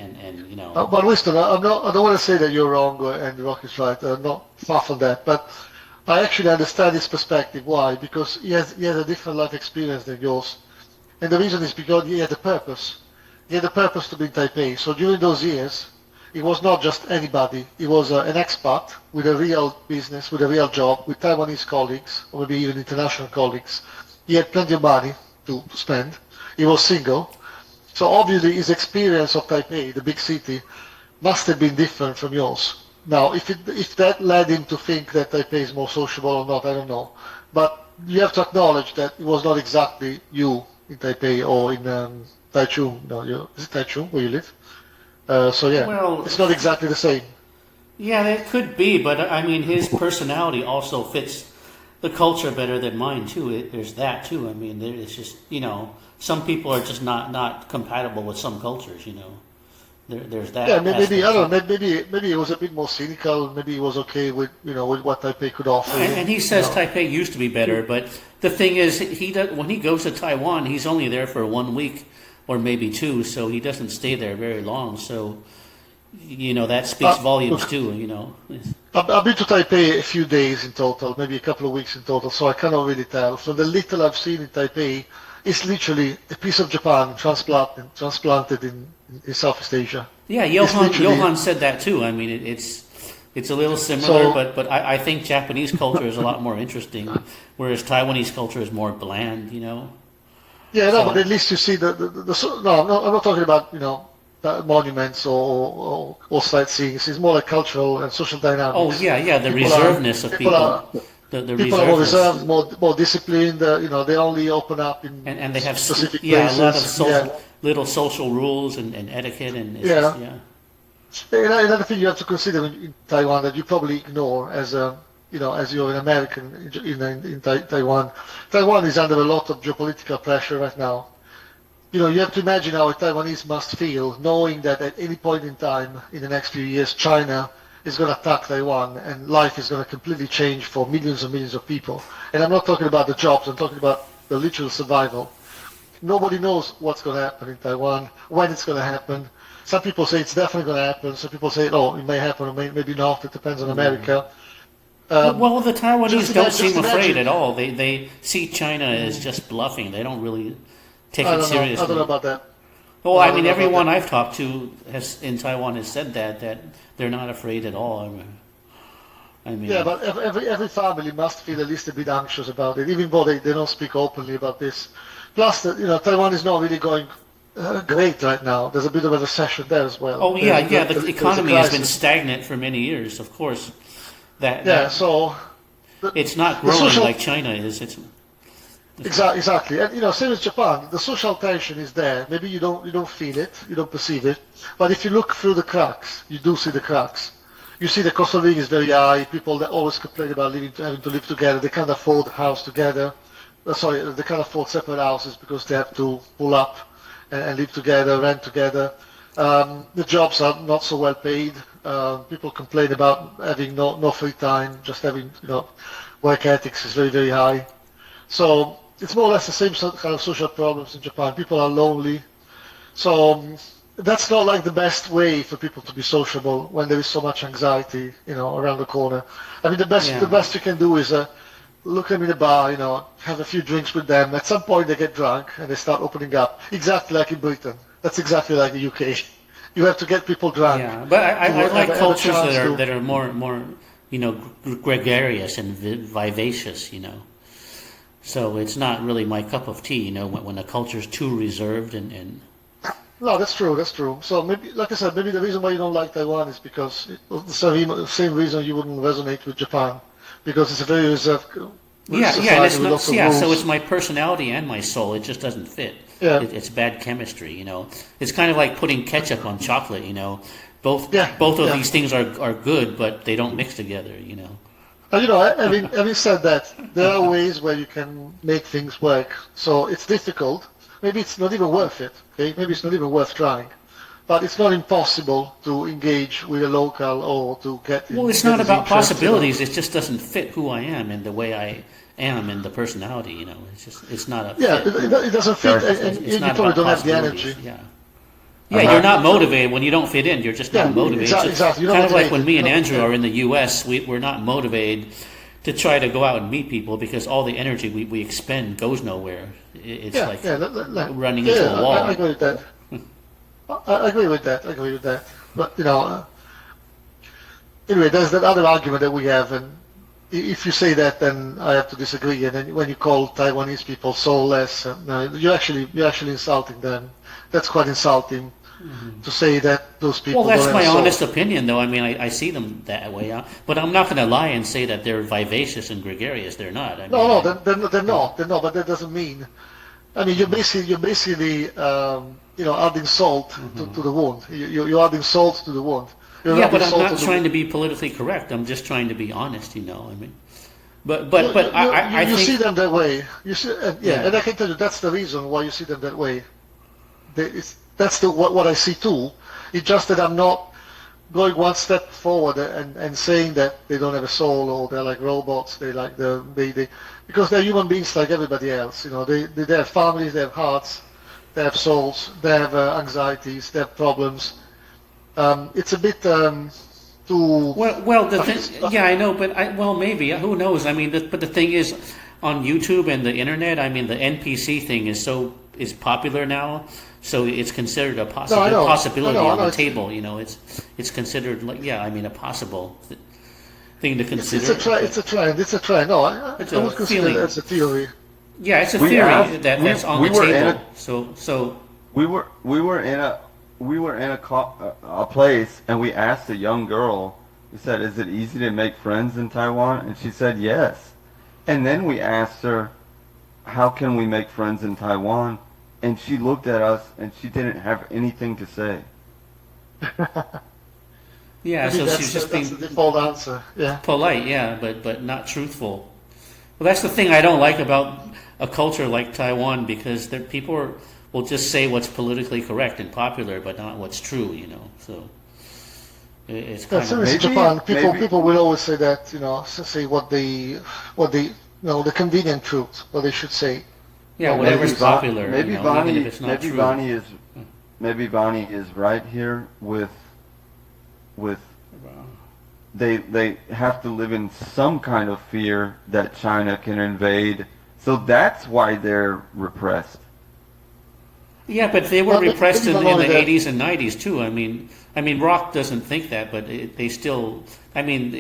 But Winston, I don't want to say that you're wrong and Rock is right. Not far from that, but I actually understand his perspective. Why? Because he has a different life experience than yours, and the reason is because he had a purpose. He had a purpose to be in Taipei. So during those years, he was not just anybody. He was an expat with a real business, with a real job, with Taiwanese colleagues, or maybe even international colleagues. He had plenty of money to spend. He was single. So obviously his experience of Taipei, the big city, must have been different from yours. Now, if that led him to think that Taipei is more sociable or not, I don't know. But you have to acknowledge that it was not exactly you in Taipei or in Taichung. No, is it Taichung where you live? Well, it's not exactly the same. Yeah, it could be, but I mean, his personality also fits the culture better than mine too. There's that too. I mean, it's just some people are just not compatible with some cultures. There's that. Yeah, maybe I don't know. Maybe he was a bit more cynical. Maybe he was okay with with what Taipei could offer. And he says Taipei used to be better, but the thing is, when he goes to Taiwan, he's only there for 1 week or maybe 2, so he doesn't stay there very long. So that speaks volumes too. I've been to Taipei a few days in total, maybe a couple of weeks in total, so I cannot really tell. From the little I've seen in Taipei, it's literally a piece of Japan transplanted in Southeast Asia. Yeah, Johan said that too. I mean, it's a little similar, but I think Japanese culture is a lot more interesting, whereas Taiwanese culture is more bland. Yeah, but at least you see no, I'm not talking about monuments or sightseeing. It's more like cultural and social dynamics. Oh yeah, the reservedness of people. People are more reserved, more disciplined. They only open up in and they have specific places. a lot of little social rules and etiquette and Another thing you have to consider in Taiwan that you probably ignore as you're an American in Taiwan. Taiwan is under a lot of geopolitical pressure right now. You have to imagine how a Taiwanese must feel knowing that at any point in time in the next few years, China is going to attack Taiwan and life is going to completely change for millions and millions of people. And I'm not talking about the jobs, I'm talking about the literal survival. Nobody knows what's going to happen in Taiwan, when it's going to happen. Some people say it's definitely going to happen. Some people say, it may happen or maybe not. It depends on America. Well, the Taiwanese don't seem afraid at all. They see China as just bluffing. They don't really take it seriously. I don't know about that. Well, I mean, everyone I've talked to in Taiwan has said that they're not afraid at all. I mean, yeah, but every family must feel at least a bit anxious about it, even though they don't speak openly about this. Plus, Taiwan is not really going great right now. There's a bit of a recession there as well. Oh yeah, the economy has been stagnant for many years. Of course, so it's not growing like China is. It's Exactly, and same as Japan, the social tension is there. Maybe you don't feel it, you don't perceive it, but if you look through the cracks, you do see the cracks. You see the cost of living is very high. People that always complain about having to live together, they can't afford a house together. They can't afford separate houses because they have to pull up and live together, rent together. The jobs are not so well paid. People complain about having no free time, just having work ethics is very, very high. So it's more or less the same kind of social problems in Japan. People are lonely. So that's not like the best way for people to be sociable when there is so much anxiety, around the corner. I mean, the best you can do is look them in a bar, have a few drinks with them. At some point they get drunk and they start opening up, exactly like in Britain. That's exactly like the UK. You have to get people drunk. Yeah, but I like cultures that are more gregarious and vivacious, So it's not really my cup of tea, when a culture is too reserved and. No, that's true. So maybe, like I said, maybe the reason why you don't like Taiwan is because the same reason you wouldn't resonate with Japan, because it's a very reserved. So it's my personality and my soul. It just doesn't fit. Yeah. It's bad chemistry, It's kind of like putting ketchup on chocolate, Both of these things are good, but they don't mix together, Having said that, there are ways where you can make things work. So it's difficult. Maybe it's not even worth it. Okay, maybe it's not even worth trying. But it's not impossible to engage with a local or to get. Well, it's not about possibilities. It just doesn't fit who I am and the way I am and the personality. It's not a. Yeah, fit. it doesn't fit, and you probably don't have the energy. Yeah. Yeah, you're not motivated when you don't fit in. You're just not motivated. Exactly. Kind of like when me and Andrew are in the U.S., we're not motivated to try to go out and meet people because all the energy we expend goes nowhere. It's running into a wall. I agree with that. I agree with that. But anyway, there's that other argument that we have, and if you say that, then I have to disagree. And then when you call Taiwanese people soulless, you're actually insulting them. That's quite insulting. To say that those people. Well, that's don't my have honest opinion, though. I mean, I see them that way, but I'm not going to lie and say that they're vivacious and gregarious. They're not. They're not. But that doesn't mean. I mean, you're basically adding salt to the wound. You're adding salt to the wound. But I'm not trying to be politically correct. I'm just trying to be honest. I mean, I you think see them that way. You see, and I can tell you that's the reason why you see them that way. That's what I see too. It's just that I'm not going one step forward and saying that they don't have a soul or they're like robots. Because they're human beings like everybody else. They have families, they have hearts, they have souls, they have anxieties, they have problems. It's a bit too. I know, but maybe who knows? I mean, but the thing is, on YouTube and the internet, I mean, the NPC thing is popular now. So it's considered a possibility on the table. It's considered a possible thing to consider. It's a trend. No, I would consider it as a theory. Yeah, it's a theory that's on the table. We were in a place and we asked a young girl. We said, "Is it easy to make friends in Taiwan?" And she said, "Yes." And then we asked her, "How can we make friends in Taiwan?" And she looked at us and she didn't have anything to say. Yeah, so she's just being the default answer. Yeah, polite. Yeah, but not truthful. Well, that's the thing I don't like about a culture like Taiwan, because people will just say what's politically correct and popular, but not what's true. So it's kind of in Japan. People will always say that. Say what the convenient truth, what they should say. Yeah, whatever's popular. Maybe even if it's not true. Maybe Vanni is right here with they have to live in some kind of fear that China can invade. So that's why they're repressed. Yeah, but they were repressed in the 80s and 90s too. I mean, Rock doesn't think that, but they still. I mean,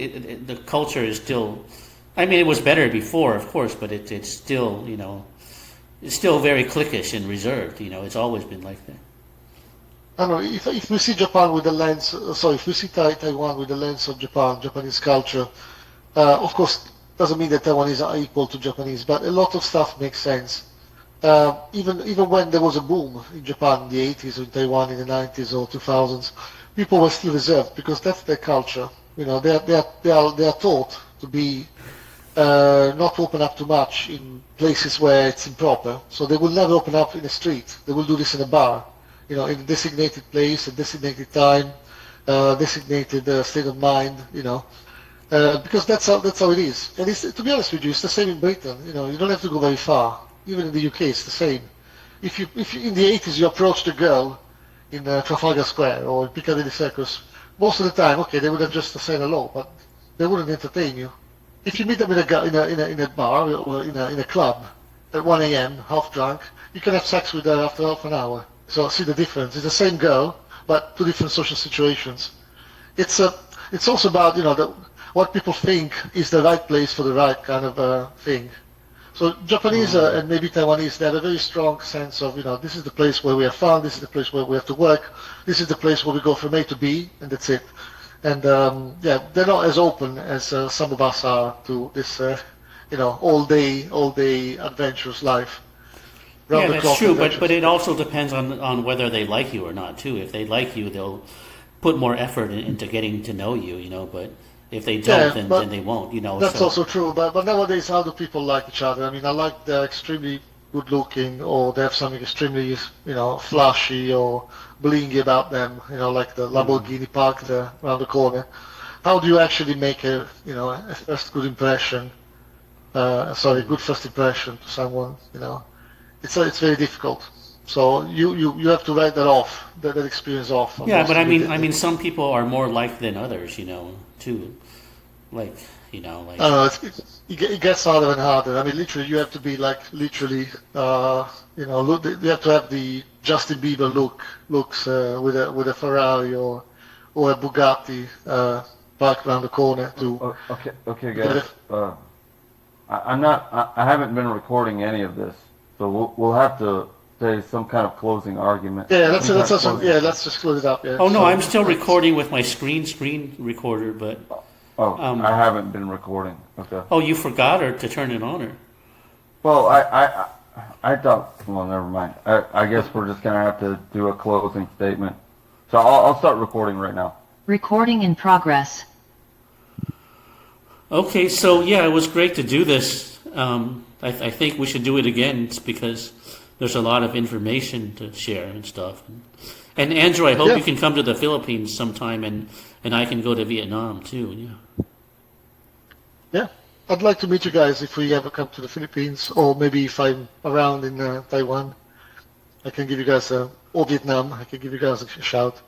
the culture is still. I mean, it was better before, of course, but it's still, it's still very cliquish and reserved. It's always been like that. I don't know, if we see Japan with the lens, if we see Taiwan with the lens of Japanese culture, of course, doesn't mean that Taiwanese are equal to Japanese, but a lot of stuff makes sense. Even when there was a boom in Japan in the 80s or in Taiwan in the 90s or 2000s, people were still reserved because that's their culture. They are taught to be not to open up too much in places where it's improper. So they will never open up in a street. They will do this in a bar, in a designated place, a designated time, designated state of mind, because that's how it is. And to be honest with you, it's the same in Britain. You don't have to go very far. Even in the UK, it's the same. If you in the 80s you approached a girl in Trafalgar Square or in Piccadilly Circus, most of the time, okay, they would have just said hello, but they wouldn't entertain you. If you meet them in a bar or in a club at 1 a.m. half drunk, you can have sex with her after half an hour. So see the difference. It's the same girl, but two different social situations. It's also about what people think is the right place for the right kind of thing. So Japanese and maybe Taiwanese, they have a very strong sense of this is the place where we have fun, this is the place where we have to work, this is the place where we go from A to B, and that's it. And they're not as open as some of us are to this all day adventurous life. Yeah, that's true, but it also depends on whether they like you or not too. If they like you, they'll put more effort into getting to know you, But If they don't, Yeah, then they won't. You know. that's So also true. But nowadays, how do people like each other? I mean, I like they're extremely good looking, or they have something extremely, flashy or blingy about them. Like the Lamborghini parked around the corner. How do you actually make a first good impression? Good first impression to someone. It's very difficult. So you have to write that off, that experience off yeah, almost but immediately. some people are more liked than others. You know, too. Like, like. I don't know, it gets harder and harder. I mean, literally, you have to be like literally, look, you have to have the Justin Bieber looks with a Ferrari or a Bugatti parked around the corner to Okay, get guys. it. I'm not. I haven't been recording any of this, so we'll have to say some kind of closing argument. Yeah, Some kind of closing. let's just close it up. Yeah. Oh no, So, I'm still recording with my screen recorder, but Oh, Um, I haven't been recording. Okay. oh, you forgot or to turn it on or? Well, I thought. Well, never mind. I guess we're just gonna have to do a closing statement. So I'll start recording right now. Recording in progress. Okay, so yeah, it was great to do this. I think we should do it again because there's a lot of information to share and stuff. And Andrew, I hope Yeah. you can come to the Philippines sometime, and I can go to Vietnam too. Yeah. yeah, I'd like to meet you guys if we ever come to the Philippines, or maybe if I'm around in Taiwan, I can give you guys or Vietnam, I can give you guys a shout,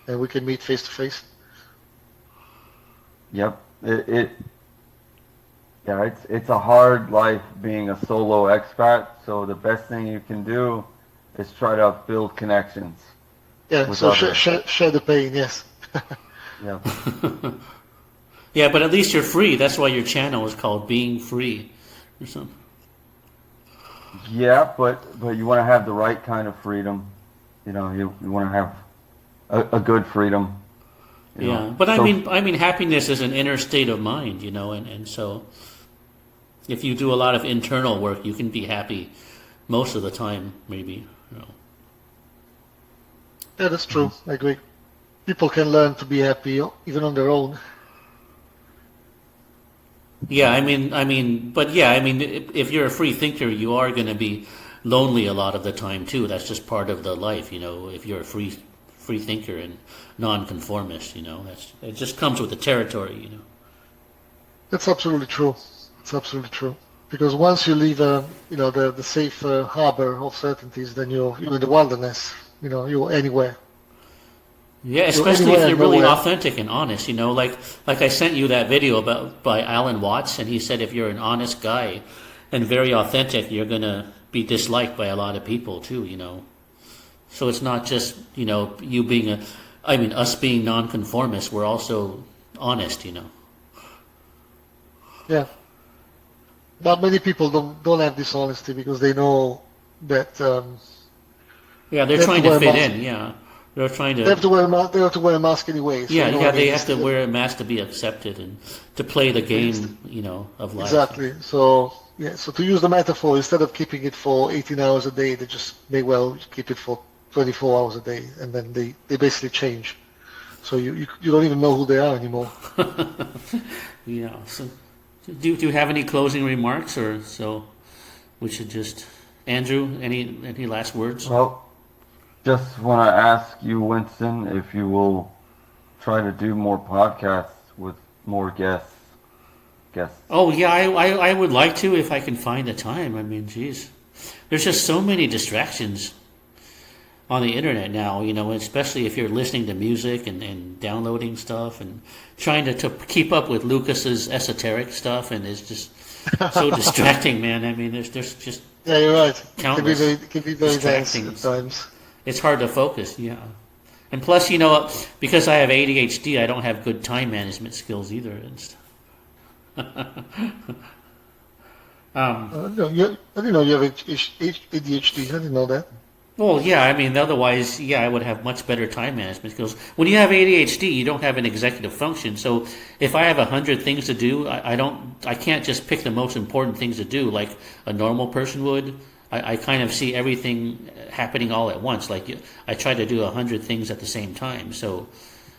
and we can meet face to face. Yep. Yeah, it's a hard life being a solo expat. So the best thing you can do is try to build connections Yeah, with so others. share the pain, yes. Yeah. Yeah, but at least you're free. That's why your channel is called Being Free, or something. Yeah, but you want to have the right kind of freedom. You want to have a good freedom. you Yeah, know. but So- I mean, happiness is an inner state of mind, and so if you do a lot of internal work, you can be happy most of the time, maybe. Yeah, that's true. I agree. People can learn to be happy even on their own. Yeah, but yeah, if you're a free thinker, you are going to be lonely a lot of the time too. That's just part of the life, if you're a free thinker and non-conformist, it just comes with the territory. That's absolutely true. It's absolutely true. Because once you leave, the safe harbor of certainties, then you're in the wilderness. You're anywhere. Yeah, You're especially if anywhere you're and really nowhere. authentic and honest, like I sent you that video by Alan Watts, and he said if you're an honest guy and very authentic, you're gonna be disliked by a lot of people too. So it's not just you being us being nonconformists. We're also honest. Yeah. But many people don't have this honesty because they know that Yeah, they're They have trying to to wear fit masks. in. Yeah, they're trying they have to. to wear they have to wear a mask anyway. So Yeah, you know what I they mean? have to wear a mask to be accepted and to play the game, of life. Exactly. So yeah. So to use the metaphor, instead of keeping it for 18 hours a day, they just may well keep it for 24 hours a day, and then they basically change. So you don't even know who they are anymore. So do you have any closing remarks, or so we should just Andrew? Any last words? Well, just want to ask you, Winston, if you will try to do more podcasts with more guests. Oh yeah, I would like to if I can find the time. I mean, geez, there's just so many distractions on the internet now, especially if you're listening to music and downloading stuff and trying to keep up with Lucas's esoteric stuff, and it's just so distracting, man. I mean, there's just Yeah, you're right. Countless It can be very dense at distractions. times. it's hard to focus, yeah. And plus, because I have ADHD, I don't have good time management skills either. And stuff. No, I didn't know you have ADHD. I didn't know that. Well, yeah, otherwise, yeah, I would have much better time management skills. When you have ADHD, you don't have an executive function. So if I have 100 things to do, I can't just pick the most important things to do like a normal person would. I kind of see everything happening all at once. Like I try to do 100 things at the same time. So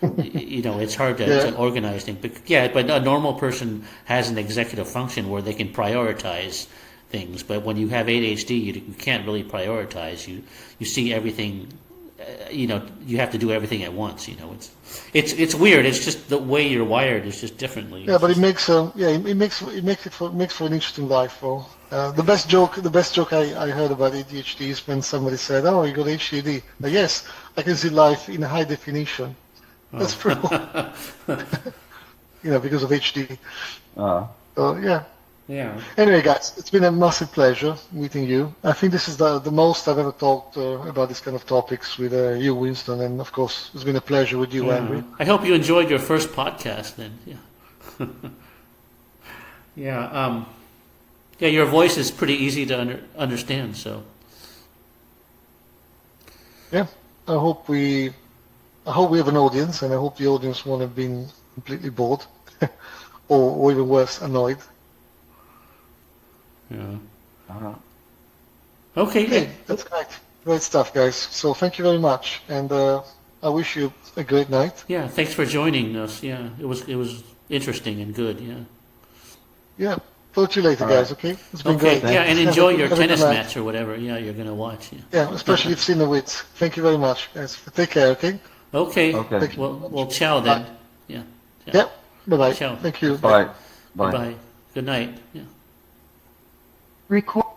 It's hard to organize things. But a normal person has an executive function where they can prioritize things. But when you have ADHD, you can't really prioritize. You see everything. You have to do everything at once. It's weird. It's just the way you're wired is just differently. Yeah, but it makes for an interesting life, though. The best joke I heard about ADHD is when somebody said, "Oh, you got ADHD." Yes, I can see life in high definition. That's true. Because of HD. So yeah. Yeah. Anyway, guys, it's been a massive pleasure meeting you. I think this is the most I've ever talked about this kind of topics with you, Winston, and of course, it's been a pleasure with you, Andrew. I hope you enjoyed your first podcast. Then, yeah. Yeah. Your voice is pretty easy to understand. So. Yeah, I hope we have an audience, and I hope the audience won't have been completely bored, or even worse, annoyed. Yeah. Okay. Okay, that's great stuff, guys. So thank you very much, and I wish you a great night. Yeah. Thanks for joining us. Yeah, it was interesting and good. Yeah. Yeah. Talk to you later, guys. Okay. It's been great. Yeah, and enjoy your Have a good tennis night. match or whatever. Yeah, you're gonna watch. Yeah. Yeah, especially if you've seen the wits. Thank you very much, guys. Take care. Okay. Okay. Okay. Well, ciao then. Yeah. Yeah. Bye bye. Ciao. Thank you. Bye. Bye. Good night. Yeah. Record.